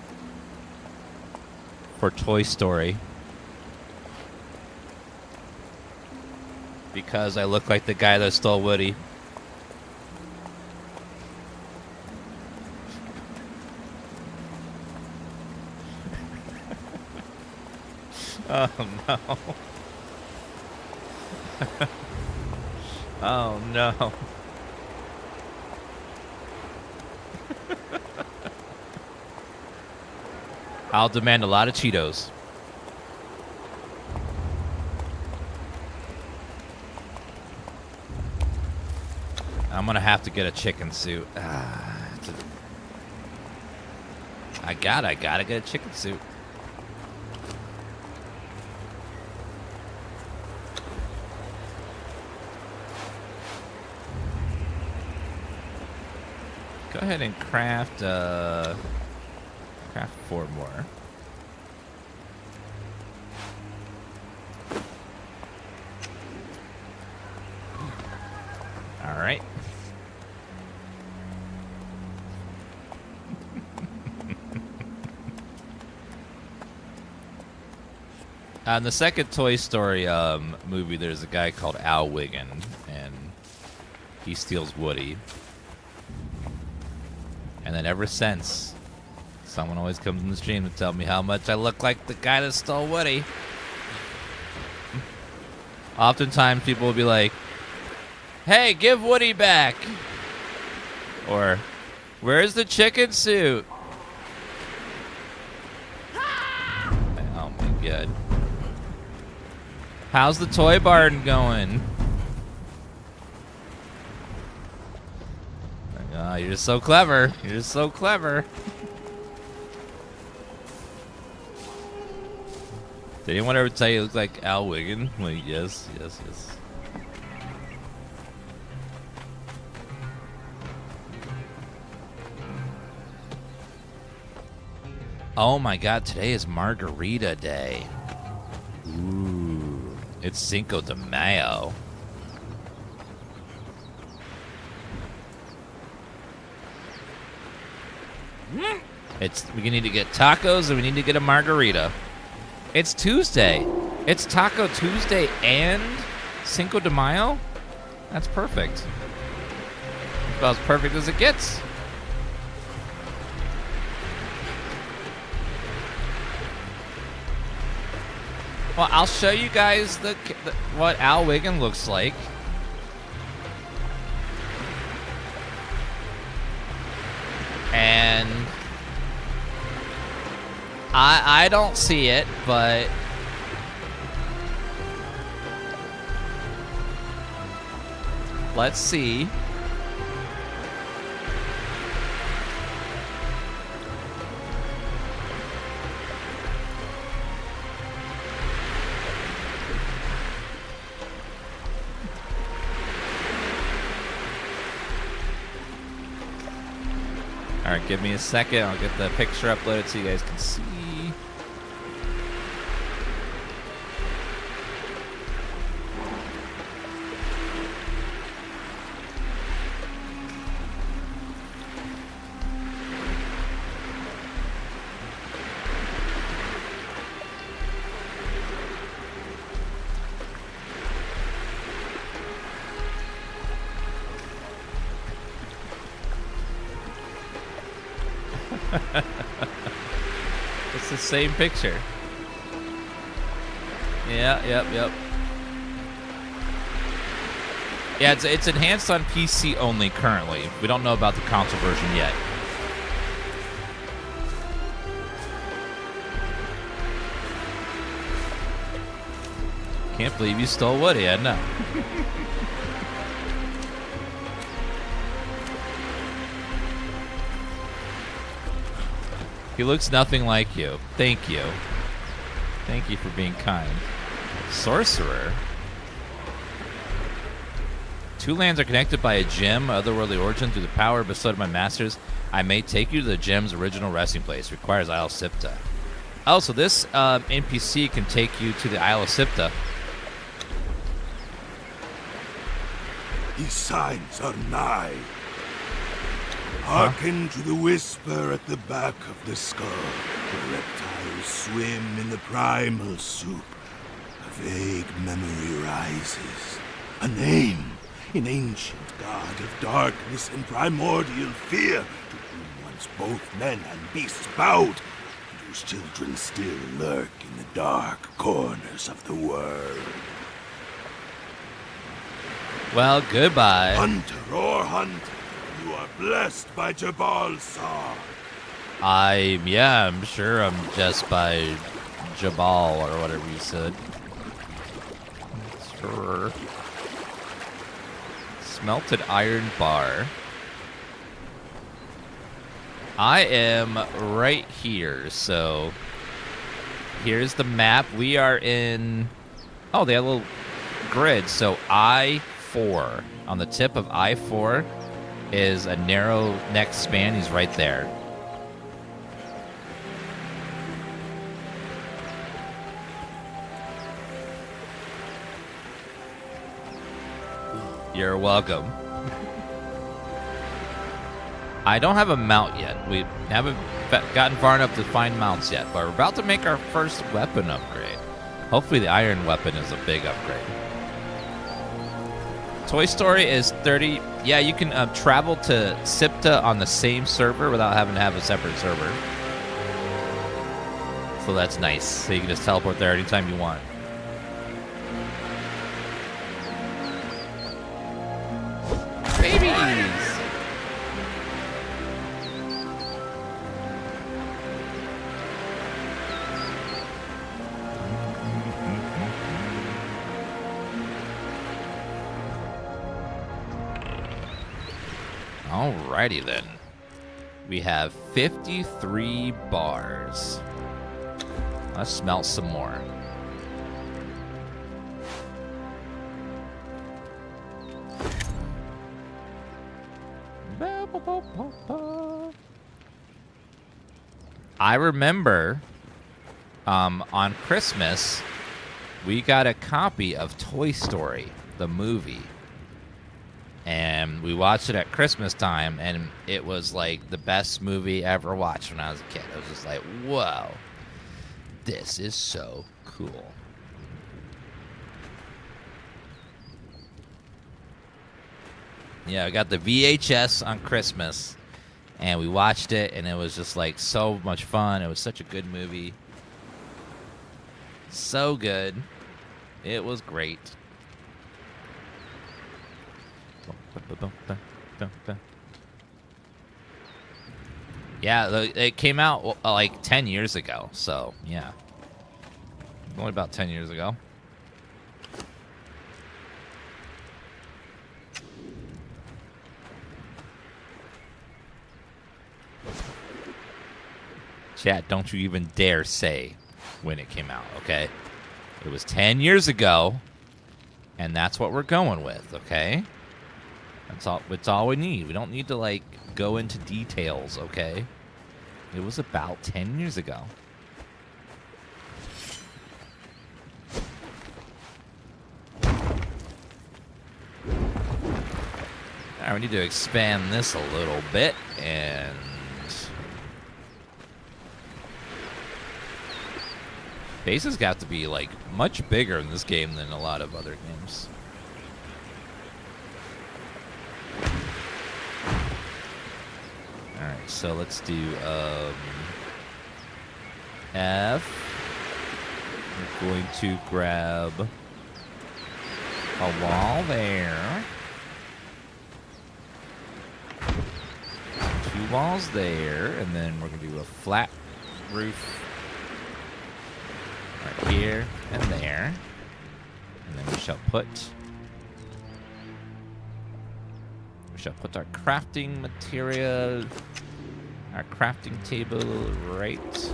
for Toy Story because I look like the guy that stole Woody. Oh no. Oh no. I'll demand a lot of Cheetos. I'm gonna have to get a chicken suit. I gotta get a chicken suit. Go ahead and craft 4 more. All right. In the second Toy Story movie, there's a guy called Al Wiggin, and he steals Woody. And then ever since, someone always comes in the stream to tell me how much I look like the guy that stole Woody. Oftentimes people will be like, hey, give Woody back. Or, where's the chicken suit? Oh my God. How's the toy barn going? Oh, you're just so clever. You're just so clever. Did anyone ever tell you you look like Al Wiggin? Like, yes. Oh my God, today is Margarita Day. Ooh, it's Cinco de Mayo. We need to get tacos and we need to get a margarita. It's Tuesday. It's Taco Tuesday and Cinco de Mayo? That's perfect. About as perfect as it gets. Well, I'll show you guys what Al Wiggin looks like. And I don't see it, but let's see. All right, give me a second. I'll get the picture uploaded so you guys can see. It's the same picture. Yeah, yep. Yeah, it's enhanced on PC only currently. We don't know about the console version yet. Can't believe you stole Woody, I know. He looks nothing like you. Thank you. Thank you for being kind. Sorcerer? 2 lands are connected by a gem, otherworldly origin, through the power bestowed by my masters. I may take you to the gem's original resting place. Requires Isle of Siptah. Oh, so this NPC can take you to the Isle of Siptah. His signs are nigh. Hearken to the whisper at the back of the skull. The reptiles swim in the primal soup. A vague memory rises. A name, an ancient god of darkness and primordial fear, to whom once both men and beasts bowed, and whose children still lurk in the dark corners of the world. Well, goodbye. Hunter or hunter, you are blessed by Jabal Sar. I'm sure I'm just by Jabal or whatever you said. Sure. Smelted iron bar. I am right here, so here's the map. We are in... Oh, they have a little grid, so I-4. On the tip of I-4 is a narrow neck span. He's right there. You're welcome. I don't have a mount yet. We haven't gotten far enough to find mounts yet, but we're about to make our first weapon upgrade. Hopefully the iron weapon is a big upgrade. Toy Story is 30. Yeah, you can travel to Siptah on the same server without having to have a separate server. So that's nice. So you can just teleport there anytime you want. Babies! Alrighty then. We have 53 bars. Let's smelt some more. I remember on Christmas, we got a copy of Toy Story, the movie. And we watched it at Christmas time, and it was like the best movie ever watched when I was a kid. I was just like, whoa, this is so cool. Yeah, I got the VHS on Christmas, and we watched it, and it was just like so much fun. It was such a good movie. So good. It was great. Yeah, it came out like 10 years ago, so yeah. Only about 10 years ago. Chat, don't you even dare say when it came out, okay? It was 10 years ago, and that's what we're going with, okay? That's all we need. We don't need to, like, go into details, okay? It was about 10 years ago. All right, we need to expand this a little bit, and... bases got to be, like, much bigger in this game than a lot of other games. Alright, so let's do F. We're going to grab a wall there. 2 walls there, and then we're going to do a flat roof right here and there. And then we shall put our crafting material, our crafting table right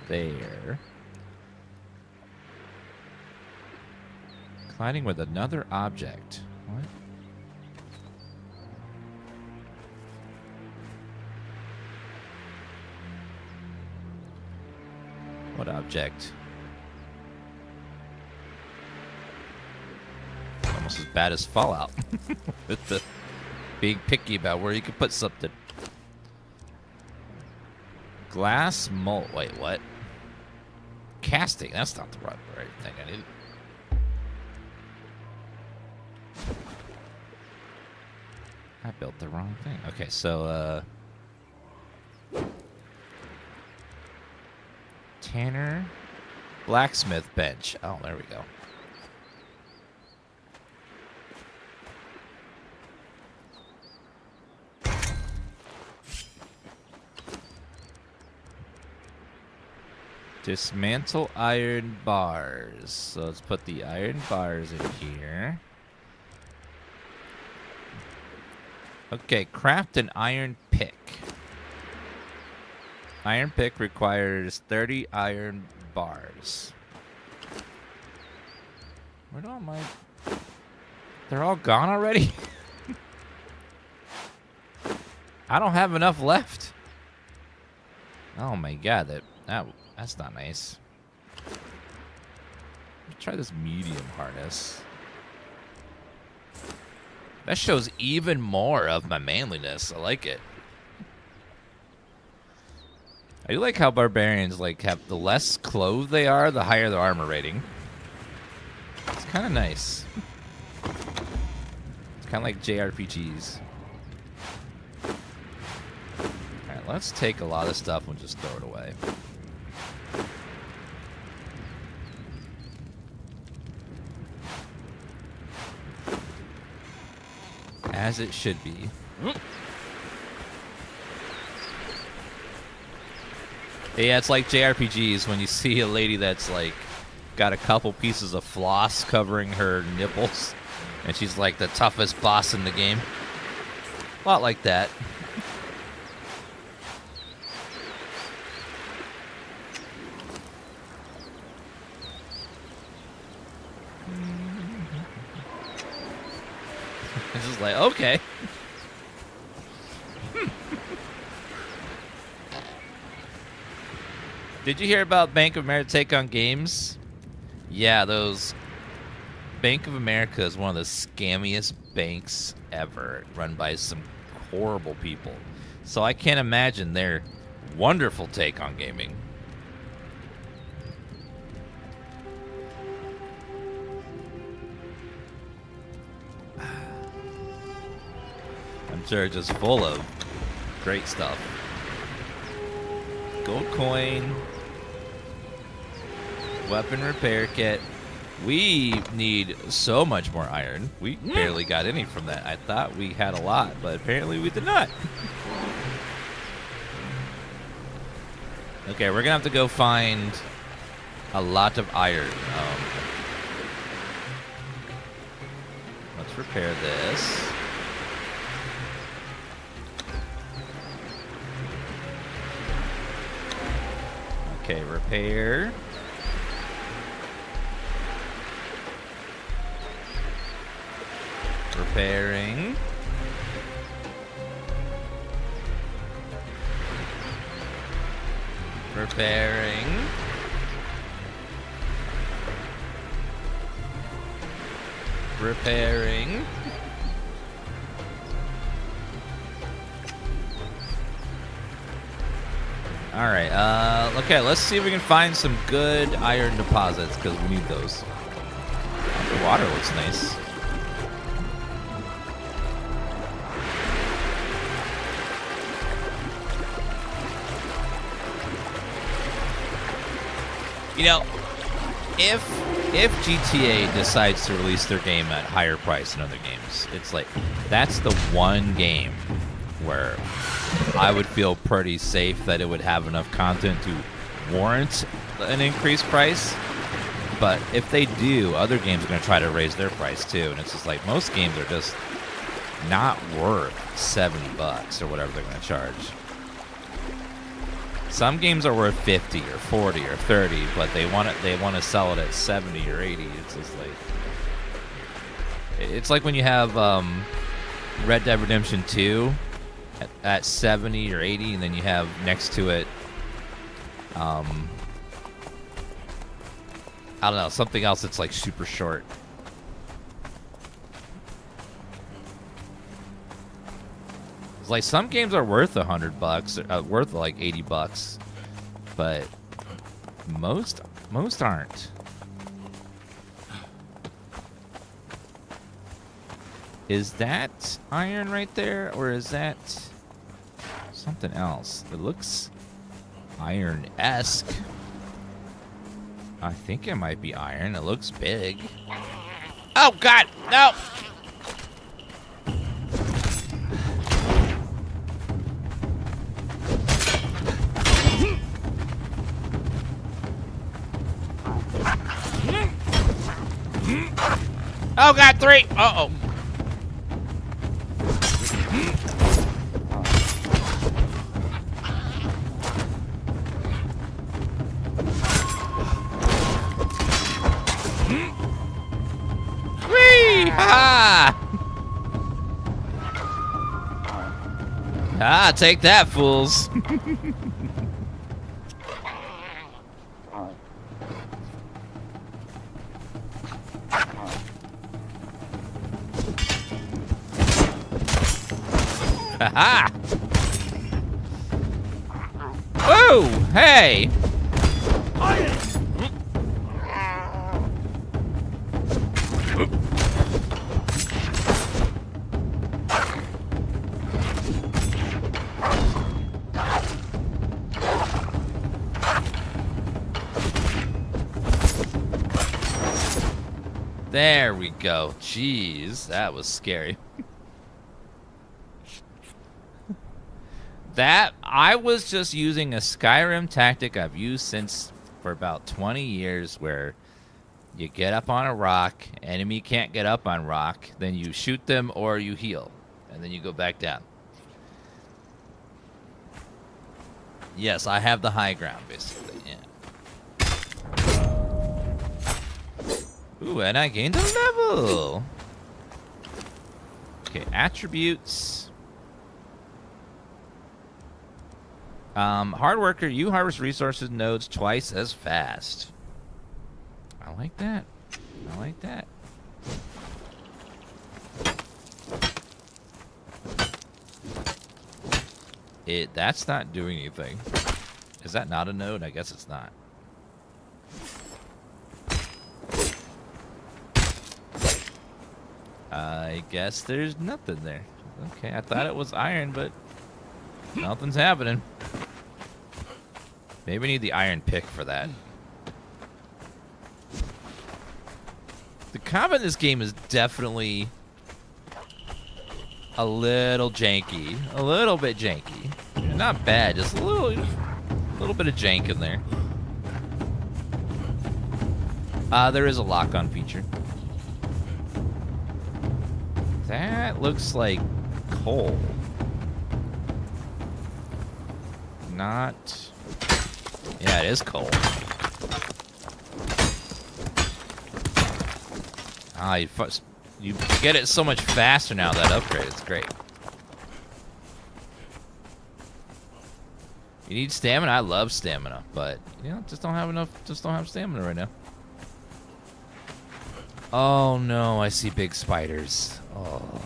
there. Colliding with another object. What? What object? Almost as bad as Fallout. With the being picky about where you can put something. Glass mold. Wait, what? Casting. That's not the right thing. I need. I built the wrong thing. Okay, so Tanner blacksmith bench. Oh, there we go. Dismantle iron bars. So let's put the iron bars in here. Okay, craft an iron pick. Iron pick requires 30 iron bars. Where'd all my... They're all gone already? I don't have enough left. Oh my god, that's not nice. Let's try this medium harness. That shows even more of my manliness. I like it. I do like how barbarians have the less clothed they are, the higher their armor rating. It's kind of nice. It's kind of like JRPGs. Alright, let's take a lot of stuff and just throw it away. As it should be. Yeah, it's like JRPGs when you see a lady that's got a couple pieces of floss covering her nipples, and she's like the toughest boss in the game. A lot like that. It's just like, okay. Did you hear about Bank of America take on games? Yeah, those... Bank of America is one of the scammiest banks ever, run by some horrible people. So I can't imagine their wonderful take on gaming. I'm sure it's just full of great stuff. Gold coin. Weapon repair kit. We need so much more iron. We barely got any from that. I thought we had a lot, but apparently we did not. Okay, we're gonna have to go find a lot of iron. Let's repair this. Okay, repair. Repairing. Repairing. Repairing. Alright, okay, let's see if we can find some good iron deposits, because we need those. The water looks nice. You know, if GTA decides to release their game at higher price than other games, it's like that's the one game where I would feel pretty safe that it would have enough content to warrant an increased price. But if they do, other games are going to try to raise their price too, and it's just like most games are just not worth $70 or whatever they're going to charge. Some games are worth 50 or 40 or 30, but they want to sell it at 70 or 80. It's just like it's like when you have Red Dead Redemption 2 at 70 or 80, and then you have next to it I don't know, something else that's like super short. It's like some games are worth $100, worth like $80, but most aren't. Is that iron right there, or is that something else? It looks iron-esque. I think it might be iron. It looks big. Oh, God! No! Oh, God, 3! Uh-oh. Ah, take that, fools. Haha. Whoa, hey. There we go. Jeez, that was scary. That, I was just using a Skyrim tactic I've used for about 20 years, where you get up on a rock, enemy can't get up on rock, then you shoot them or you heal, and then you go back down. Yes, I have the high ground, basically, yeah. Ooh, and I gained a level! Okay, attributes. Hard worker, you harvest resources nodes twice as fast. I like that. I like that. That's not doing anything. Is that not a node? I guess it's not. I guess there's nothing there. Okay, I thought it was iron, but nothing's happening. Maybe we need the iron pick for that. The combat in this game is definitely a little janky. A little bit janky. Not bad, just a little bit of jank in there. There is a lock-on feature. That looks like coal. Not... Yeah, it is coal. Ah, you get it so much faster now, that upgrade. It's great. You need stamina? I love stamina, but, you know, just don't have stamina right now. Oh, no, I see big spiders. Oh.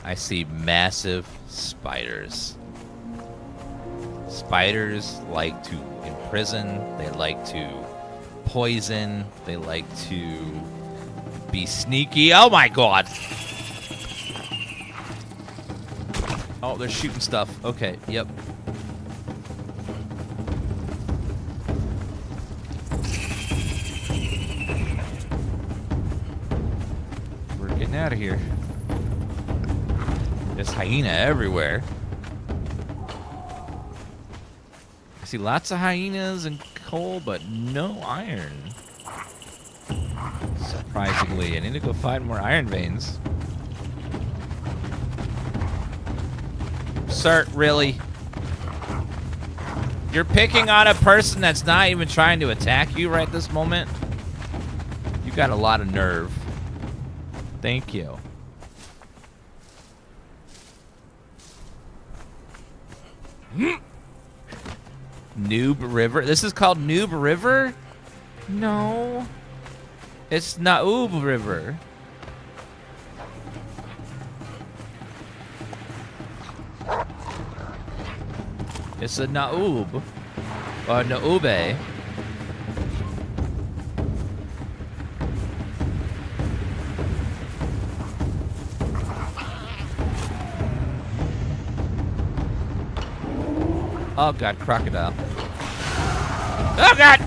I see massive spiders. Spiders like to imprison, they like to poison, they like to be sneaky. Oh my god! Oh, they're shooting stuff. Okay, yep. out of here. There's hyena everywhere. I see lots of hyenas and coal, but no iron. Surprisingly, I need to go find more iron veins. Sir, really? You're picking on a person that's not even trying to attack you right this moment? You got a lot of nerve. Thank you. Noob River? This is called Noob River? No. It's Naoob River. It's a Naoob. Or Naoube. Oh god, crocodile. Oh god!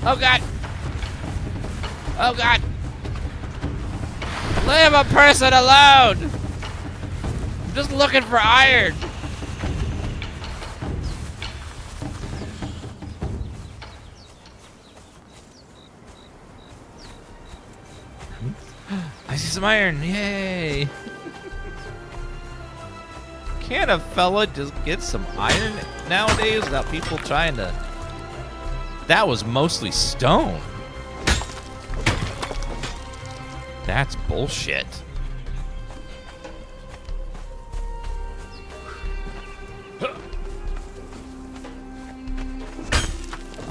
Oh god! Oh god! Leave a person alone! I'm just looking for iron! I see some iron, yay! Can't a fella just get some iron nowadays without people trying to... That was mostly stone. That's bullshit.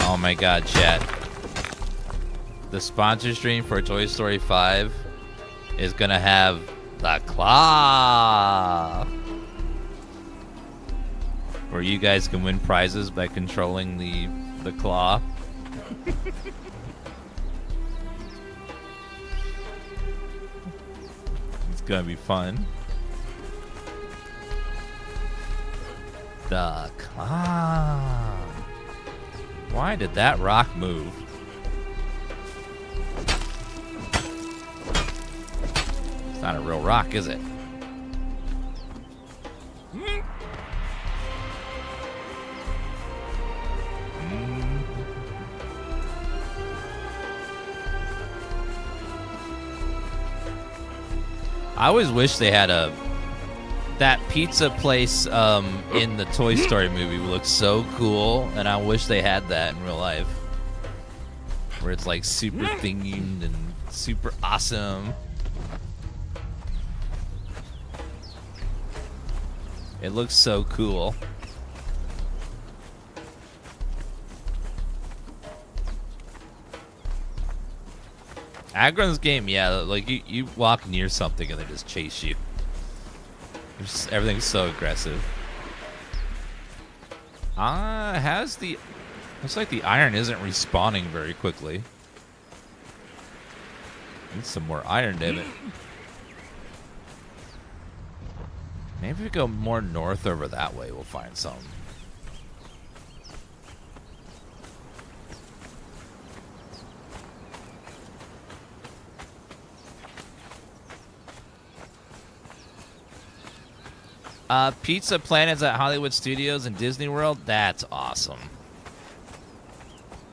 Oh my god, chat. The sponsor stream for Toy Story 5 is gonna have the claw, where you guys can win prizes by controlling the claw. It's gonna be fun. The claw. Why did that rock move? It's not a real rock, is it? I always wish they had that pizza place in the Toy Story movie looks so cool, and I wish they had that in real life, where it's like super themed and super awesome. It looks so cool. Aggro game, yeah, like you walk near something and they just chase you. Everything's so aggressive. Looks like the iron isn't respawning very quickly. Need some more iron, damn it. Maybe if we go more north over that way, we'll find some. Pizza Planet's at Hollywood Studios and Disney World. That's awesome.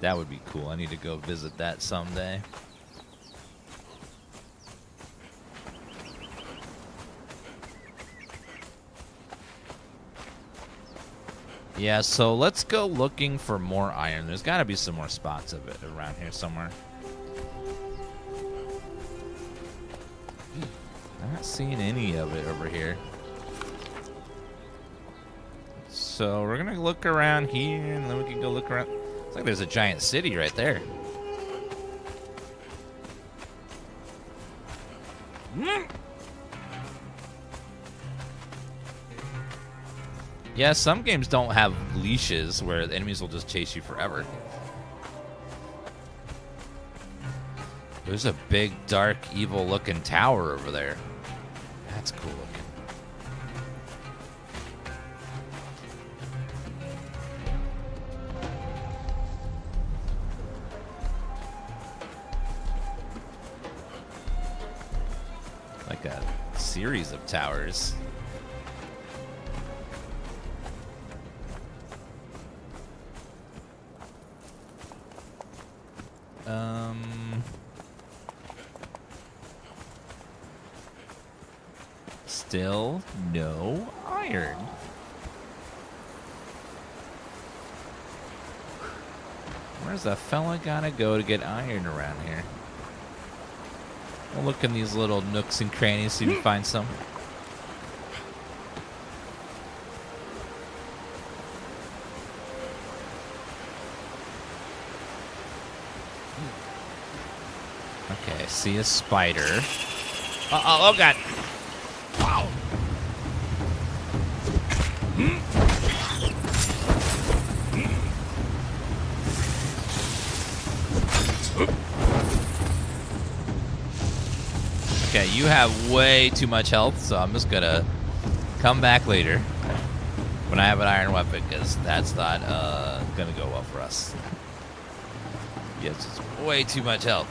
That would be cool. I need to go visit that someday. Yeah, so let's go looking for more iron. There's got to be some more spots of it around here somewhere. Not seeing any of it over here. So we're gonna look around here, and then we can go look around. Looks like there's a giant city right there. Yeah, some games don't have leashes where the enemies will just chase you forever. There's a big, dark, evil-looking tower over there. That's cool looking. series of towers. Still no iron. Where's the fella gotta go to get iron around here? We'll look in these little nooks and crannies, see if we can find some. Okay, I see a spider. Oh god! Wow! Okay, you have way too much health, so I'm just gonna come back later when I have an iron weapon, because that's not gonna go well for us. Yes, it's way too much health.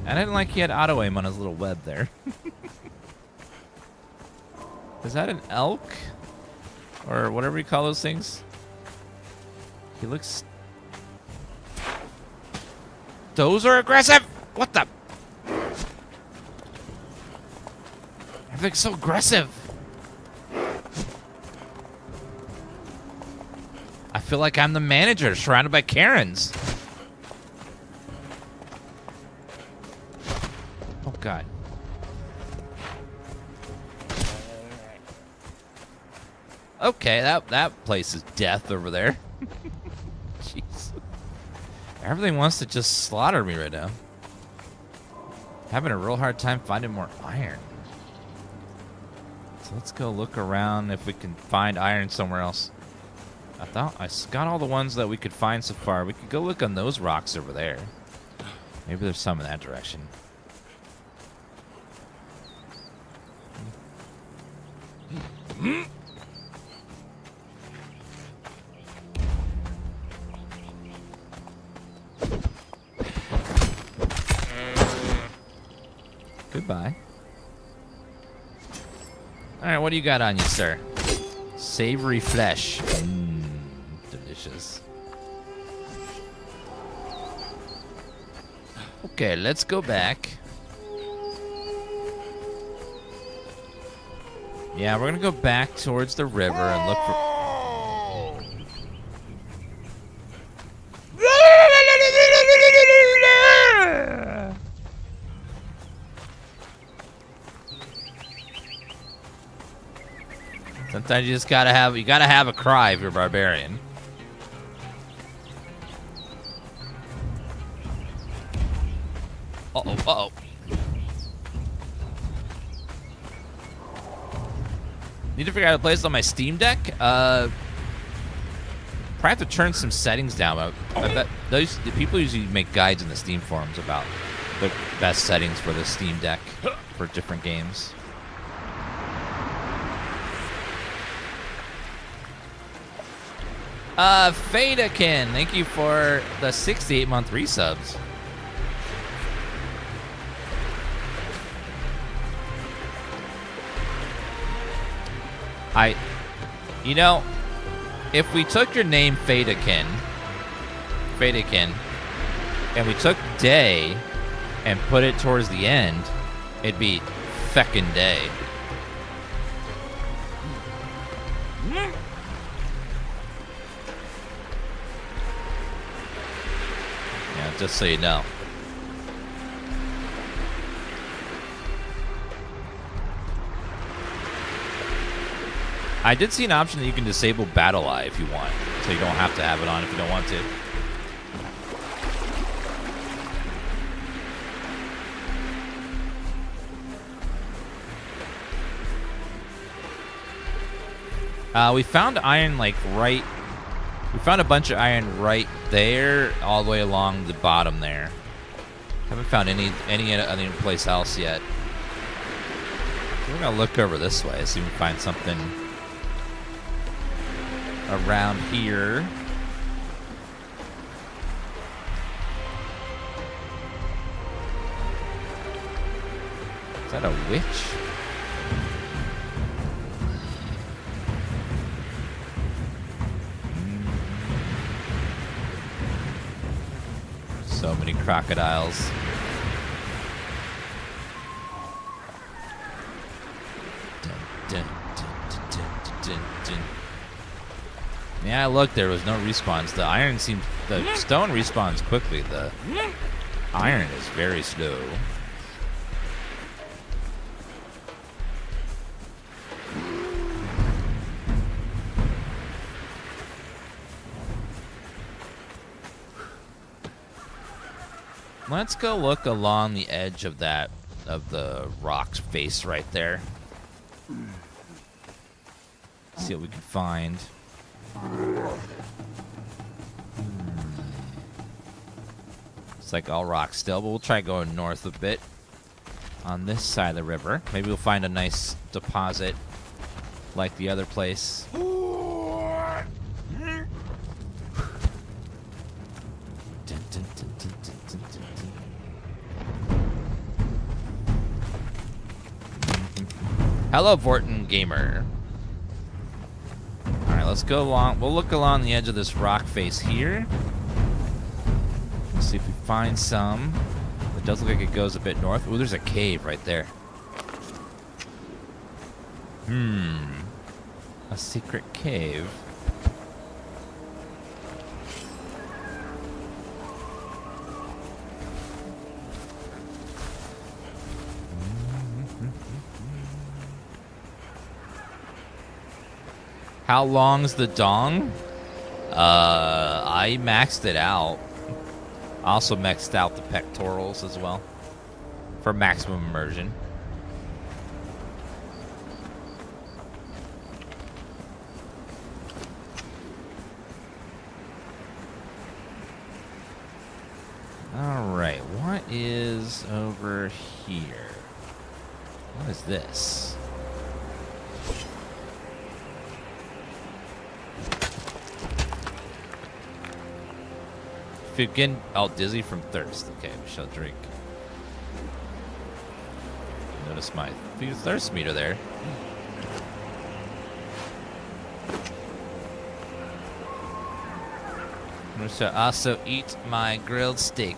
I didn't like he had auto aim on his little web there. Is that an elk? Or whatever you call those things? He looks... Those are aggressive! What the... Everything's so aggressive! I feel like I'm the manager surrounded by Karens. Oh god. Okay, that place is death over there. Jeez. Everything wants to just slaughter me right now. Having a real hard time finding more iron. So let's go look around if we can find iron somewhere else. I thought I got all the ones that we could find so far. We could go look on those rocks over there. Maybe there's some in that direction. Goodbye. Alright, what do you got on you, sir? Savory flesh. Delicious. Okay, let's go back. Yeah, we're gonna go back towards the river and look for... Sometimes you just gotta have a cry if you're a barbarian. Uh-oh. Need to figure out a place on my Steam Deck. Probably have to turn some settings down. I bet the people usually make guides in the Steam forums about the best settings for the Steam Deck for different games. Fadakin, thank you for the 68-month resubs. You know, if we took your name Fadakin, and we took day and put it towards the end, it'd be feckin' day. Yeah, just so you know. I did see an option that you can disable Battle Eye if you want, so you don't have to have it on if you don't want to. We found iron like right... We found a bunch of iron right there, all the way along the bottom there. Haven't found any other place else yet. We're gonna look over this way, see if we can find something around here. that a witch? So many crocodiles. Yeah, look, there was no respawns. The stone respawns quickly. The iron is very slow. Let's go look along the edge of the rock's face right there. See what we can find. It's like all rock still, but we'll try going north a bit on this side of the river. Maybe we'll find a nice deposit like the other place. Hello, Vorton Gamer. All right, let's go along. We'll look along the edge of this rock face here. Let's see if we find some. It does look like it goes a bit north. Ooh, there's a cave right there. A secret cave. How long's the dong? I maxed it out. I also maxed out the pectorals as well for maximum immersion. All right, what is over here? What is this? If you're getting all dizzy from thirst, okay, we shall drink. Notice my thirst meter there. I shall also eat my grilled steak.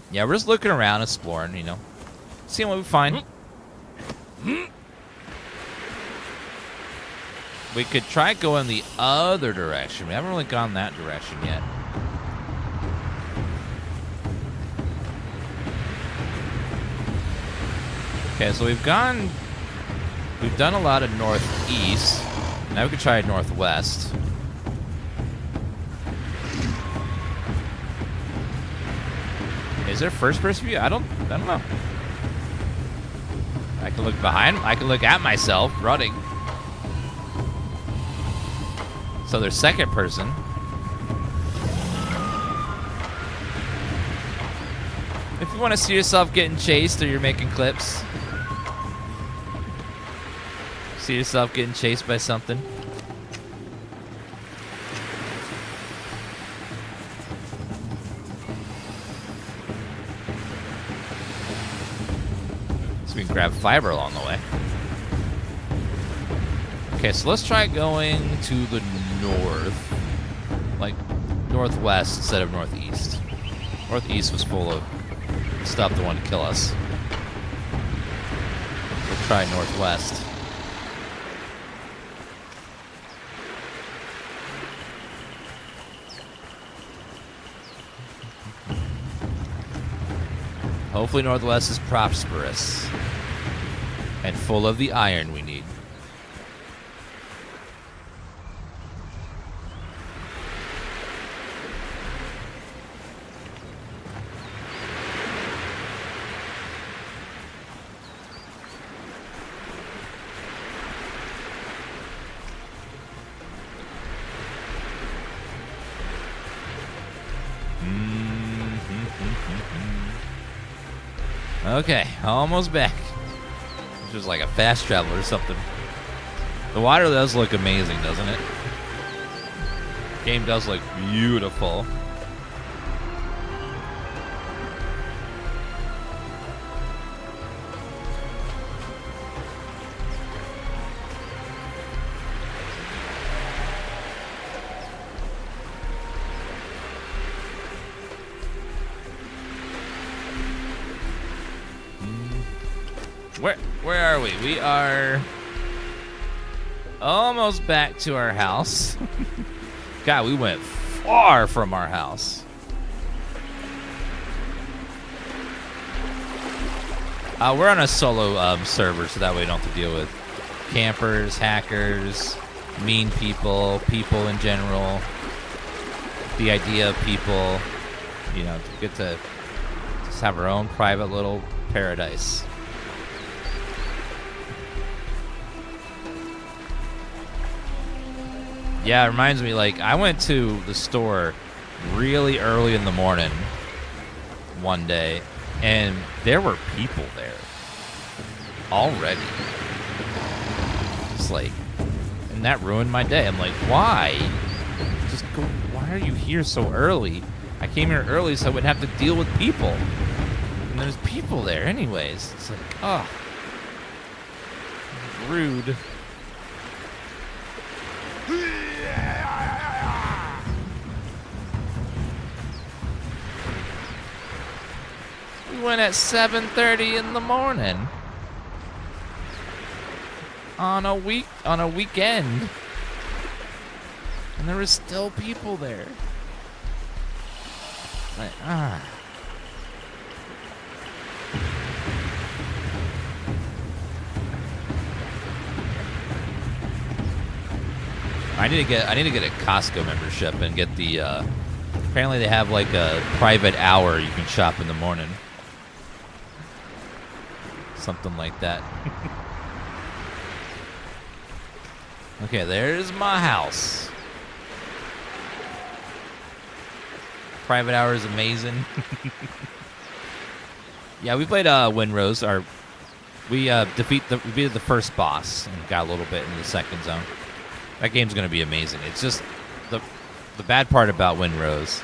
Yeah, we're just looking around, exploring, you know, seeing what we find. We could try going the other direction. We haven't really gone that direction yet. Okay, so we've done a lot of northeast. Now we could try northwest. Is there first person view? I don't know. I can look behind. I can look at myself running. So there's second person. If you want to see yourself getting chased or you're making clips, see yourself getting chased by something. We can grab fiber along the way. Okay, so let's try going to the north. Like northwest instead of northeast. Northeast was full of stuff that wanted to kill us. We'll try northwest. Hopefully northwest is prosperous and full of the iron we need. Okay, almost back. Just like a fast travel or something. The water does look amazing, doesn't it? Game does look beautiful. Where are we? We are almost back to our house. God, we went far from our house. We're on a solo server, so that way we don't have to deal with campers, hackers, mean people, people in general. The idea of people, you know, to get to just have our own private little paradise. Yeah, it reminds me, like, I went to the store really early in the morning one day, and there were people there already. It's like, and that ruined my day. I'm like, why? Just go, why are you here so early? I came here early so I wouldn't have to deal with people. And there's people there anyways. It's like, oh, rude. We went at 7:30 in the morning on a weekend, and there was still people there. Like, I need to get a Costco membership and get the. Apparently, they have like a private hour you can shop in the morning. Something like that. Okay, there's my house. Private hour is amazing. Yeah, we played Windrose. We defeated the first boss and got a little bit in the second zone. That game's gonna be amazing. It's just the bad part about Windrose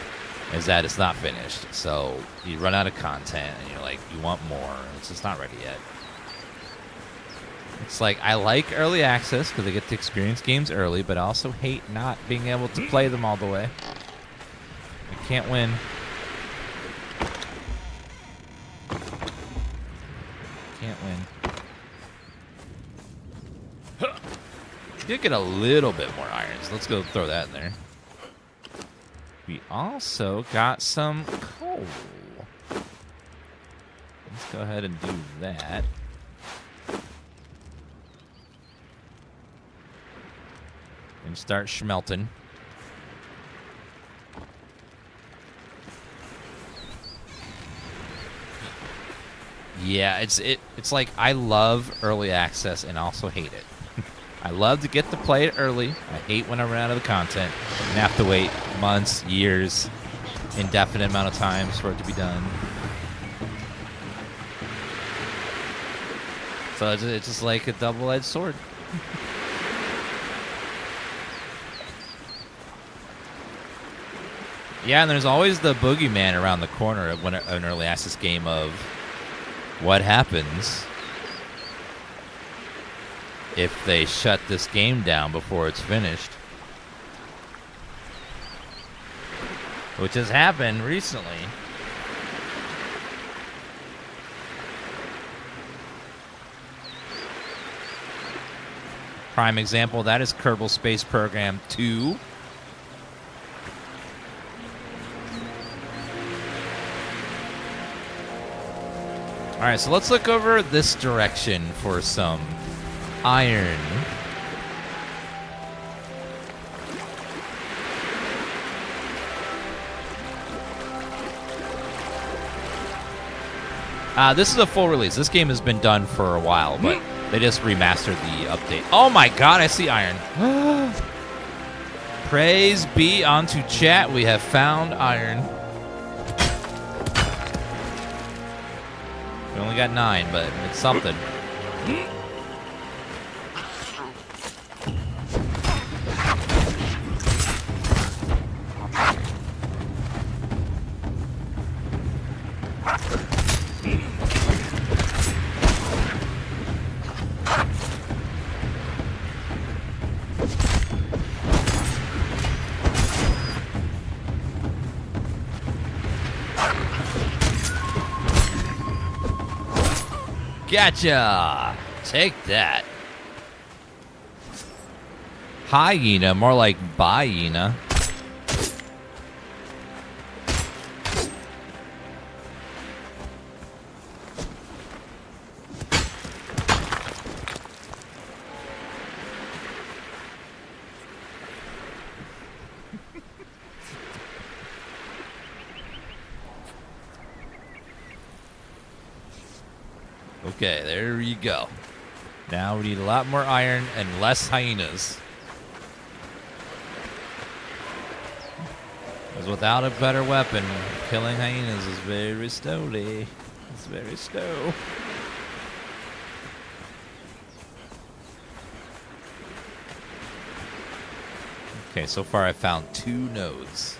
is that it's not finished. So you run out of content and you're like, you want more. It's just not ready yet. It's like, I like early access because I get to experience games early, but I also hate not being able to play them all the way. I can't win. Can't win. Did get a little bit more irons. Let's go throw that in there. We also got some coal. Let's go ahead and do that. And start schmelting. Yeah, it's like I love early access and also hate it. I love to get to play it early. I hate when I run out of the content and have to wait months, years, indefinite amount of times for it to be done. So it's just like a double-edged sword. Yeah, and there's always the boogeyman around the corner of an early access game of what happens if they shut this game down before it's finished. Which has happened recently. Prime example of that is Kerbal Space Program 2. Alright, so let's look over this direction for some iron. This is a full release. This game has been done for a while, but they just remastered the update. Oh my god, I see iron. Praise be unto chat. We have found iron. We only got 9, but it's something. Gotcha! Take that. Hyena, more like hyena. Okay, there you go. Now we need a lot more iron and less hyenas. Because without a better weapon, killing hyenas is very slowly. It's very slow. Okay, so far I found 2 nodes.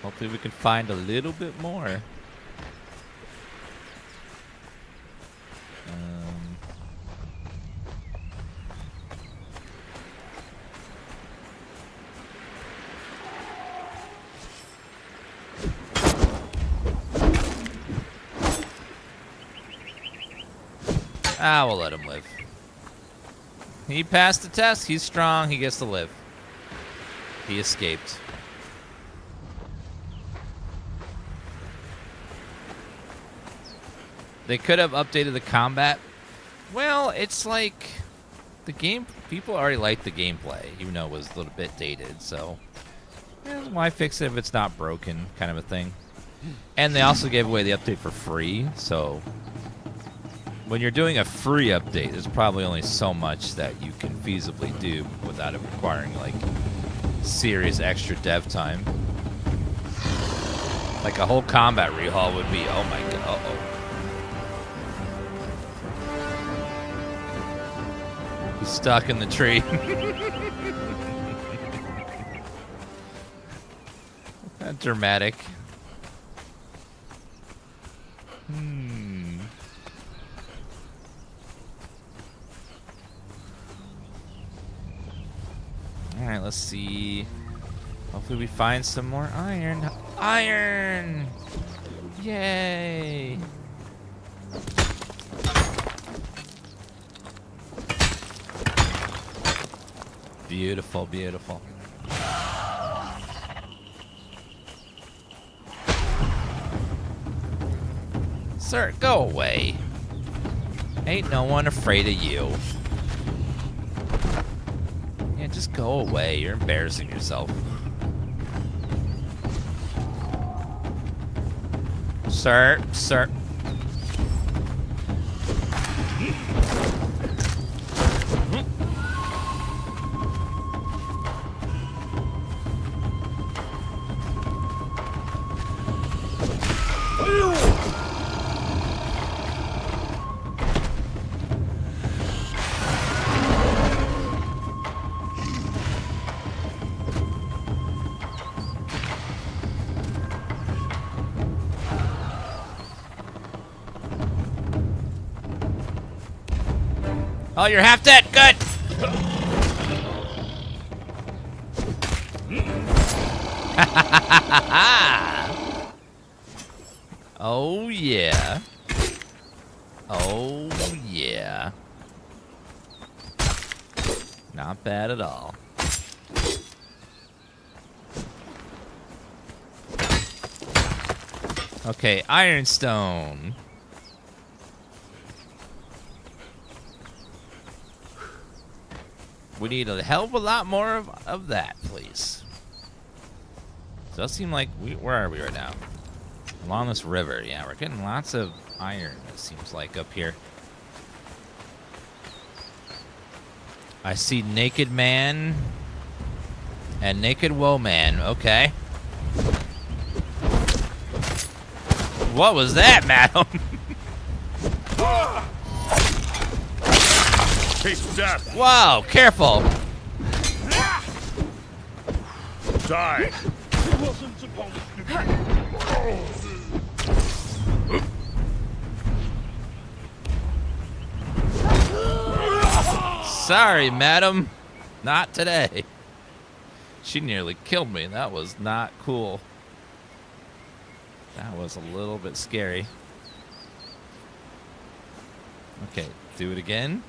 Hopefully we can find a little bit more. We'll let him live. He passed the test. He's strong. He gets to live. He escaped. They could have updated the combat. Well, it's like the game. People already like the gameplay, even though it was a little bit dated. So, why fix it if it's not broken, kind of a thing. And they also gave away the update for free. So, when you're doing a free update, there's probably only so much that you can feasibly do without it requiring like serious extra dev time. Like a whole combat rehaul would be. Oh my god. Uh-oh. Stuck in the tree. Dramatic. Alright, let's see. Hopefully we find some more iron. Iron! Yay! Beautiful, beautiful. Sir, go away. Ain't no one afraid of you. Yeah, just go away. You're embarrassing yourself. Sir, sir. Oh, you're half dead. Good. Oh, yeah. Oh, yeah. Not bad at all. Okay, ironstone. We need a hell of a lot more of that, please. It does seem like where are we right now? Along this river, yeah, we're getting lots of iron, it seems like, up here. I see Naked Man and Naked Woman, okay. What was that, madam? Taste death. Wow, careful. Die. Sorry, madam. Not today. She nearly killed me. That was not cool. That was a little bit scary. Okay, do it again.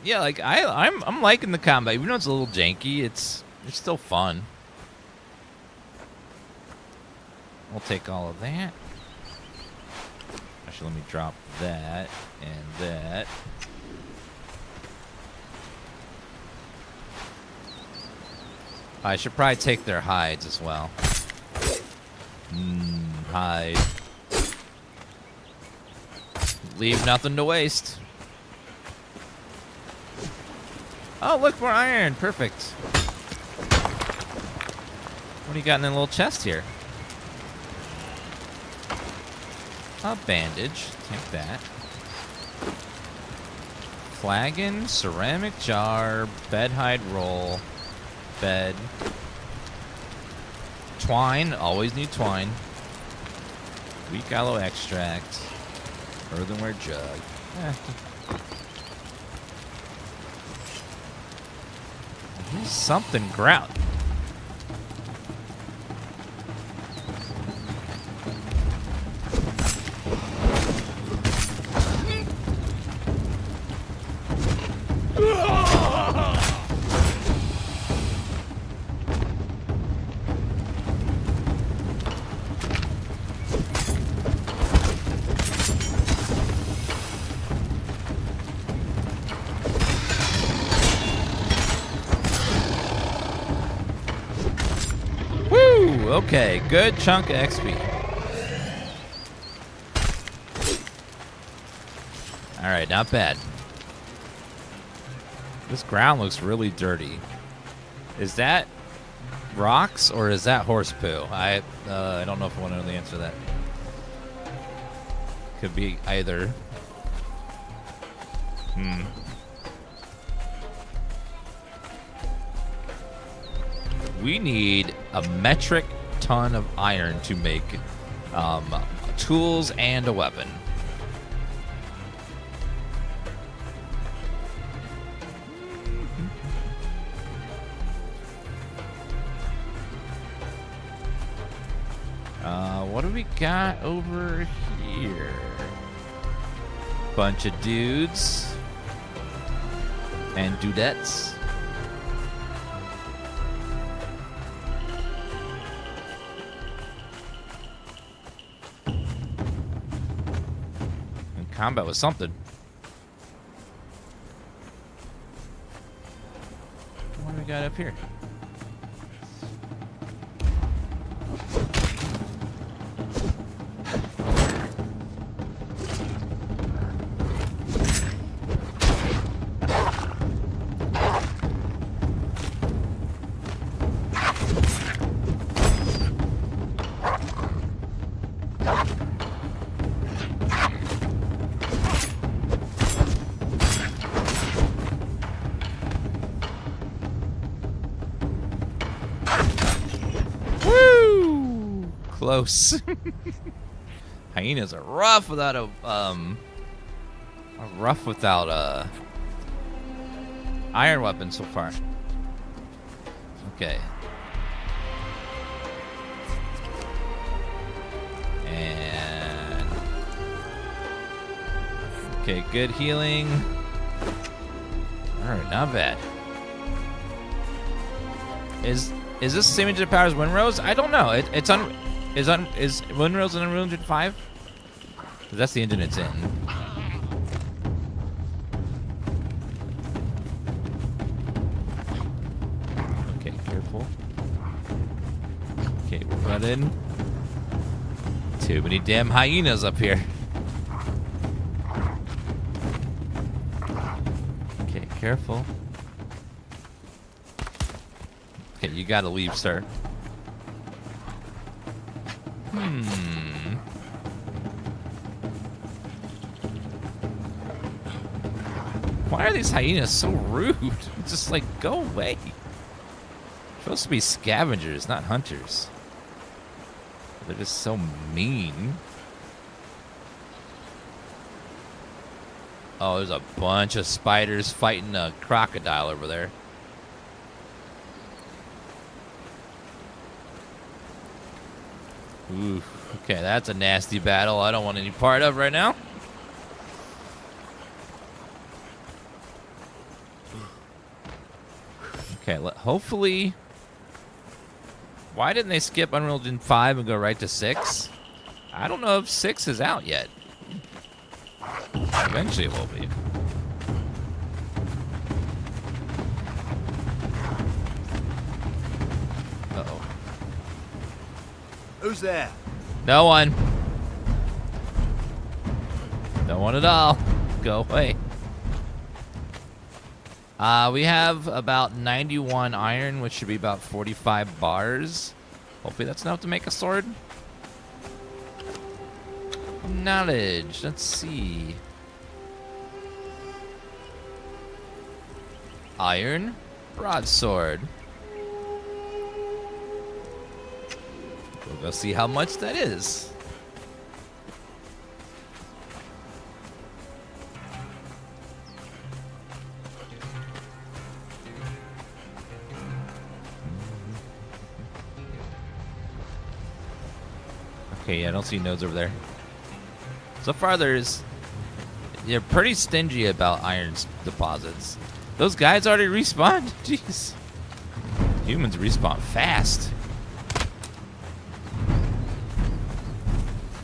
Yeah, like I'm liking the combat. Even though it's a little janky, it's still fun. We'll take all of that. Actually, let me drop that and that. I should probably take their hides as well. Hide. Leave nothing to waste. Oh, look, more iron. Perfect. What do you got in the little chest here? A bandage. Take that. Flagon, ceramic jar, bed hide roll, bed. Twine. Always need twine. Weak aloe extract. Earthenware jug. There's something grout. Okay, good chunk of XP. Alright, not bad. This ground looks really dirty. Is that rocks or is that horse poo? I don't know if I want to know the answer to that. Could be either. We need a metric ton of iron to make tools and a weapon. What do we got over here? Bunch of dudes and dudettes. Combat was something. What do we got up here? Close. Hyenas are rough without a iron weapon so far. Okay. And okay, good healing. All right, not bad. Is this the same engine power as Windrose? I don't know. Is Windrose in Unreal Engine 5? That's the engine it's in. Okay, careful. Okay, we're running. Too many damn hyenas up here. Okay, careful. Okay, you gotta leave, sir. Why are these hyenas so rude? Just like, go away. Supposed to be scavengers, not hunters. They're just so mean. Oh, there's a bunch of spiders fighting a crocodile over there. Ooh, okay, that's a nasty battle I don't want any part of right now. Okay, hopefully... Why didn't they skip Unreal Engine 5 and go right to 6? I don't know if 6 is out yet. Eventually it will be. Uh-oh. Who's there? No one. No one at all. Go away. We have about 91 iron, which should be about 45 bars. Hopefully that's enough to make a sword. Knowledge. Let's see. Iron broadsword. We'll go see how much that is. Okay, yeah, I don't see nodes over there. So far, they're pretty stingy about iron deposits. Those guys already respawned? Jeez. Humans respawn fast.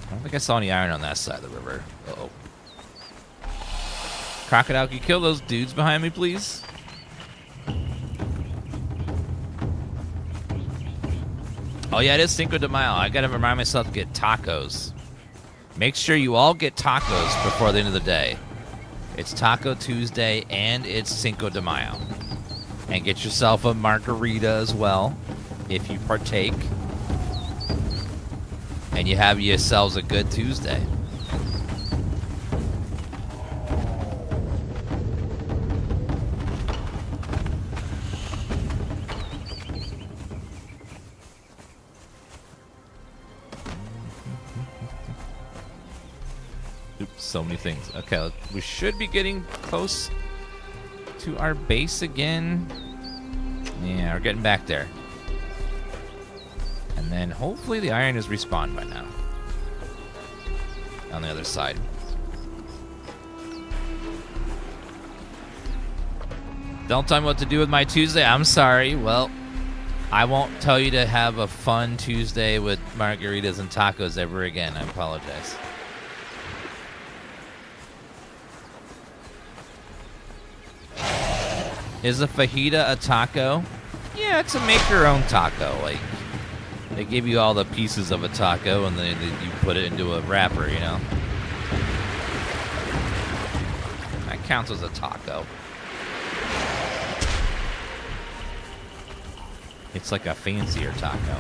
I don't think I saw any iron on that side of the river. Uh-oh. Crocodile, can you kill those dudes behind me, please? Oh, yeah, it is Cinco de Mayo. I gotta remind myself to get tacos. Make sure you all get tacos before the end of the day. It's Taco Tuesday and it's Cinco de Mayo. And get yourself a margarita as well, if you partake. And you have yourselves a good Tuesday. Oops, so many things. Okay, we should be getting close to our base again. Yeah, we're getting back there. And then hopefully the iron is respawned by now. On the other side. Don't tell me what to do with my Tuesday. I'm sorry. Well, I won't tell you to have a fun Tuesday with margaritas and tacos ever again. I apologize. Is a fajita a taco? Yeah, it's a make-your-own taco. Like, they give you all the pieces of a taco, and then you put it into a wrapper, you know? That counts as a taco. It's like a fancier taco.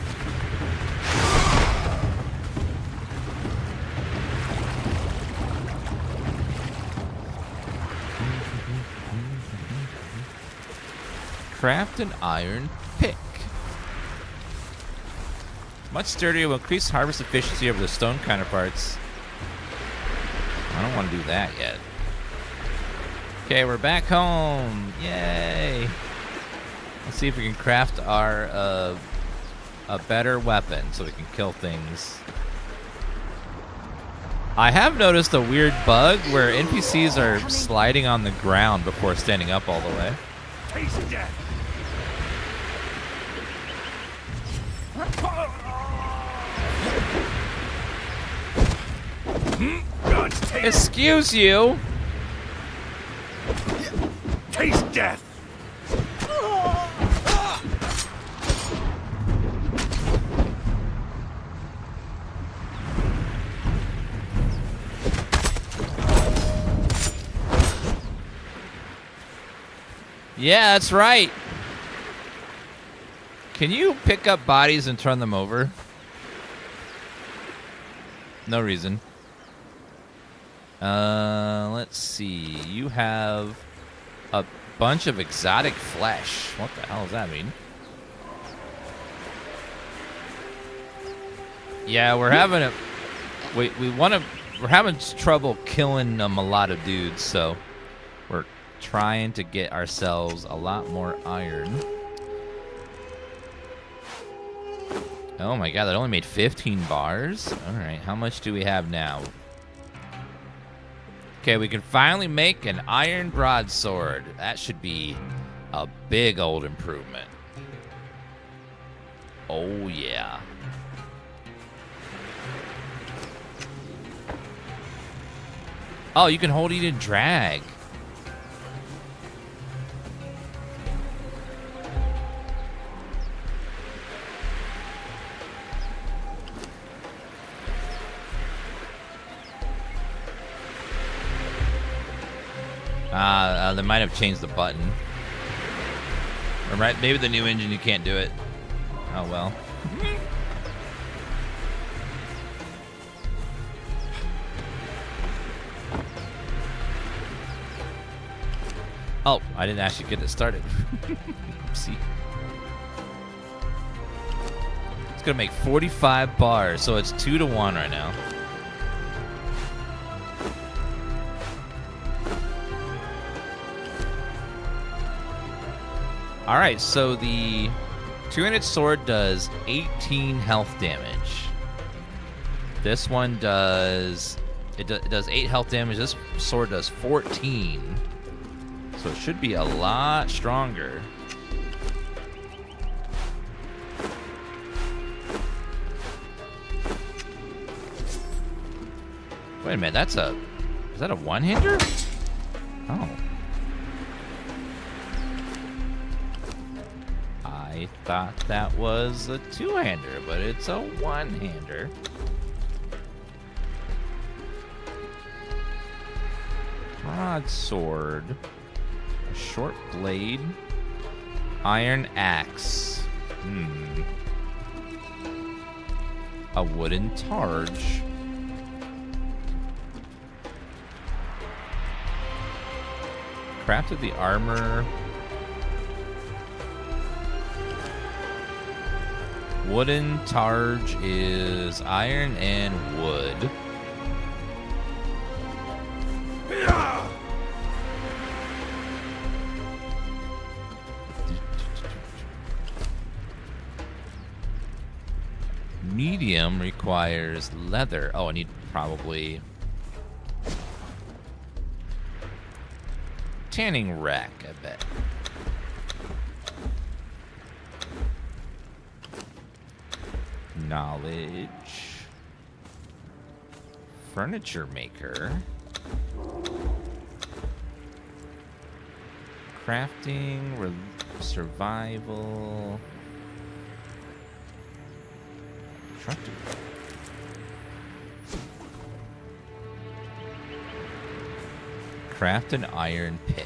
Craft an iron pick. Much sturdier will increase harvest efficiency over the stone counterparts. I don't want to do that yet. Okay, we're back home. Yay! Let's see if we can craft our a better weapon so we can kill things. I have noticed a weird bug where NPCs are sliding on the ground before standing up all the way. Taste death. Excuse you. Taste death. Yeah, that's right. Can you pick up bodies and turn them over? No reason. Let's see. You have A bunch of exotic flesh. What the hell does that mean? Yeah, we're having a... We're having trouble killing a lot of dudes, so we're trying to get ourselves a lot more iron. Oh my god, that only made 15 bars? Alright, how much do we have now? Okay, we can finally make an iron broadsword. That should be a big old improvement. Oh yeah. Oh, you can hold, eat, and drag. They might have changed the button. Or maybe the new engine you can't do it. Oh well. Oh, I didn't actually get it started. Oopsie. It's gonna make 45 bars, so it's 2-1 right now. Alright, so the two-handed sword does 18 health damage. This one does... It does 8 health damage. This sword does 14. So it should be a lot stronger. Wait a minute, that's a... Is that a one-hander? Oh. I thought that was a two-hander, but it's a one-hander. Broadsword. Short blade. Iron axe. A wooden targe. Crafted the armor. Wooden targe is iron and wood. Medium requires leather. Oh, I need probably tanning rack, I bet. Knowledge. Furniture maker. Crafting, survival. Craft an iron pick.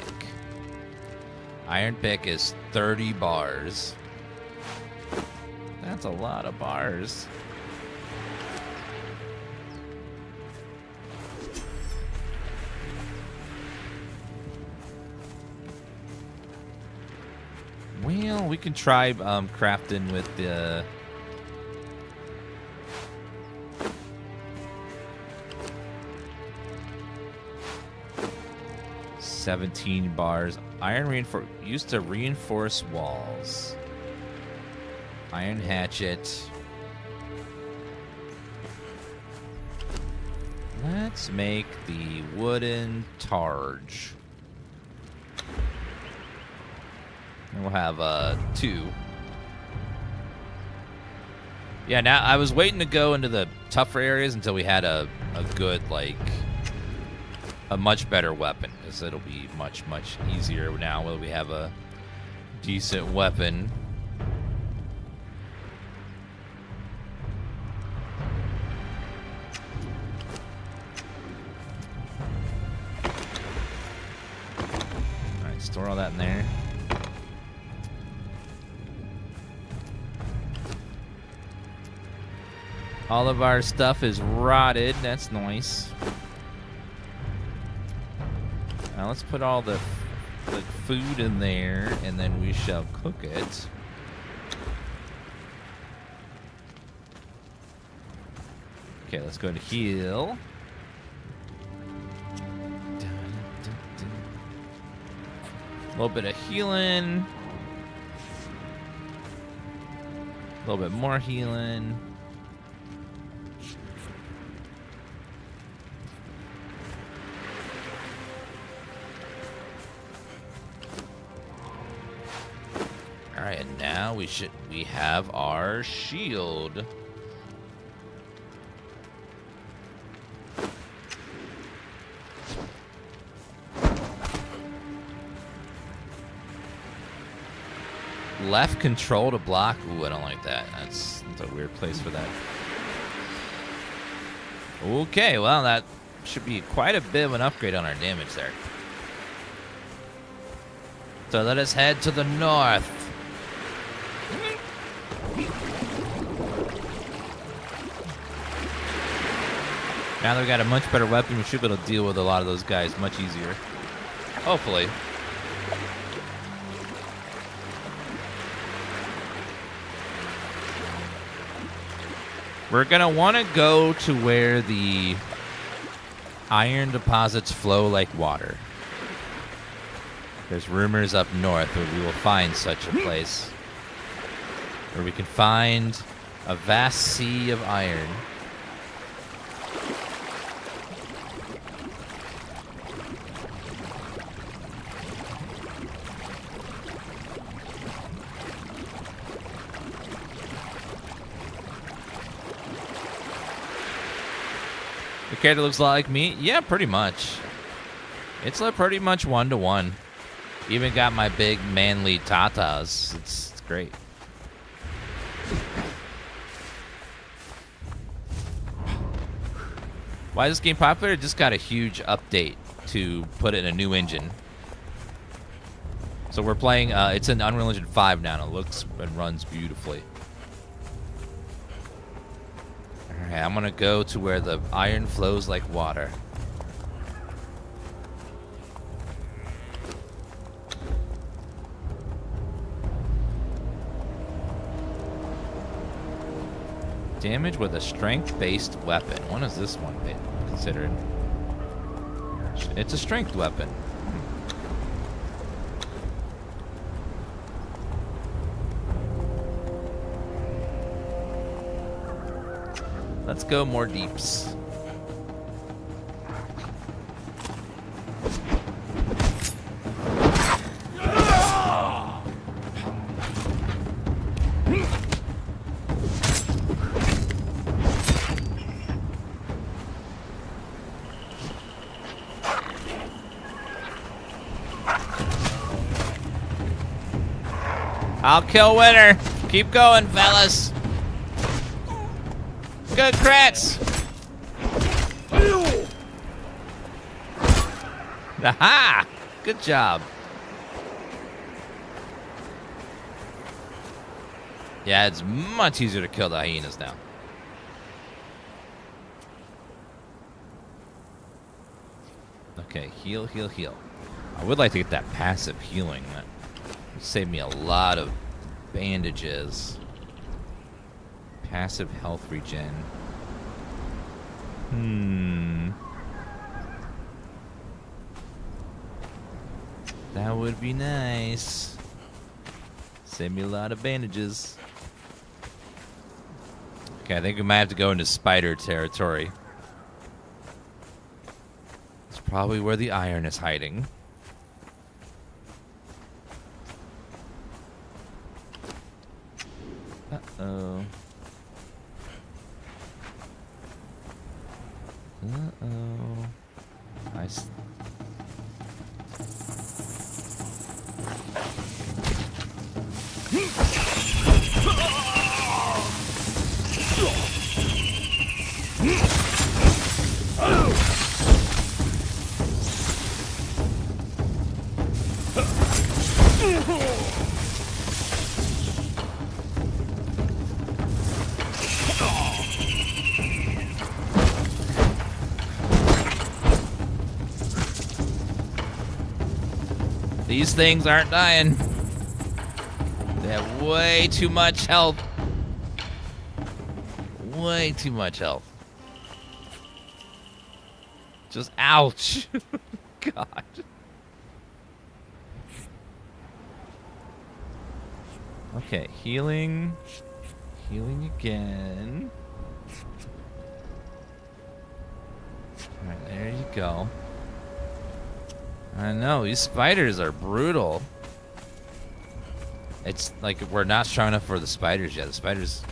Iron pick is 30 bars. That's a lot of bars. Well, we can try crafting with the... 17 bars. Iron used to reinforce walls. Iron hatchet. Let's make the wooden targe. And we'll have 2. Yeah, now I was waiting to go into the tougher areas until we had a good, like, a much better weapon, because it'll be much, much easier now when we have a decent weapon. Alright, store all that in there. All of our stuff is rotted. That's nice. Now let's put all the Put food in there, and then we shall cook it. Okay, let's go to heal. A little bit of healing. A little bit more healing. All right, and now we have our shield. Left control to block. Ooh, I don't like that. That's a weird place for that. Okay, well, that should be quite a bit of an upgrade on our damage there. So let us head to the north. Now that we got a much better weapon, we should be able to deal with a lot of those guys much easier. Hopefully. We're going to want to go to where the iron deposits flow like water. There's rumors up north where we will find such a place. Where we can find a vast sea of iron. The character looks a lot like me? Yeah, pretty much. It's like pretty much 1-to-1. Even got my big manly tatas. It's great. Why is this game popular? It just got a huge update to put it in a new engine. So we're playing, it's in Unreal Engine 5 now, and it looks and runs beautifully. Alright, I'm gonna go to where the iron flows like water. Damage with a strength-based weapon. What is this one considered? It's a strength weapon. Let's go more deeps. I'll kill winner. Keep going, fellas. Good crits. Aha! Good job. Yeah, it's much easier to kill the hyenas now. Okay, heal, heal, heal. I would like to get that passive healing. That would save me a lot of bandages. Passive health regen. That would be nice. Save me a lot of bandages. Okay, I think we might have to go into spider territory. It's probably where the iron is hiding. Uh-oh. Uh-oh. These things aren't dying. They have way too much health. Way too much health. Just ouch. God. Okay, healing. Healing again. Alright, there you go. I know, these spiders are brutal. It's like we're not strong enough for the spiders yet. The spiders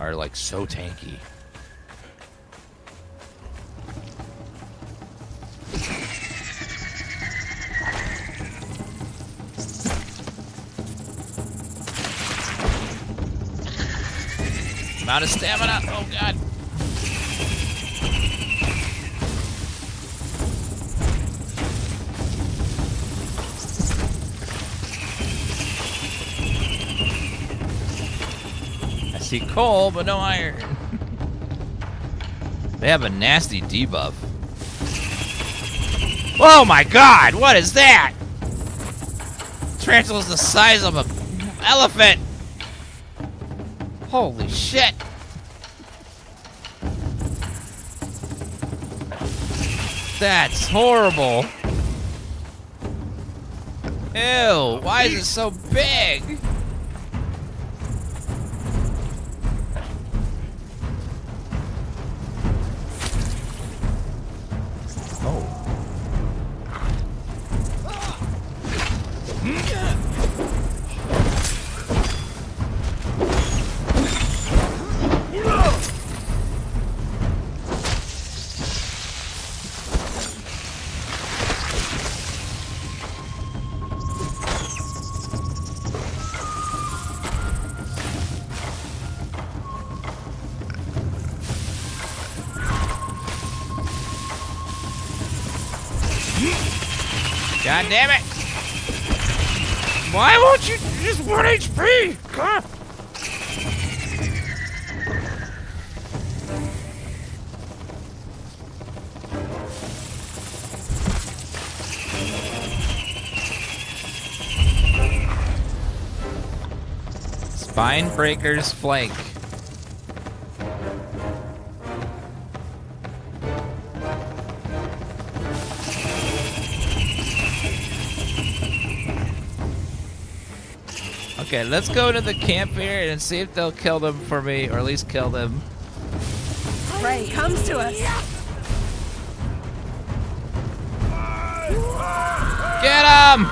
are like so tanky. I'm out of stamina. Oh god. I see coal, but no iron. They have a nasty debuff. Oh my god, what is that? Tarantula's the size of an elephant. Holy shit. That's horrible. Ew, why is it so big? God damn it! Why won't you just 1 HP? God. Spine breakers flank. Okay, let's go to the camp here and see if they'll kill them for me, or at least kill them. Prey comes to us. Get them!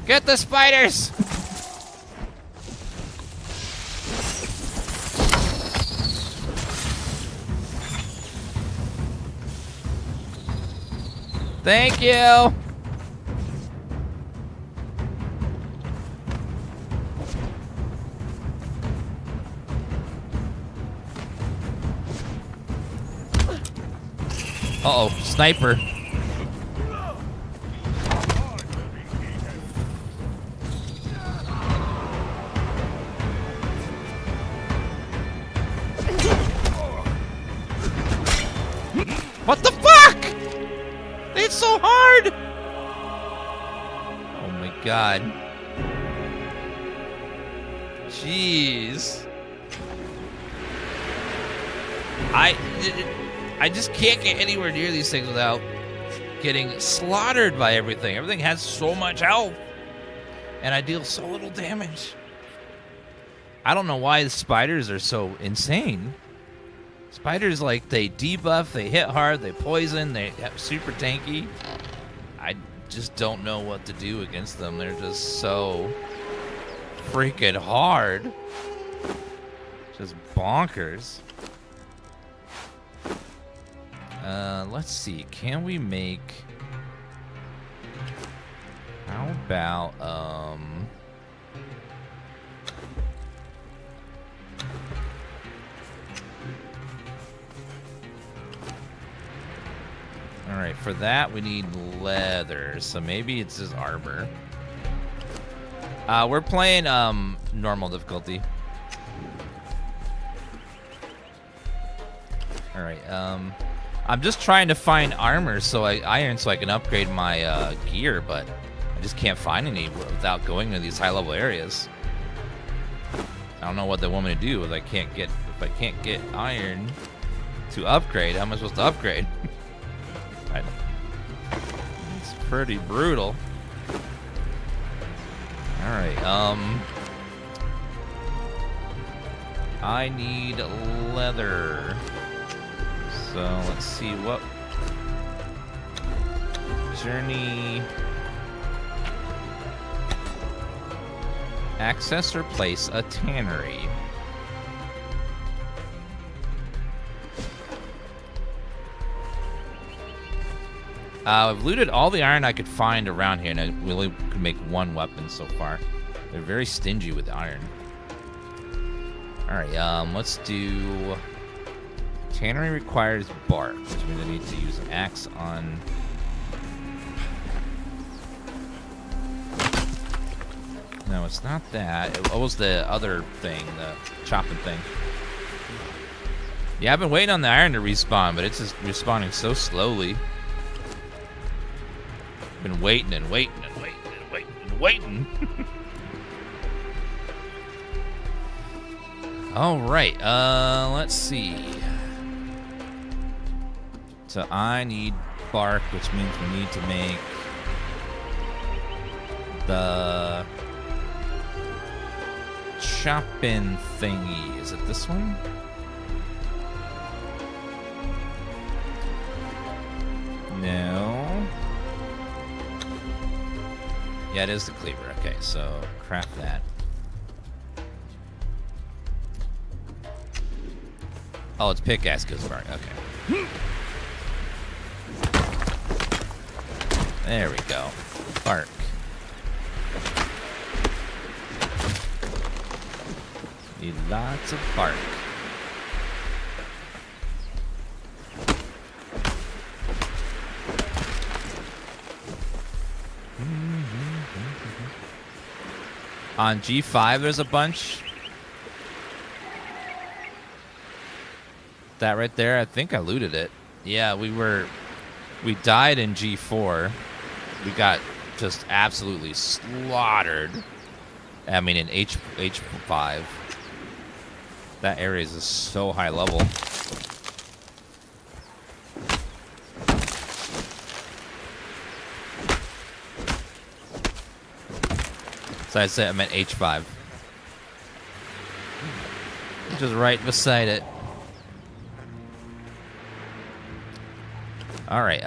Get the spiders! Thank you! Uh-oh, sniper. What the fuck? It's so hard! Oh my god. Jeez. I just can't get anywhere near these things without getting slaughtered by everything. Everything has so much health, and I deal so little damage. I don't know why the spiders are so insane. Spiders, like, they debuff, they hit hard, they poison, they have super tanky. I just don't know what to do against them. They're just so freaking hard. Just bonkers. Let's see. Can we make... How about, Alright, for that we need leather, so maybe it's just armor. We're playing, normal difficulty. Alright, I'm just trying to find armor iron so I can upgrade my gear, but I just can't find any without going to these high-level areas. I don't know what they want me to do if I can't get iron to upgrade. How am I supposed to upgrade? It's pretty brutal. All right. I need leather. So let's see what journey. Access or place a tannery. I've looted all the iron I could find around here, and I really could make one weapon so far. They're very stingy with iron. Alright, let's do... Tannery requires bark, which means I need to use an axe on... No, it's not that. It was the other thing, the chopping thing. Yeah, I've been waiting on the iron to respawn, but it's just respawning so slowly. Been waiting and waiting and waiting and waiting and waiting. All right, let's see. So I need bark, which means we need to make the chopping thingy. Is it this one? No. Yeah, it is the cleaver. Okay, so craft that. Oh, it's pickaxe goes bark. Okay. There we go. Bark. Need lots of bark. On G5, there's a bunch. That right there, I think I looted it. Yeah, we died in G4. We got just absolutely slaughtered. I mean, in H5. That area is just so high level. So I said I meant H5. Just right beside it. All right.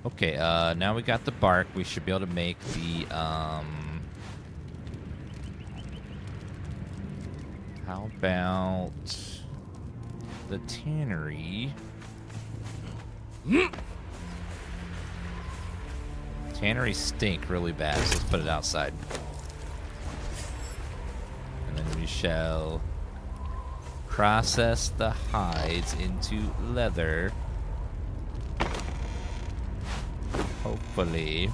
Okay. Now we got the bark. We should be able to make the How about the tannery? Tanneries stink really bad, so let's put it outside. And then we shall process the hides into leather. Hopefully.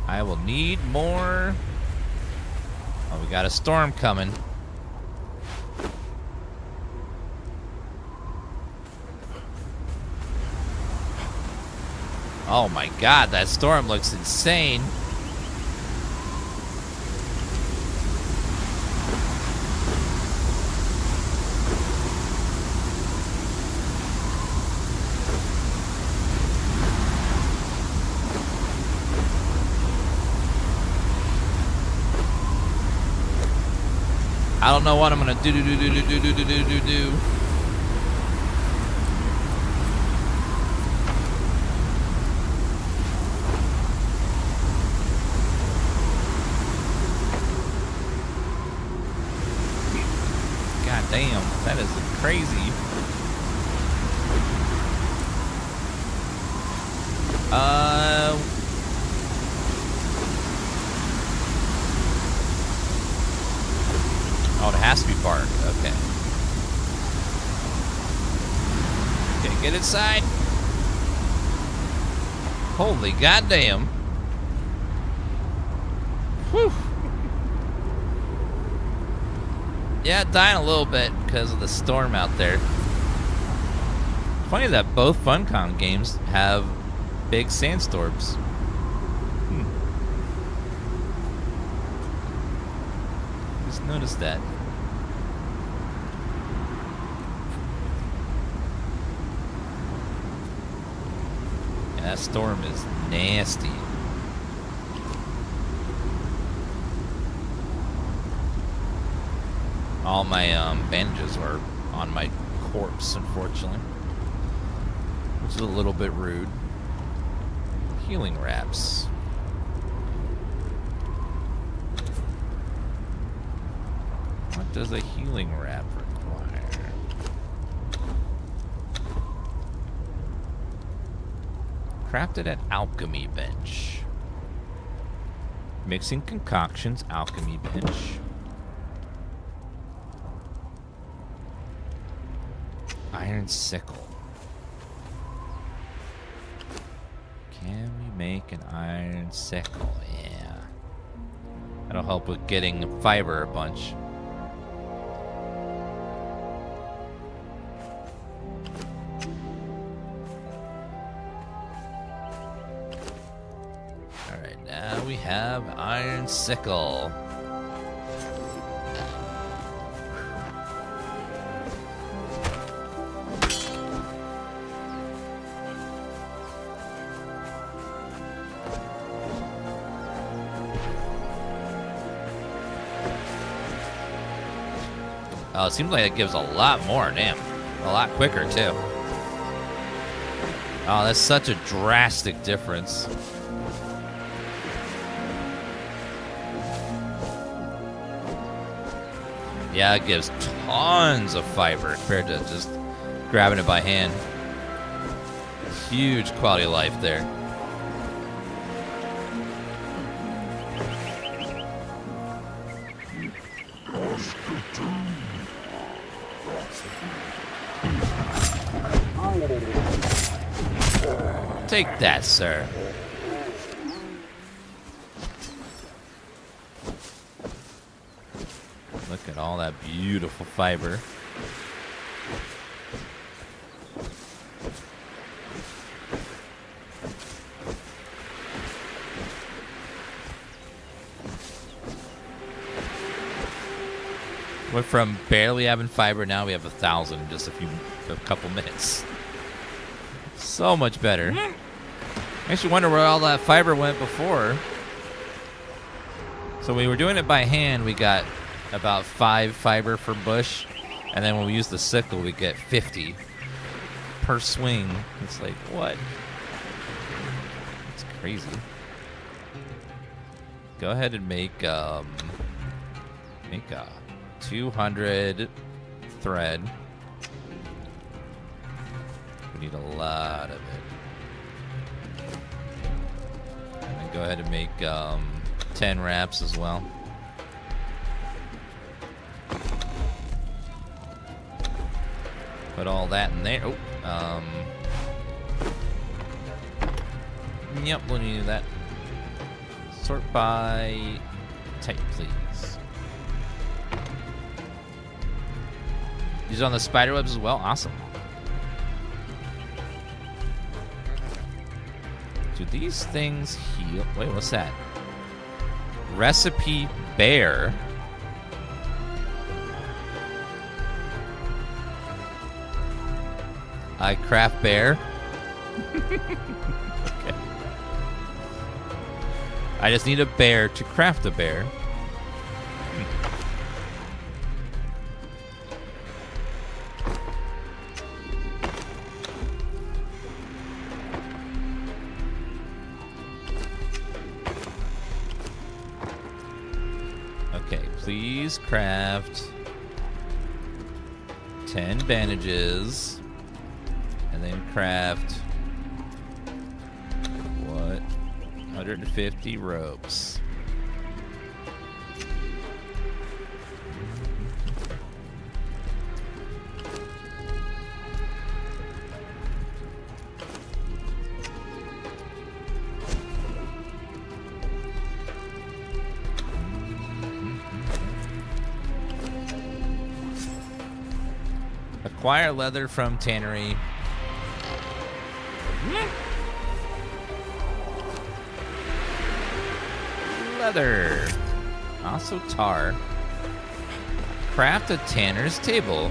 I will need more. Oh, we got a storm coming. Oh my god, that storm looks insane. I don't know what I'm gonna do. God damn, that is crazy. Oh, it has to be bark. Okay. Okay, get inside. Holy goddamn. Whew. Yeah, dying a little bit because of the storm out there. Funny that both Funcom games have big sandstorms. Just noticed that. Yeah, that storm is nasty. All my bandages were on my corpse, unfortunately, which is a little bit rude. Healing wraps. What does a healing wrap require? Crafted at alchemy bench. Mixing concoctions, alchemy bench. Iron sickle. Can we make an iron sickle? Yeah. That'll help with getting fiber a bunch. Alright, now we have iron sickle. Oh, it seems like it gives a lot more. Damn. A lot quicker, too. Oh, that's such a drastic difference. Yeah, it gives tons of fiber compared to just grabbing it by hand. Huge quality of life there. Take that, sir. Look at all that beautiful fiber. Went from barely having fiber, now we have 1,000 in just a couple minutes. So much better. Makes you wonder where all that fiber went before. So when we were doing it by hand, we got about 5 fiber per bush, and then when we use the sickle, we get 50 per swing. It's like, what? It's crazy. Go ahead and make a 200 thread. We need a lot of it. And then go ahead and make 10 wraps as well. Put all that in there. Oh, yep, we'll need that. Sort by type, please. These are on the spider webs as well. Awesome. Do these things heal? Wait, what's that? Recipe bear. I craft bear. Okay. I just need a bear to craft a bear. Okay, please craft 10 bandages. And then craft, what, 150 ropes. Acquire leather from tannery. Leather. Also tar. Craft a tanner's table.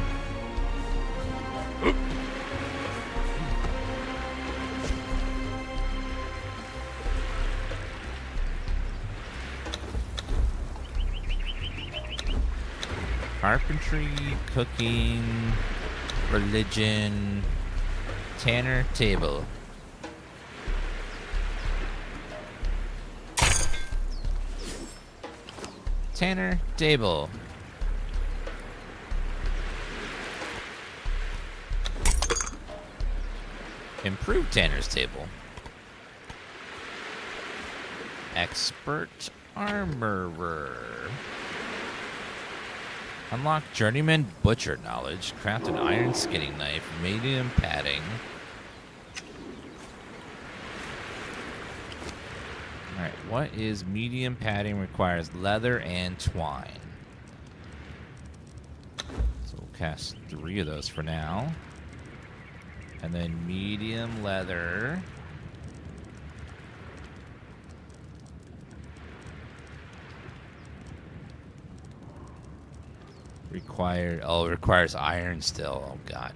Carpentry, cooking, religion, tanner table. Tanner table. Improve tanner's table. Expert armorer. Unlock journeyman butcher knowledge. Craft an iron skinning knife. Medium padding. Alright, what is medium padding? Requires leather and twine. So we'll cast 3 of those for now. And then medium leather. Requires iron still. Oh god.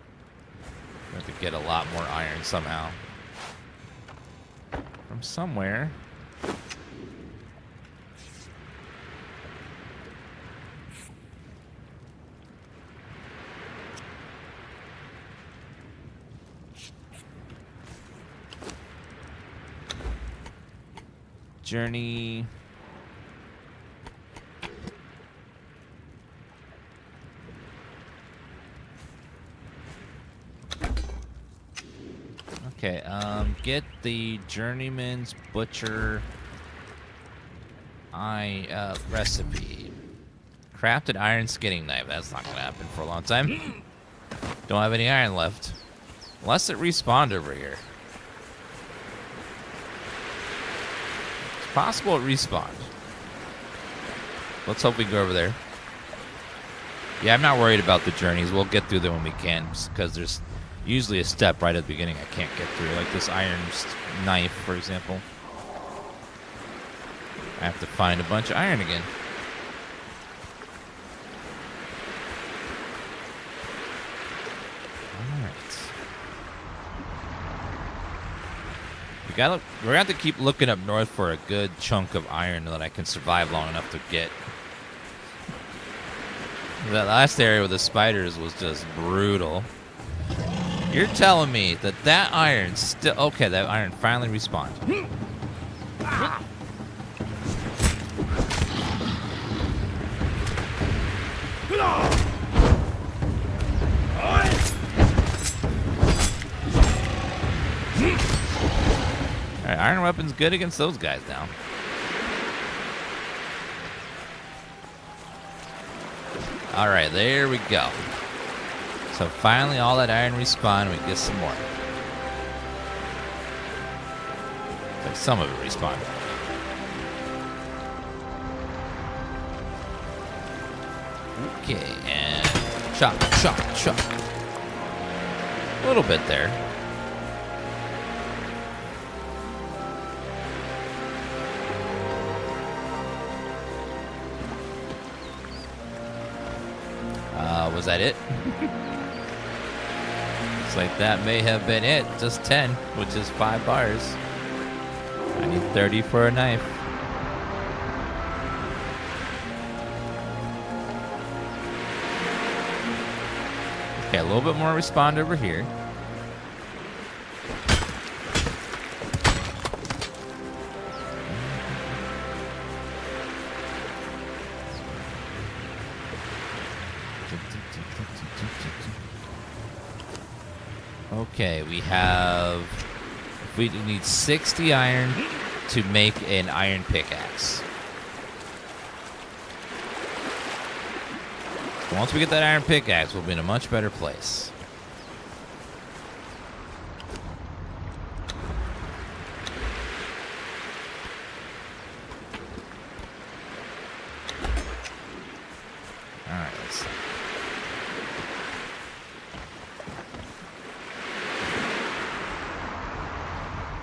We have to get a lot more iron somehow. From somewhere. Journey. Okay, get the journeyman's butcher recipe. Crafted iron skinning knife. That's not gonna happen for a long time. Don't have any iron left. Unless it respawned over here. It's possible it respawned. Let's hope we can go over there. Yeah, I'm not worried about the journeys. We'll get through them when we can, because there's usually a step right at the beginning I can't get through, like this iron knife, for example. I have to find a bunch of iron again. Alright. We're gonna have to keep looking up north for a good chunk of iron that I can survive long enough to get. That last area with the spiders was just brutal. You're telling me that iron still... Okay, that iron finally respawned. Alright, iron weapon's good against those guys now. Alright, there we go. So finally all that iron respawned, we get some more. Like some of it respawned. Okay, and chop, chop, chop. A little bit there. Was that it? Looks like that may have been it. Just 10, which is 5 bars. I need 30 for a knife. Okay, a little bit more respawned over here. Okay, we need 60 iron to make an iron pickaxe. Once we get that iron pickaxe, we'll be in a much better place.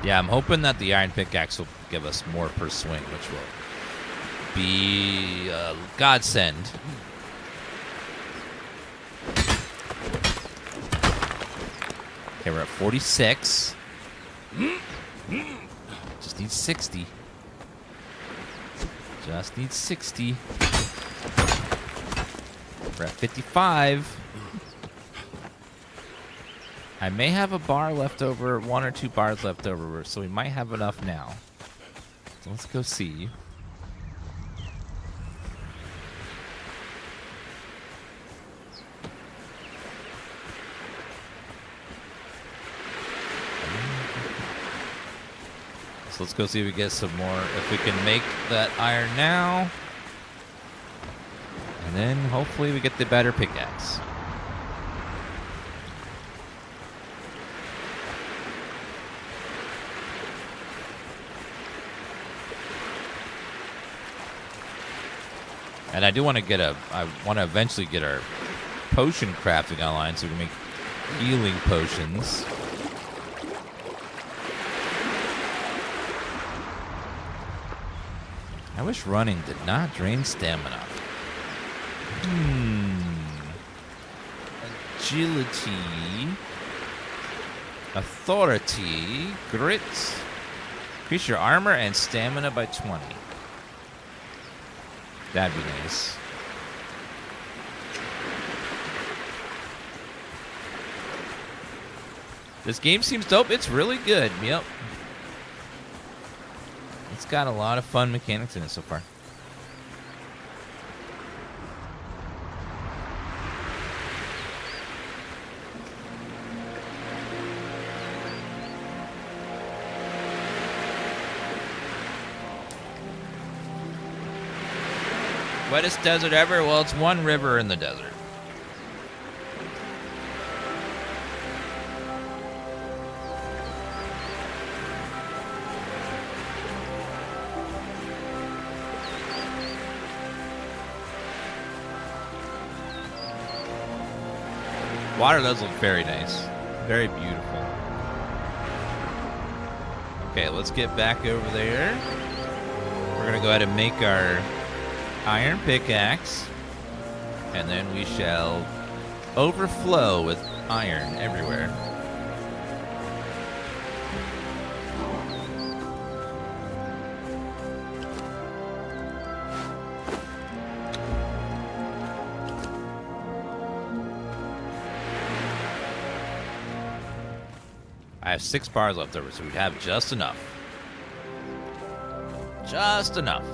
Yeah, I'm hoping that the iron pickaxe will give us more per swing, which will be a godsend. Okay, we're at 46. Just need 60. Just need 60. We're at 55. I may have a bar left over, 1 or 2 bars left over, so we might have enough now. So let's go see. So let's go see if we get some more, if we can make that iron now. And then hopefully we get the better pickaxe. And I do want to get I want to eventually get our potion crafting online so we can make healing potions. I wish running did not drain stamina. Agility. Authority. Grit. Increase your armor and stamina by 20. That'd be nice. This game seems dope. It's really good. Yep. It's got a lot of fun mechanics in it so far. Wettest desert ever? Well, it's one river in the desert. Water does look very nice. Very beautiful. Okay, let's get back over there. We're going to go ahead and make our iron pickaxe, and then we shall overflow with iron everywhere. I have 6 bars left over, so we have just enough. Just enough.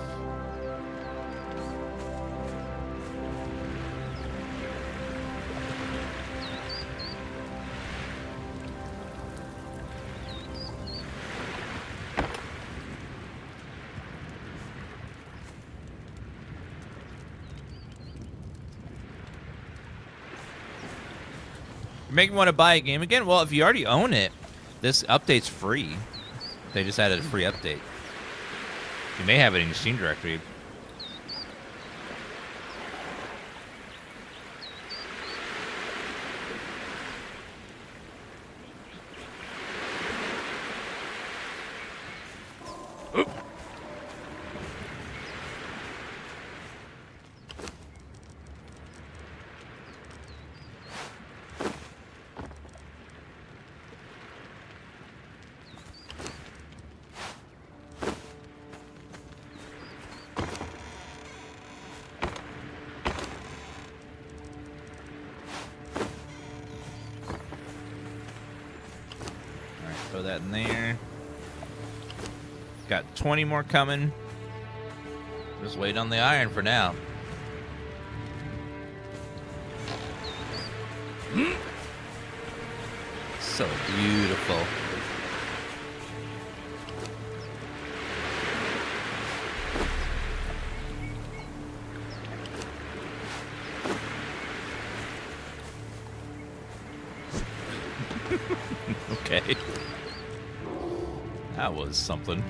Make me want to buy a game again? Well, if you already own it, this update's free. They just added a free update. You may have it in your Steam directory. Oop. Throw that in there. Got 20 more coming. Just wait on the iron for now. So beautiful. Okay. That was something.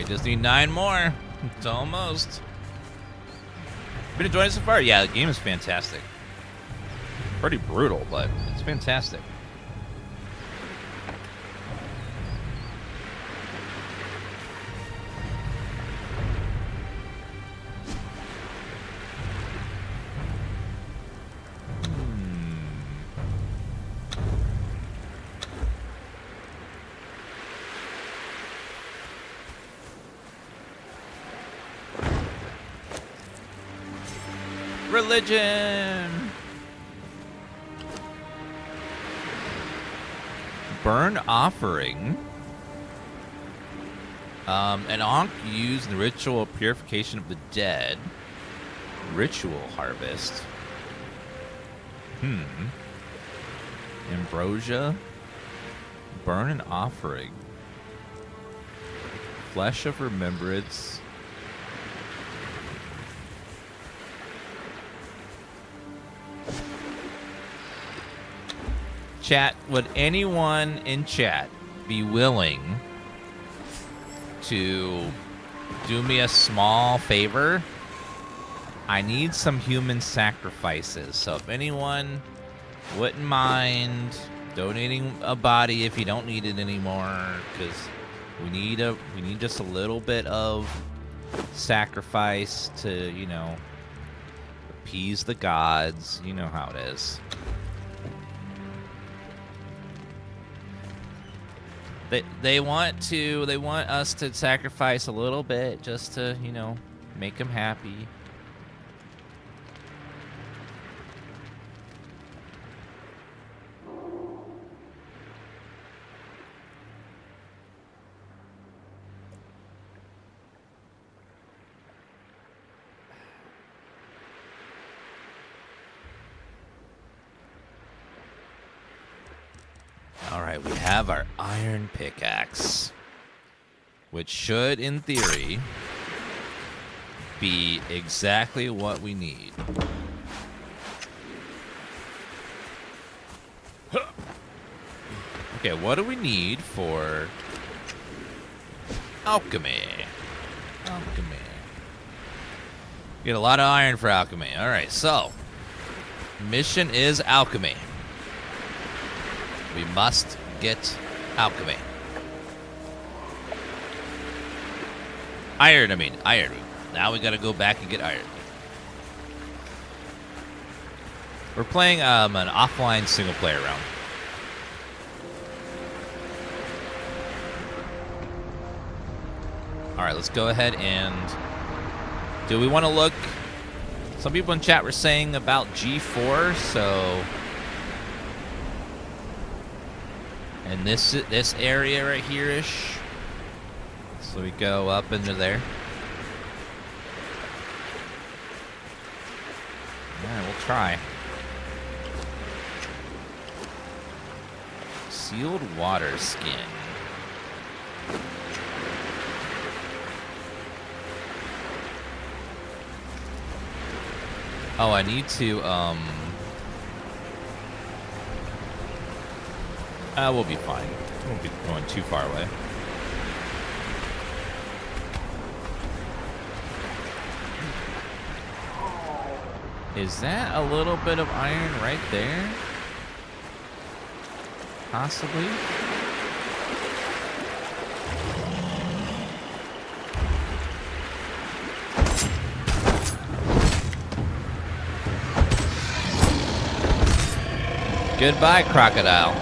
just need 9 more. It's almost. Been enjoying it so far? Yeah, the game is fantastic. Pretty brutal, but it's fantastic. Religion. Burn offering. An Ankh used in the ritual purification of the dead. Ritual harvest. Ambrosia. Burn an offering. Flesh of remembrance. Chat, would anyone in chat be willing to do me a small favor? I need some human sacrifices. So if anyone wouldn't mind donating a body if you don't need it anymore, because we need just a little bit of sacrifice to, you know, appease the gods. You know how it is. They want us to sacrifice a little bit just to, you know, make them happy. Alright, we have our iron pickaxe, which should, in theory, be exactly what we need. Okay, what do we need for alchemy? Alchemy. Get a lot of iron for alchemy. Alright, so, mission is alchemy. We must get alchemy. Iron. Now we gotta go back and get iron. We're playing an offline single player round. Alright, let's go ahead and... Do we want to look... Some people in chat were saying about G4, so... And this area right here-ish. So we go up into there. Alright, we'll try. Sealed water skin. Oh, I need to, we'll be fine. We won't be going too far away. Is that a little bit of iron right there? Possibly? Goodbye, crocodile.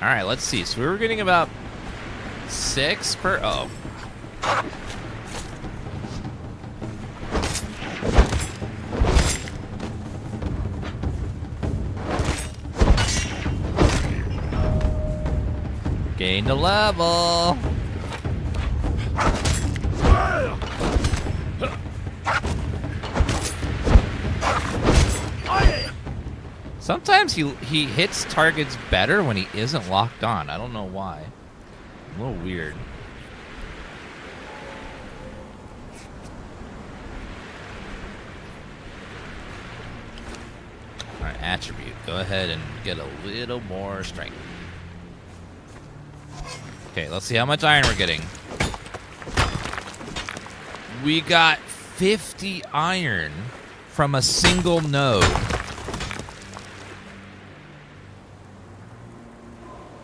All right, let's see. So we were getting about 6 per... Oh. Gained a level. Sometimes he hits targets better when he isn't locked on. I don't know why. A little weird. Alright, attribute. Go ahead and get a little more strength. Okay, let's see how much iron we're getting. We got 50 iron from a single node.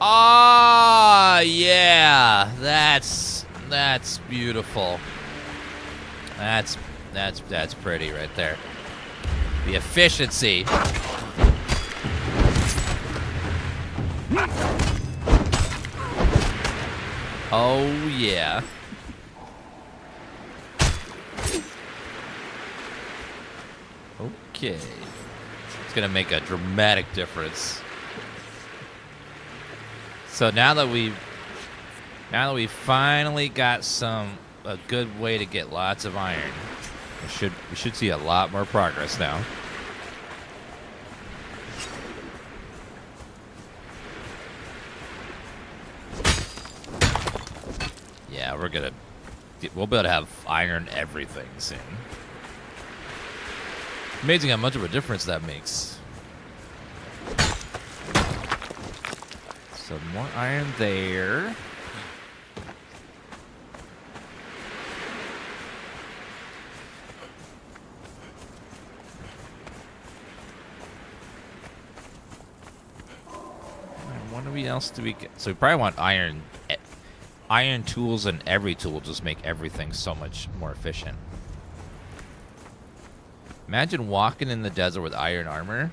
Ah, yeah, that's beautiful. That's pretty right there. The efficiency. Oh yeah. Okay. It's gonna make a dramatic difference. So now that we finally got a good way to get lots of iron, we should see a lot more progress now. Yeah, we'll be able to have iron everything soon. Amazing how much of a difference that makes. So more iron there. What else do we get? So we probably want iron tools, and every tool just make everything so much more efficient. Imagine walking in the desert with iron armor.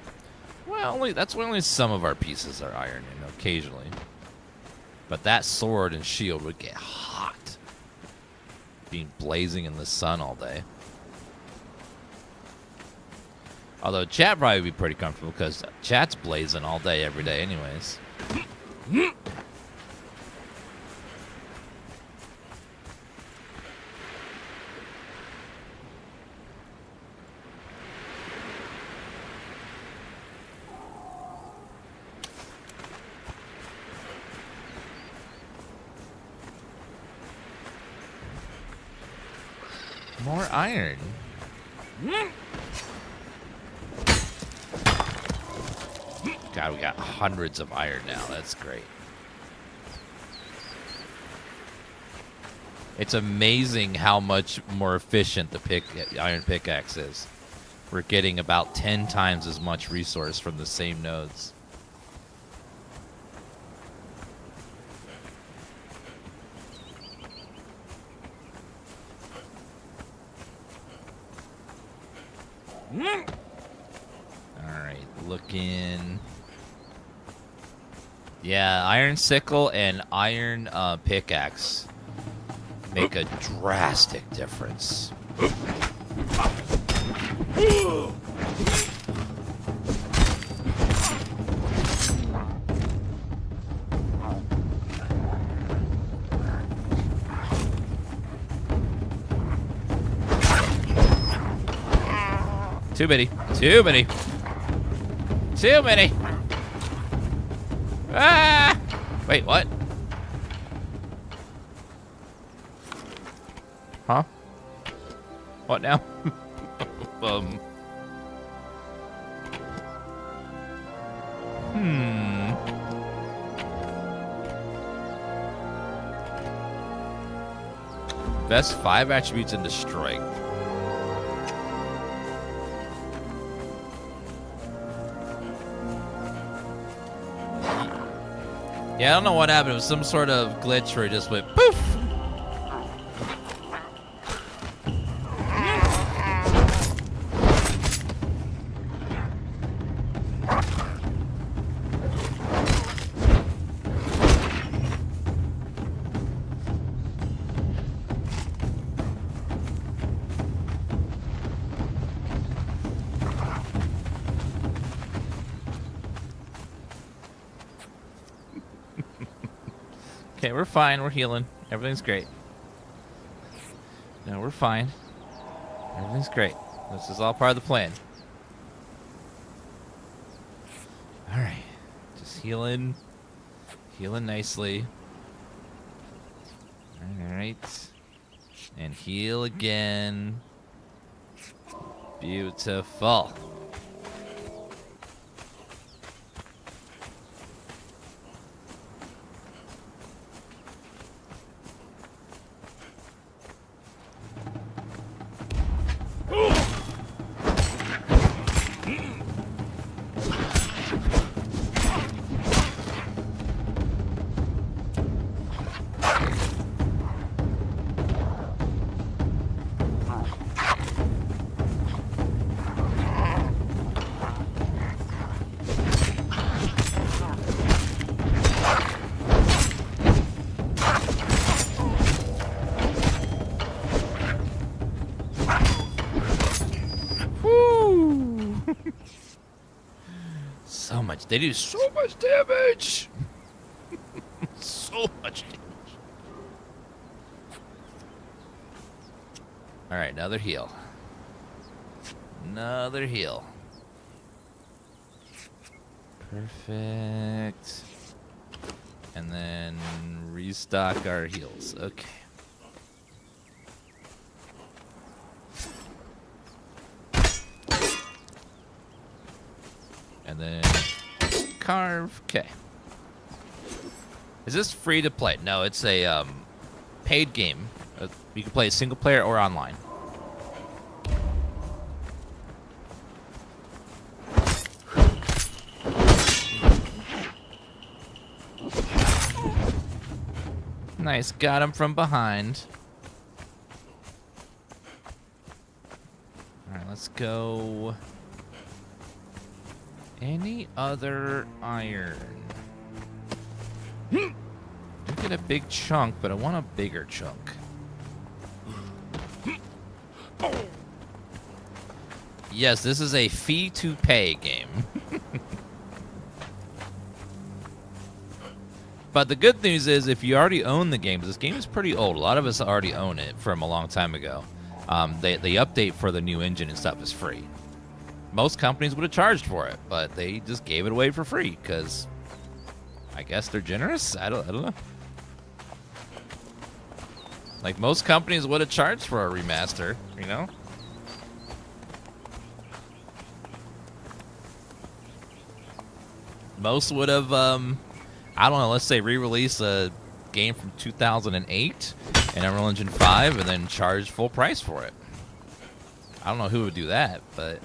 Well, that's when only some of our pieces are iron, you know, occasionally. But that sword and shield would get hot, being blazing in the sun all day. Although chat probably would be pretty comfortable because chat's blazing all day, every day, anyways. More iron. God, we got hundreds of iron now. That's great. It's amazing how much more efficient the iron pickaxe is. We're getting about 10 times as much resource from the same nodes. Alright, looking. Yeah, iron sickle and iron pickaxe make a drastic difference. Too many. Too many. Too many. Ah! Wait, what? Huh? What now? Best 5 attributes into strength. Yeah, I don't know what happened. It was some sort of glitch where it just went poof. Okay, we're fine. We're healing. Everything's great. No, we're fine. Everything's great. This is all part of the plan. Alright. Just healing. Healing nicely. Alright. And heal again. Beautiful. much. They do so much damage. So much damage. All right, another heal. Another heal. Perfect. And then restock our heals. Okay. And then carve. Okay. Is this free to play? No, it's a paid game. You can play single player or online. Nice, got him from behind. All right, let's go. Any other iron? I get a big chunk, but I want a bigger chunk. Yes, this is a fee-to-pay game. But the good news is, if you already own the game, this game is pretty old. A lot of us already own it from a long time ago. The update for the new engine and stuff is free. Most companies would have charged for it, but they just gave it away for free because I guess they're generous. I don't know. Like most companies would have charged for a remaster, you know? Most would have, I don't know, let's say re-release a game from 2008 in Unreal Engine 5 and then charge full price for it. I don't know who would do that, but...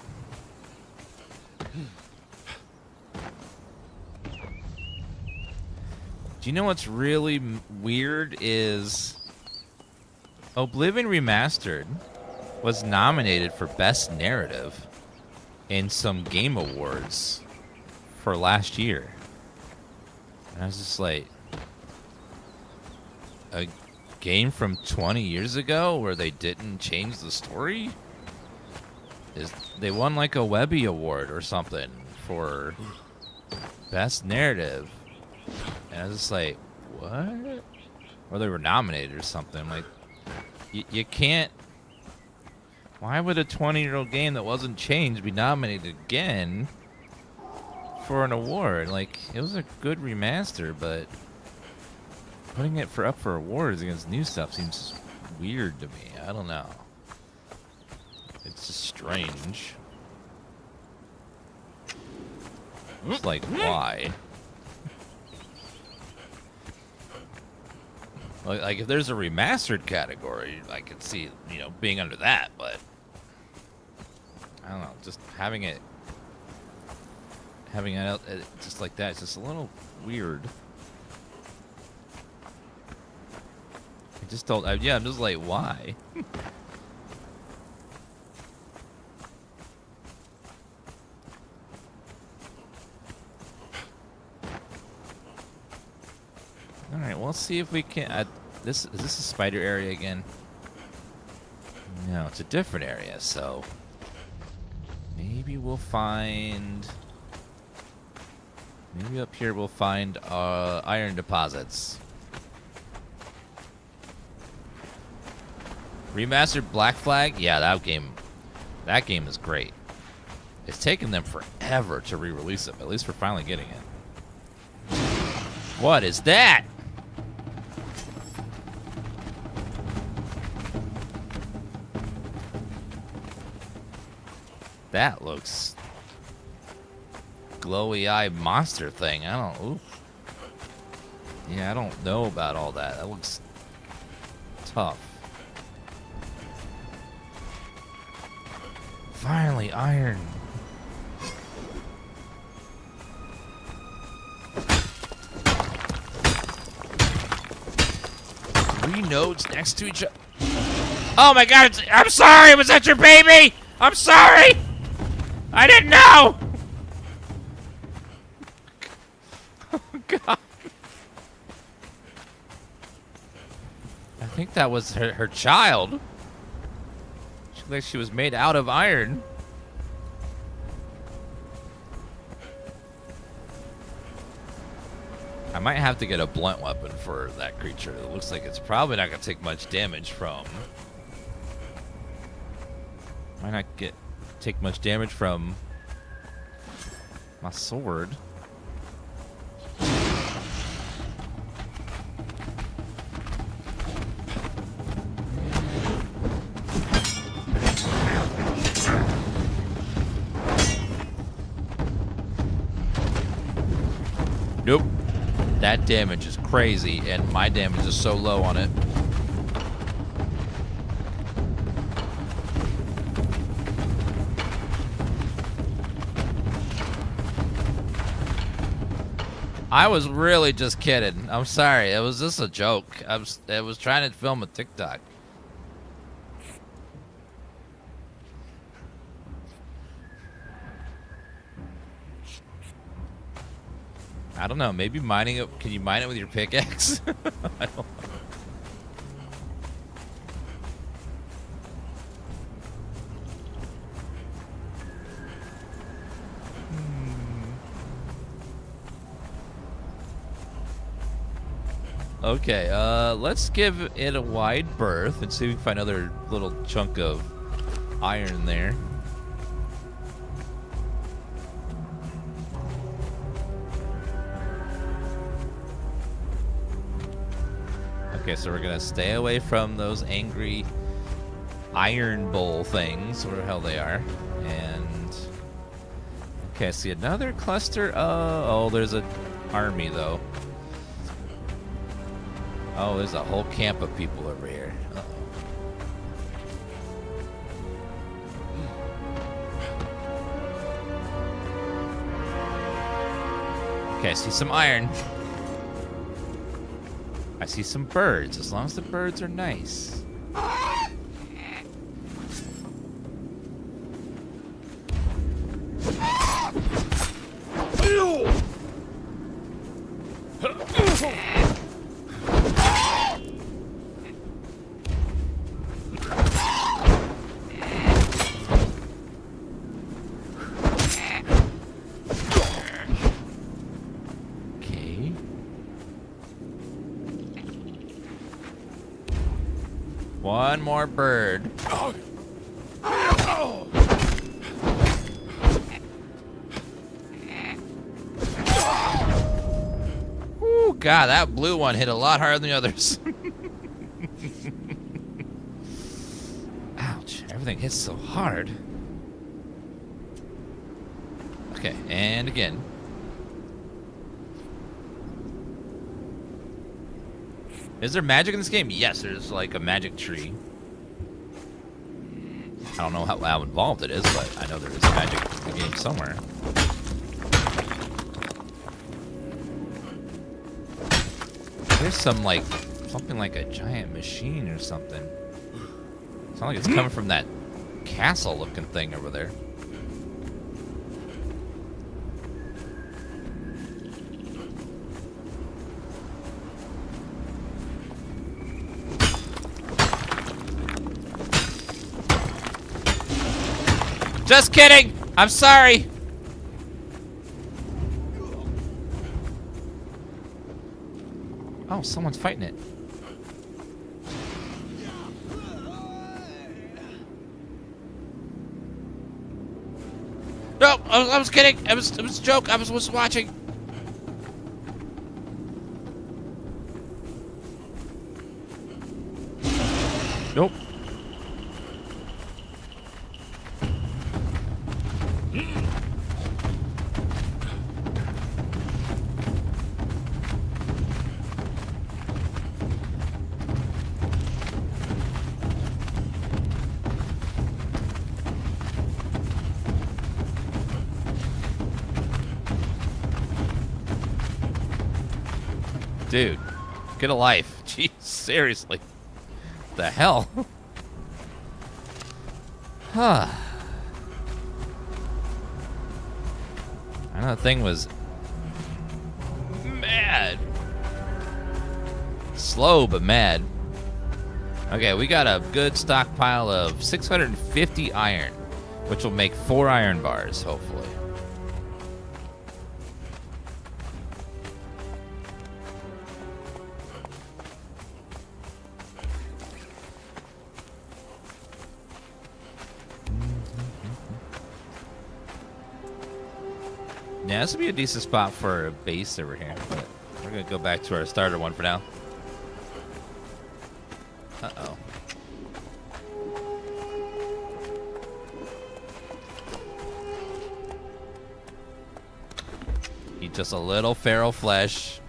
Do you know what's really weird is Oblivion Remastered was nominated for Best Narrative in some game awards for last year. And I was just like, a game from 20 years ago where they didn't change the story? They won like a Webby Award or something for Best Narrative. And I was just like, what? Or they were nominated or something. I'm like, you can't... Why would a 20-year-old game that wasn't changed be nominated again for an award? Like, it was a good remaster, but putting it up for awards against new stuff seems weird to me. I don't know. It's just strange. It's like, why? Like, if there's a remastered category, I could see, you know, being under that, but I don't know, just having it out just like that, it's just a little weird. I just don't, yeah, I'm just like, why? All right, we'll see if we can. Is this a spider area again? No, it's a different area. So maybe we'll find. Maybe up here we'll find iron deposits. Remastered Black Flag, yeah, that game is great. It's taken them forever to re-release it, but at least we're finally getting it. What is that? That looks glowy eye monster thing. I don't. Oof. Yeah, I don't know about all that. That looks tough. Finally, iron. 3 nodes next to each other. Oh my God! I'm sorry. Was that your baby? I'm sorry. I didn't know! Oh, God. I think that was her child. She looked like she was made out of iron. might have to get a blunt weapon for that creature. It looks like it's probably not going to take much damage from... Might not take much damage from my sword. Nope. That damage is crazy, and my damage is so low on it. I was really just kidding. I'm sorry. It was just a joke. I was trying to film a TikTok. I don't know. Maybe mining it. Can you mine it with your pickaxe? I don't know. Okay, let's give it a wide berth and see if we can find another little chunk of iron there. Okay, so we're gonna stay away from those angry iron bowl things, whatever the hell they are. And okay, I see another cluster. Oh, there's an army though. Oh, there's a whole camp of people over here. Uh-oh. Okay, I see some iron. I see some birds, as long as the birds are nice. One more bird. Ooh, God, that blue one hit a lot harder than the others. Ouch, everything hits so hard. Okay, and again. Is there magic in this game? Yes, there's like a magic tree. I don't know how involved it is, but I know there is magic in the game somewhere. There's something like a giant machine or something. It's not like it's coming from that castle-looking thing over there. Just kidding! I'm sorry! Oh, someone's fighting it. No, I was kidding. It was a joke. I was watching. Nope. Dude, get a life. Jeez, seriously. The hell? Huh. I know the thing was mad. Slow, but mad. Okay, we got a good stockpile of 650 iron, which will make 4 iron bars, hopefully. Yeah, this would be a decent spot for a base over here, but we're gonna go back to our starter one for now. Uh-oh. Eat just a little feral flesh.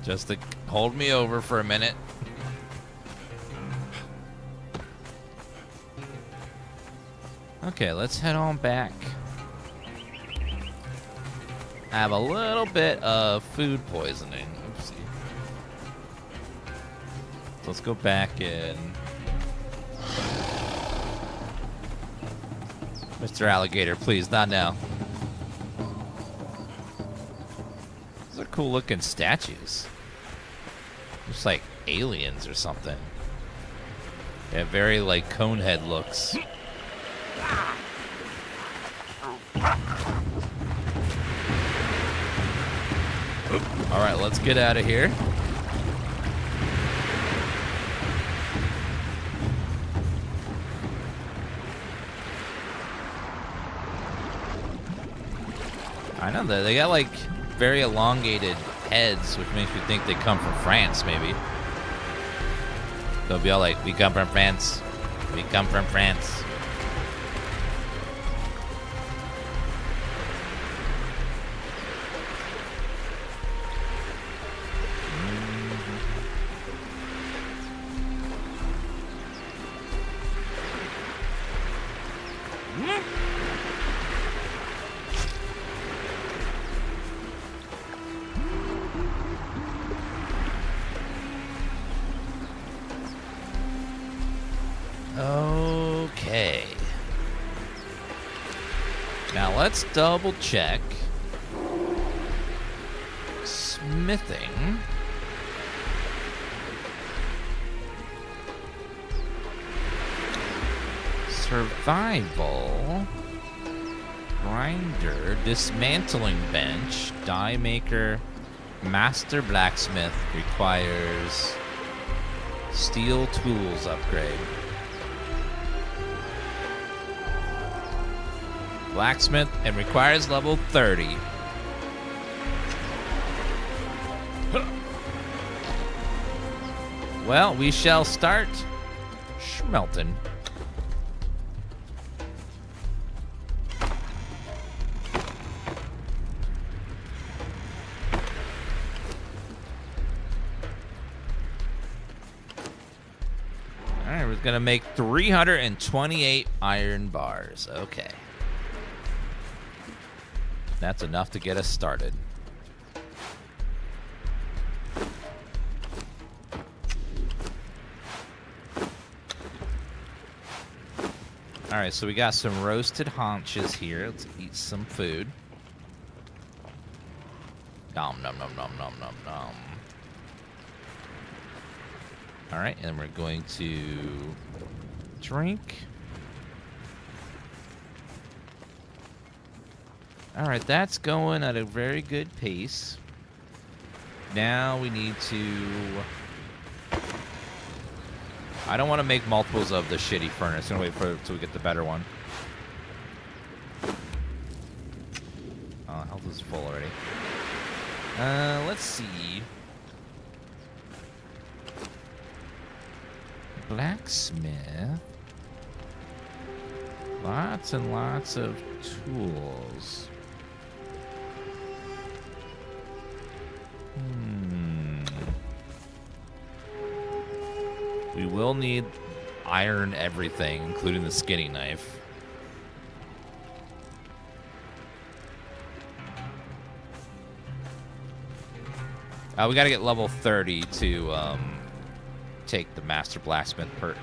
Just to hold me over for a minute. Okay, let's head on back. I have a little bit of food poisoning. Oopsie. So let's go back and... Mr. Alligator, please, not now. Those are cool looking statues. Looks like aliens or something. They have very like Conehead looks. All right, let's get out of here. I know that they got like very elongated heads, which makes me think they come from France, maybe. They'll be all like, "We come from France. We come from France." Okay. Now let's double check. Smithing. Survival. Grinder. Dismantling bench. Die maker. Master blacksmith requires steel tools upgrade. Blacksmith and requires level 30. Well, we shall start schmelting. Alright, we're gonna make 328 iron bars. Okay. That's enough to get us started. All right, so we got some roasted haunches here. Let's eat some food. Nom nom nom nom nom nom nom. All right, and we're going to drink. All right, that's going at a very good pace. Now we need to... I don't want to make multiples of the shitty furnace. I'm going to wait until we get the better one. Oh, health is full already. Let's see. Blacksmith. Lots and lots of tools. We will need iron everything, including the skinning knife. We gotta get level 30 to take the Master Blacksmith perk.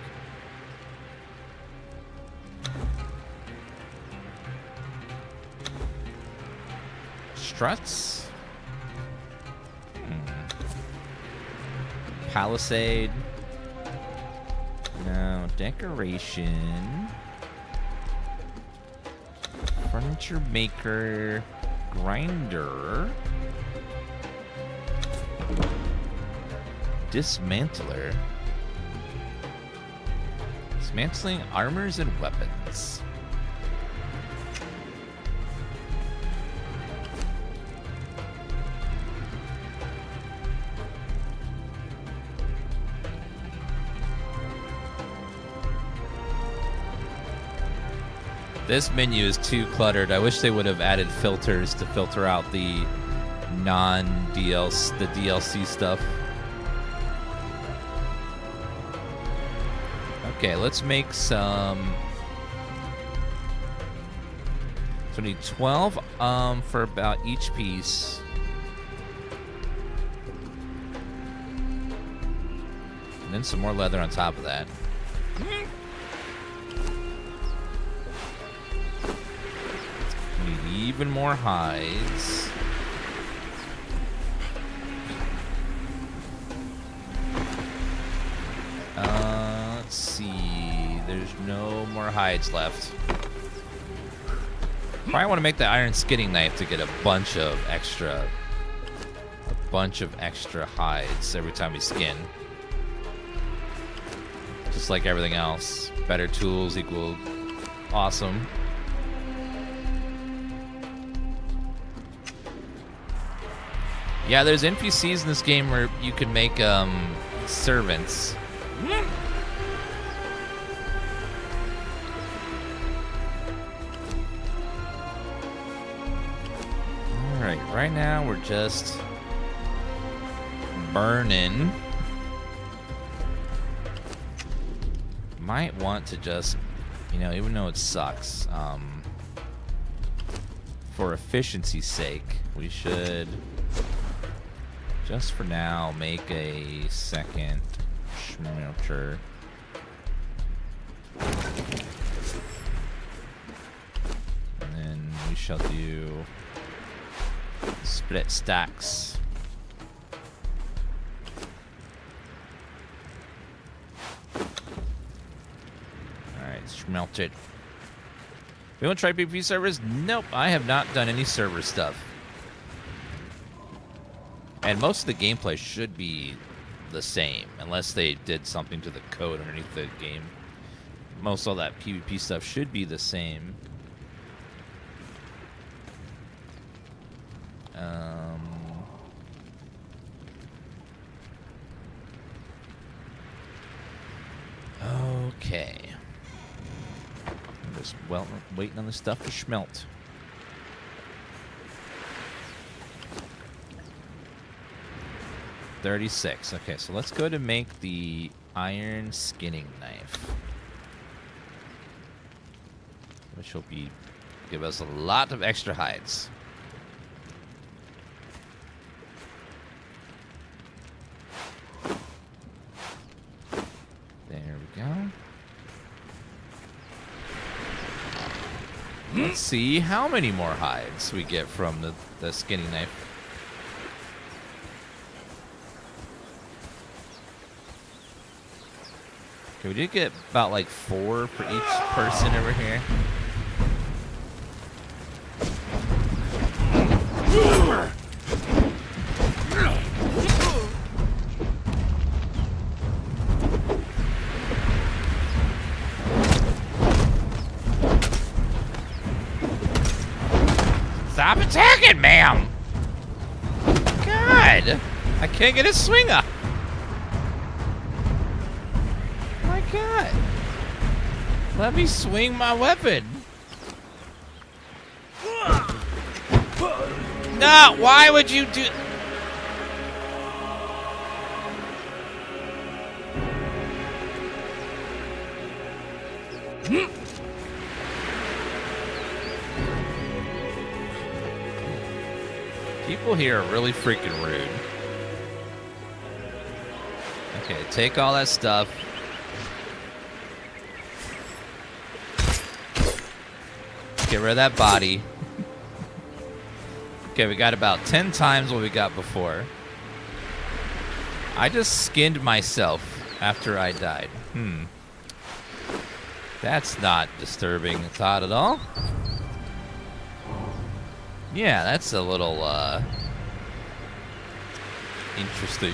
Struts? Palisade. No. Decoration. Furniture maker. Grinder. Dismantler. Dismantling armors and weapons. This menu is too cluttered. I wish they would have added filters to filter out the non-DLC, the DLC stuff. Okay, let's make some. So we need 12 for about each piece. And then some more leather on top of that. We need even more hides. Let's see. There's no more hides left. Probably want to make the iron skinning knife to get a bunch of extra hides every time we skin. Just like everything else. Better tools equal awesome. Yeah, there's NPCs in this game where you can make servants. Alright, right now we're just burning. Might want to just, even though it sucks, for efficiency's sake, we should, just for now, make a second smelter. And then we shall do split stacks. Melted. We want to try PvP servers? Nope, I have not done any server stuff. And most of the gameplay should be the same, unless they did something to the code underneath the game. Most all that PvP stuff should be the same. Okay. Just waiting on the stuff to smelt. $36. Okay, so let's go to make the iron skinning knife, which will give us a lot of extra hides. There we go. Let's see how many more hides we get from the skinning knife. Okay, we did get about like 4 for each person over here. Stop attacking, ma'am! God! I can't get a swing up! My God! Let me swing my weapon! No! Why would you do... People here are really freaking rude. Okay, take all that stuff. Get rid of that body. Okay, we got about 10 times what we got before. I just skinned myself after I died. That's not disturbing thought at all. Yeah, that's a little, interesting.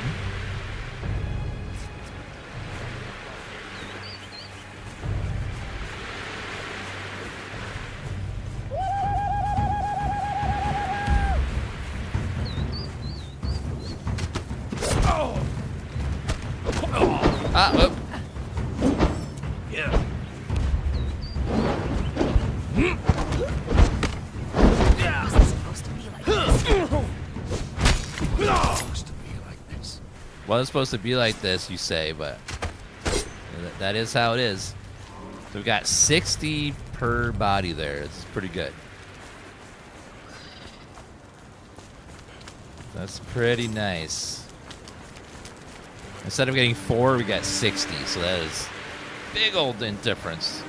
Yeah. Wasn't supposed to be like this, you say, but that is how it is. So we've got 60 per body there. It's pretty good. That's pretty nice. Instead of getting 4, we got 60. So that is big old difference.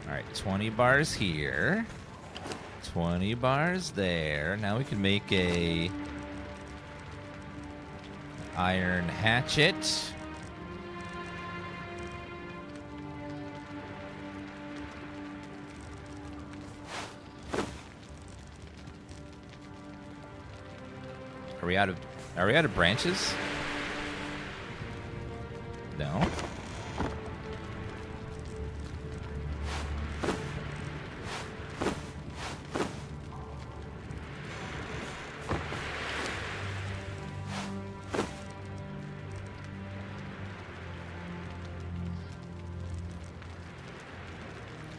All right, 20 bars here. 20 bars there. Now we can make a iron hatchet. Are we out of branches? No.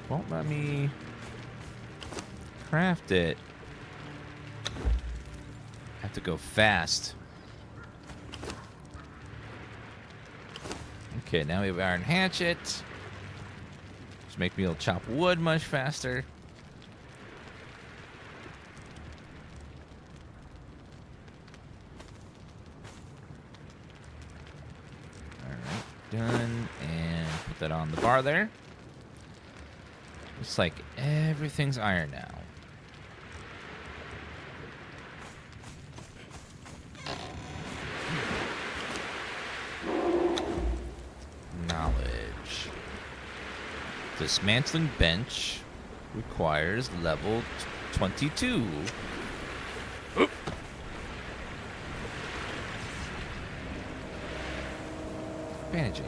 Won't let me craft it. Have to go fast. Okay, now we have iron hatchet. Just make me able to chop wood much faster. Alright, done. And put that on the bar there. Looks like everything's iron now. Knowledge. Dismantling bench requires level 22. Oop. Bandaging.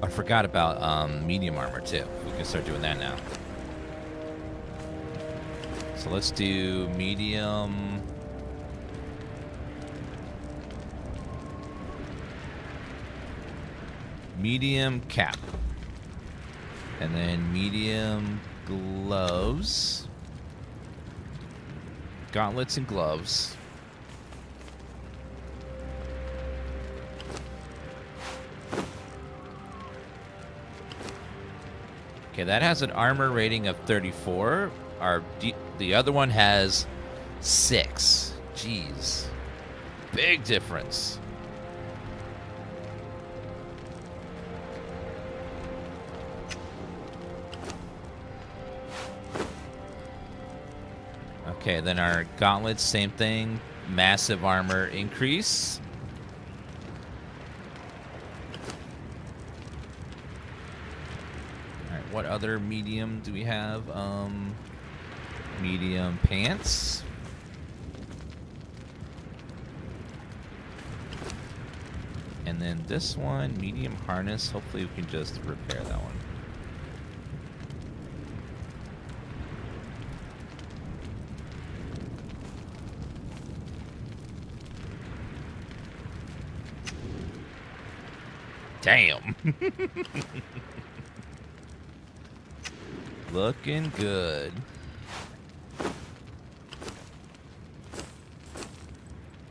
I forgot about medium armor too. We can start doing that now. So let's do medium. Medium cap. And then medium gloves. Gauntlets and gloves. Okay, that has an armor rating of 34. The other one has 6. Jeez. Big difference. Okay, then our gauntlets, same thing. Massive armor increase. What other medium do we have? Medium pants. And then this one, medium harness. Hopefully we can just repair that one. Damn. Looking good.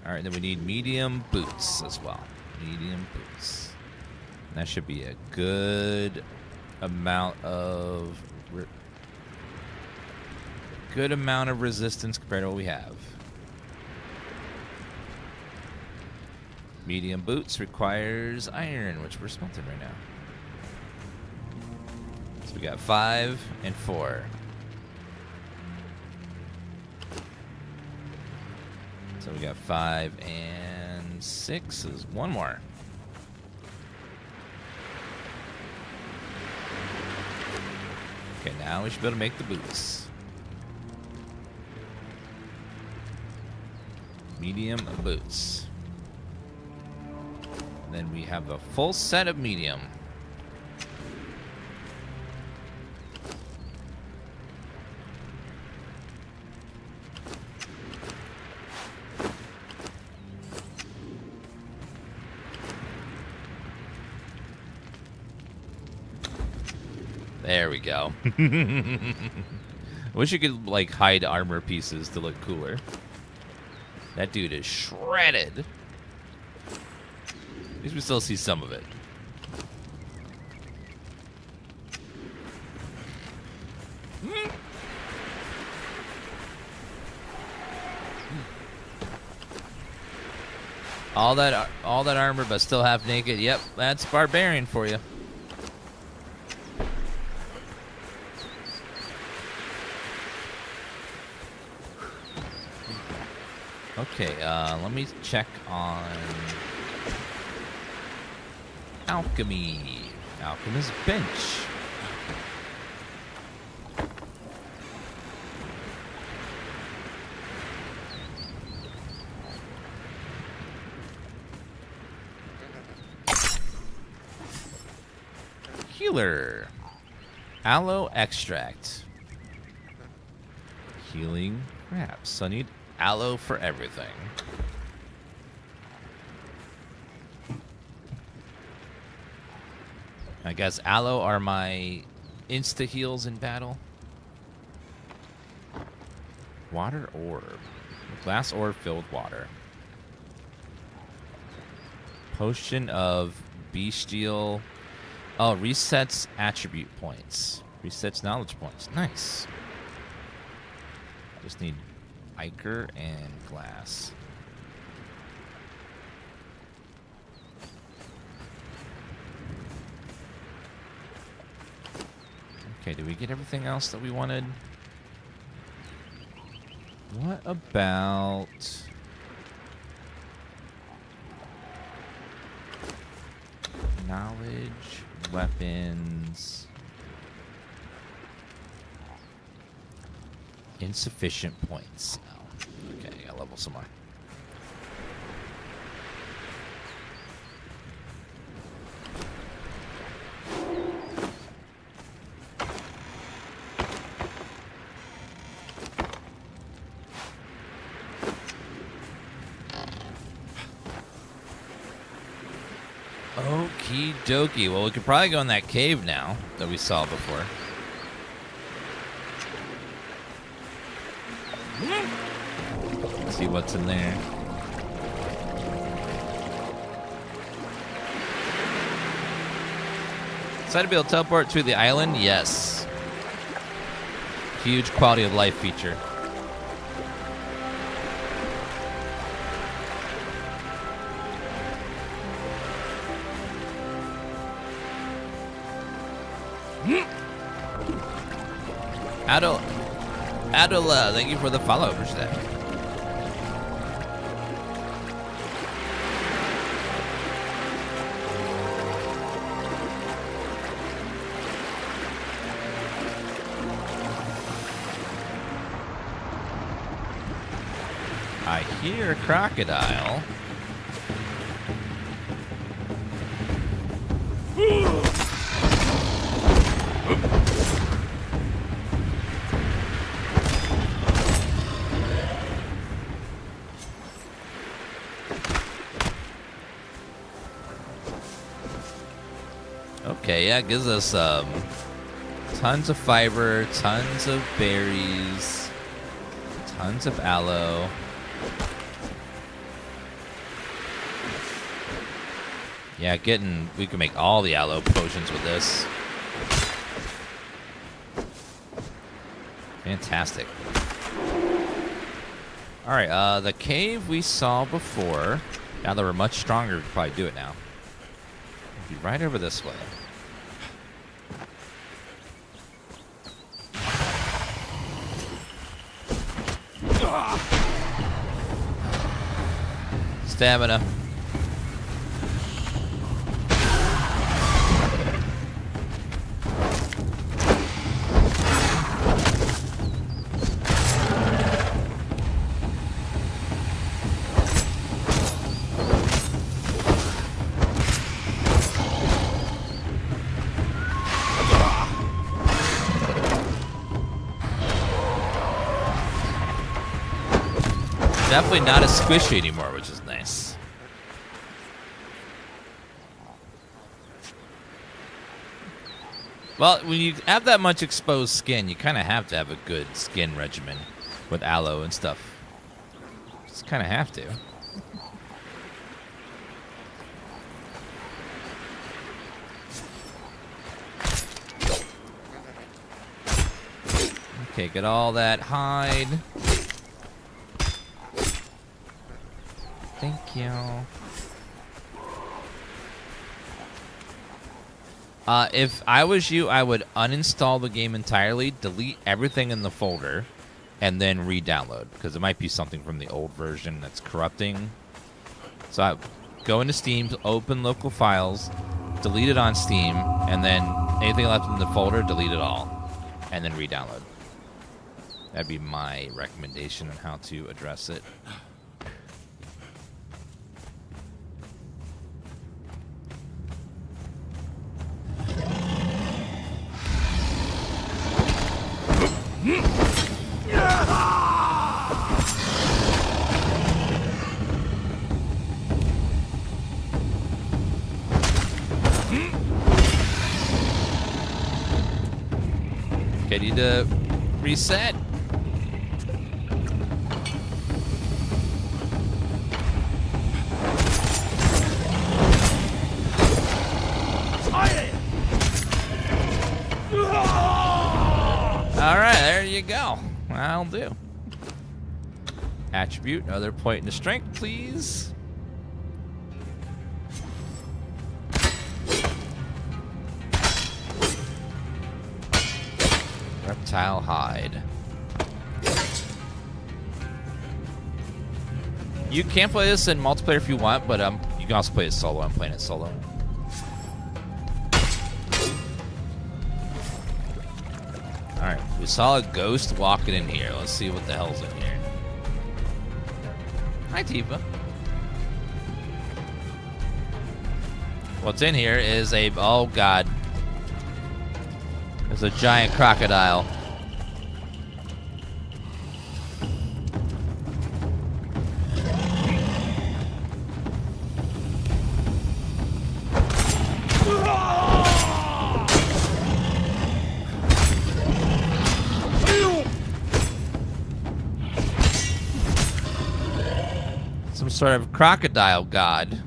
All right, then we need medium boots as well. Medium boots. And that should be a good amount of resistance compared to what we have. Medium boots requires iron, which we're smelting right now. So we got 5 and 4. So we got 5 and 6 is one more. Okay, now we should be able to make the boots. Medium boots. And then we have a full set of medium. There we go. Wish you could like hide armor pieces to look cooler. That dude is shredded. At least we still see some of it. All that armor, but still half naked. Yep, that's barbarian for you. Okay, let me check on alchemy. Alchemist bench. Healer. Aloe extract. Healing wraps. So I need aloe for everything. I guess aloe are my insta heals in battle. Water orb. Glass orb filled with water. Potion of bestial. Oh, resets attribute points. Resets knowledge points. Nice. Just need Ichor and glass. Okay, did we get everything else that we wanted? What about knowledge, weapons? Insufficient points. Oh, okay, I gotta level some more. Okie dokie. Well, we could probably go in that cave now that we saw before. See what's in there. Excited to be able to teleport to the island? Yes. Huge quality of life feature. Adola, thank you for the follow, Rashad. I hear a crocodile. Okay, yeah, it gives us tons of fiber, tons of berries, tons of aloe. Yeah, we can make all the aloe potions with this. Fantastic. All right, the cave we saw before. Now that we're much stronger, we can probably do it now. Be right over this way. Stamina. definitely not as squishy anymore, which is nice. Well, when you have that much exposed skin, you kind of have to have a good skin regimen with aloe and stuff. Just kind of have to. Okay, get all that hide. Thank you. If I was you, I would uninstall the game entirely, delete everything in the folder, and then re-download, because it might be something from the old version that's corrupting. So I go into Steam, open local files, delete it on Steam, and then anything left in the folder, delete it all, and then re-download. That'd be my recommendation on how to address it. Okay, need to reset. Alright, there you go. That'll do. Attribute, another point into strength, please. Reptile hide. You can play this in multiplayer if you want, but you can also play it solo. I'm playing it solo. Alright, we saw a ghost walking in here. Let's see what the hell's in here. Hi, Tifa. What's in here is a... Oh, God. There's a giant crocodile. Some sort of crocodile god.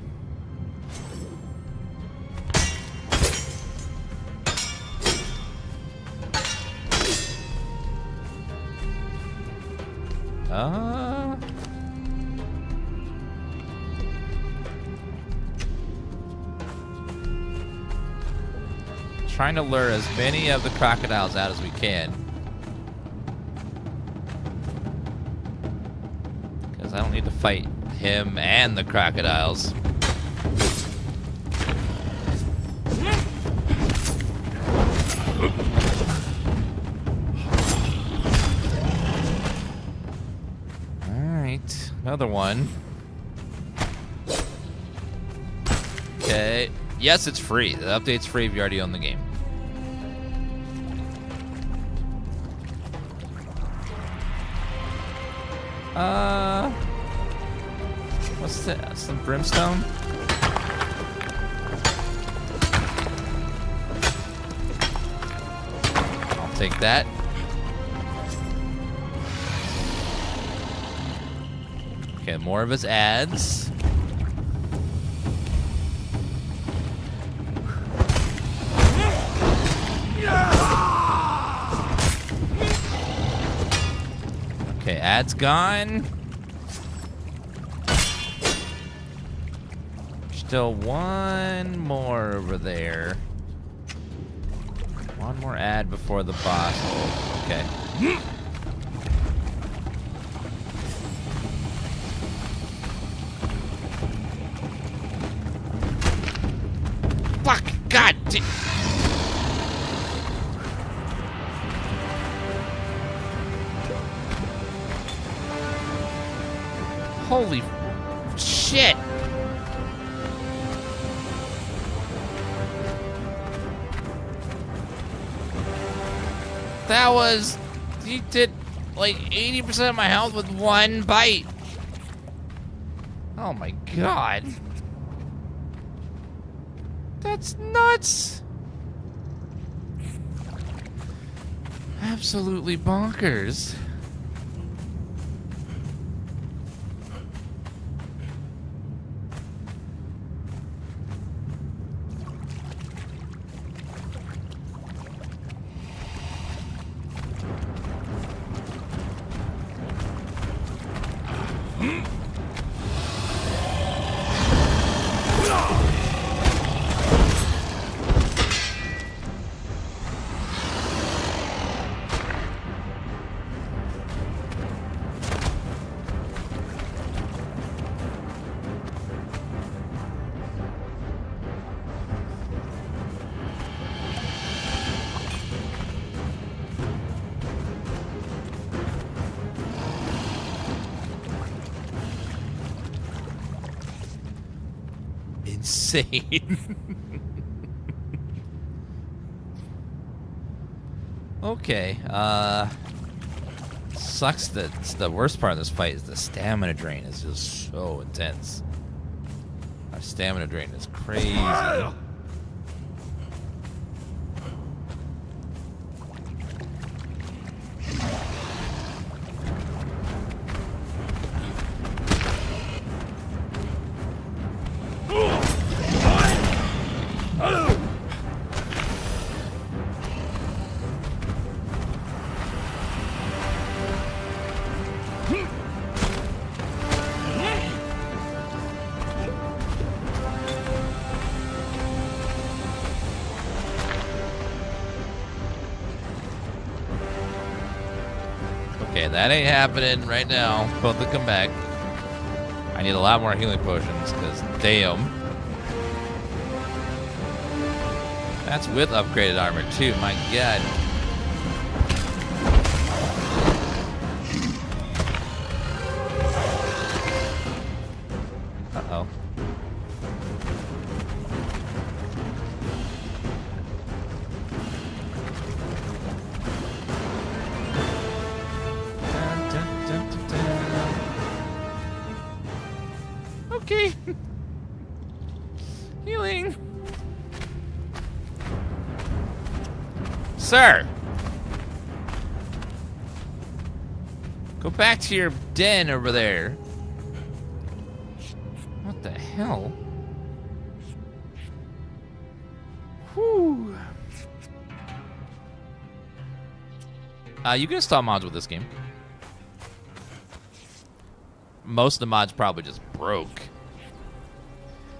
Trying to lure as many of the crocodiles out as we can. Because I don't need to fight him and the crocodiles. Alright, another one. Okay. Yes, it's free. The update's free if you already own the game. What's that? Some brimstone? I'll take that. Okay, more of his ads. Okay, ad's gone. Still one more over there. One more ad before the boss. Okay. Fuck! God! Holy shit! That was... He did like 80% of my health with one bite. Oh my god. That's nuts. Absolutely bonkers. Insane. Okay, sucks that the worst part of this fight is the stamina drain is just so intense. Our stamina drain is crazy. Okay, that ain't happening right now. Both to come back. I need a lot more healing potions, because damn. That's with upgraded armor too, my god. Uh-oh. Okay. Healing. Sir. Go back to your den over there. What the hell? Whew. You can install mods with this game. Most of the mods probably just broke.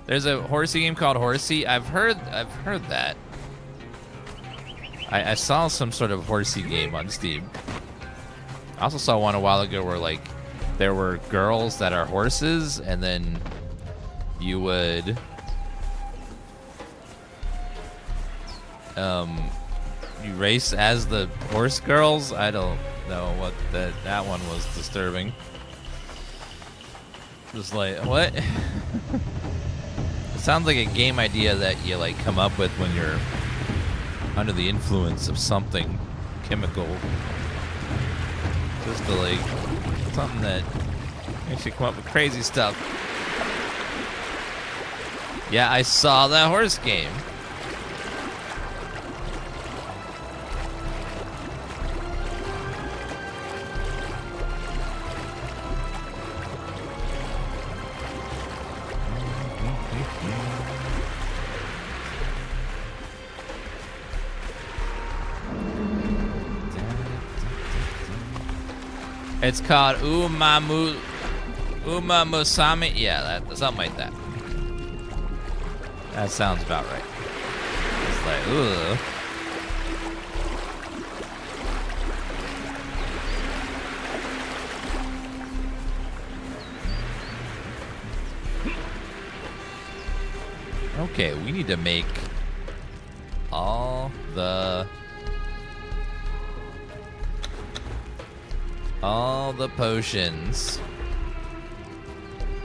There's a horsey game called Horsey. I've heard that. I saw some sort of horsey game on Steam. I also saw one a while ago where like there were girls that are horses, and then you would you race as the horse girls. I don't know what that one was disturbing. Just like, what? It sounds like a game idea that you like come up with when you're under the influence of something chemical. Just to like something that makes you come up with crazy stuff. Yeah, I saw that horse game. It's called Umamusami. Yeah, something like that. That sounds about right. It's like, ooh. Okay, we need to make all the potions.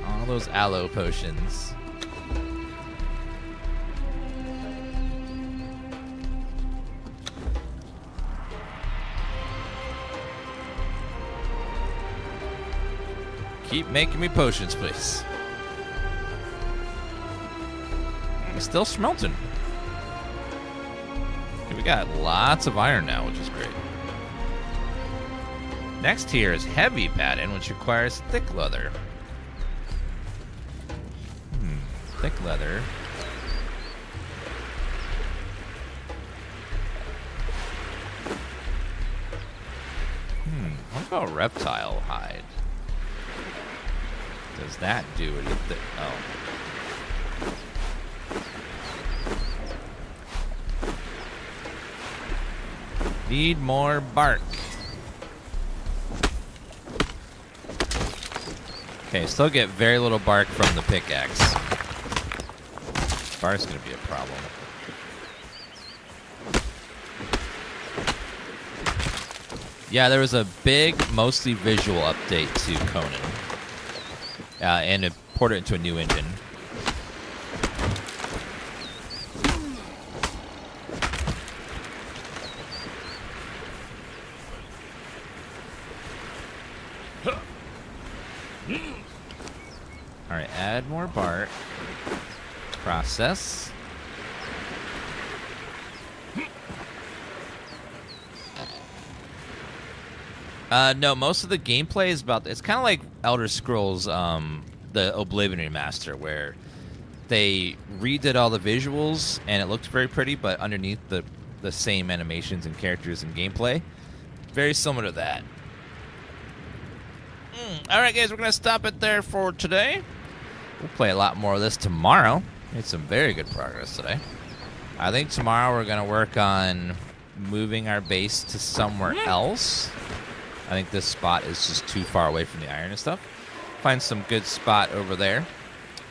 All those aloe potions. Keep making me potions, please. He's still smelting. Okay, we got lots of iron now, which is great. Next here is heavy pattern, which requires thick leather. Thick leather. What about reptile hide? Does that do anything? Oh. Need more bark. Okay, still get very little bark from the pickaxe. Bark's gonna be a problem. Yeah, there was a big, mostly visual update to Conan. And it ported it into a new engine. Alright, add more bark. Process. No, most of the gameplay is about... It's kind of like Elder Scrolls, the Oblivion Remaster, where they redid all the visuals, and it looked very pretty, but underneath the same animations and characters and gameplay. Very similar to that. Alright, guys, we're going to stop it there for today. We'll play a lot more of this tomorrow. Made some very good progress today. I think tomorrow we're going to work on moving our base to somewhere else. I think this spot is just too far away from the iron and stuff. Find some good spot over there.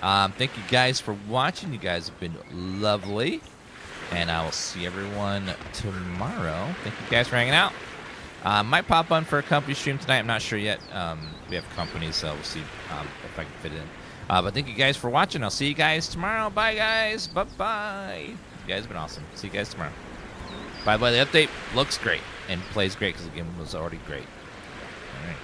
Thank you guys for watching. You guys have been lovely. And I will see everyone tomorrow. Thank you guys for hanging out. Might pop on for a company stream tonight. I'm not sure yet. We have company, so we'll see if I can fit it in. But thank you guys for watching. I'll see you guys tomorrow. Bye, guys. Bye-bye. You guys have been awesome. See you guys tomorrow. By the way, the update looks great and plays great because the game was already great. All right.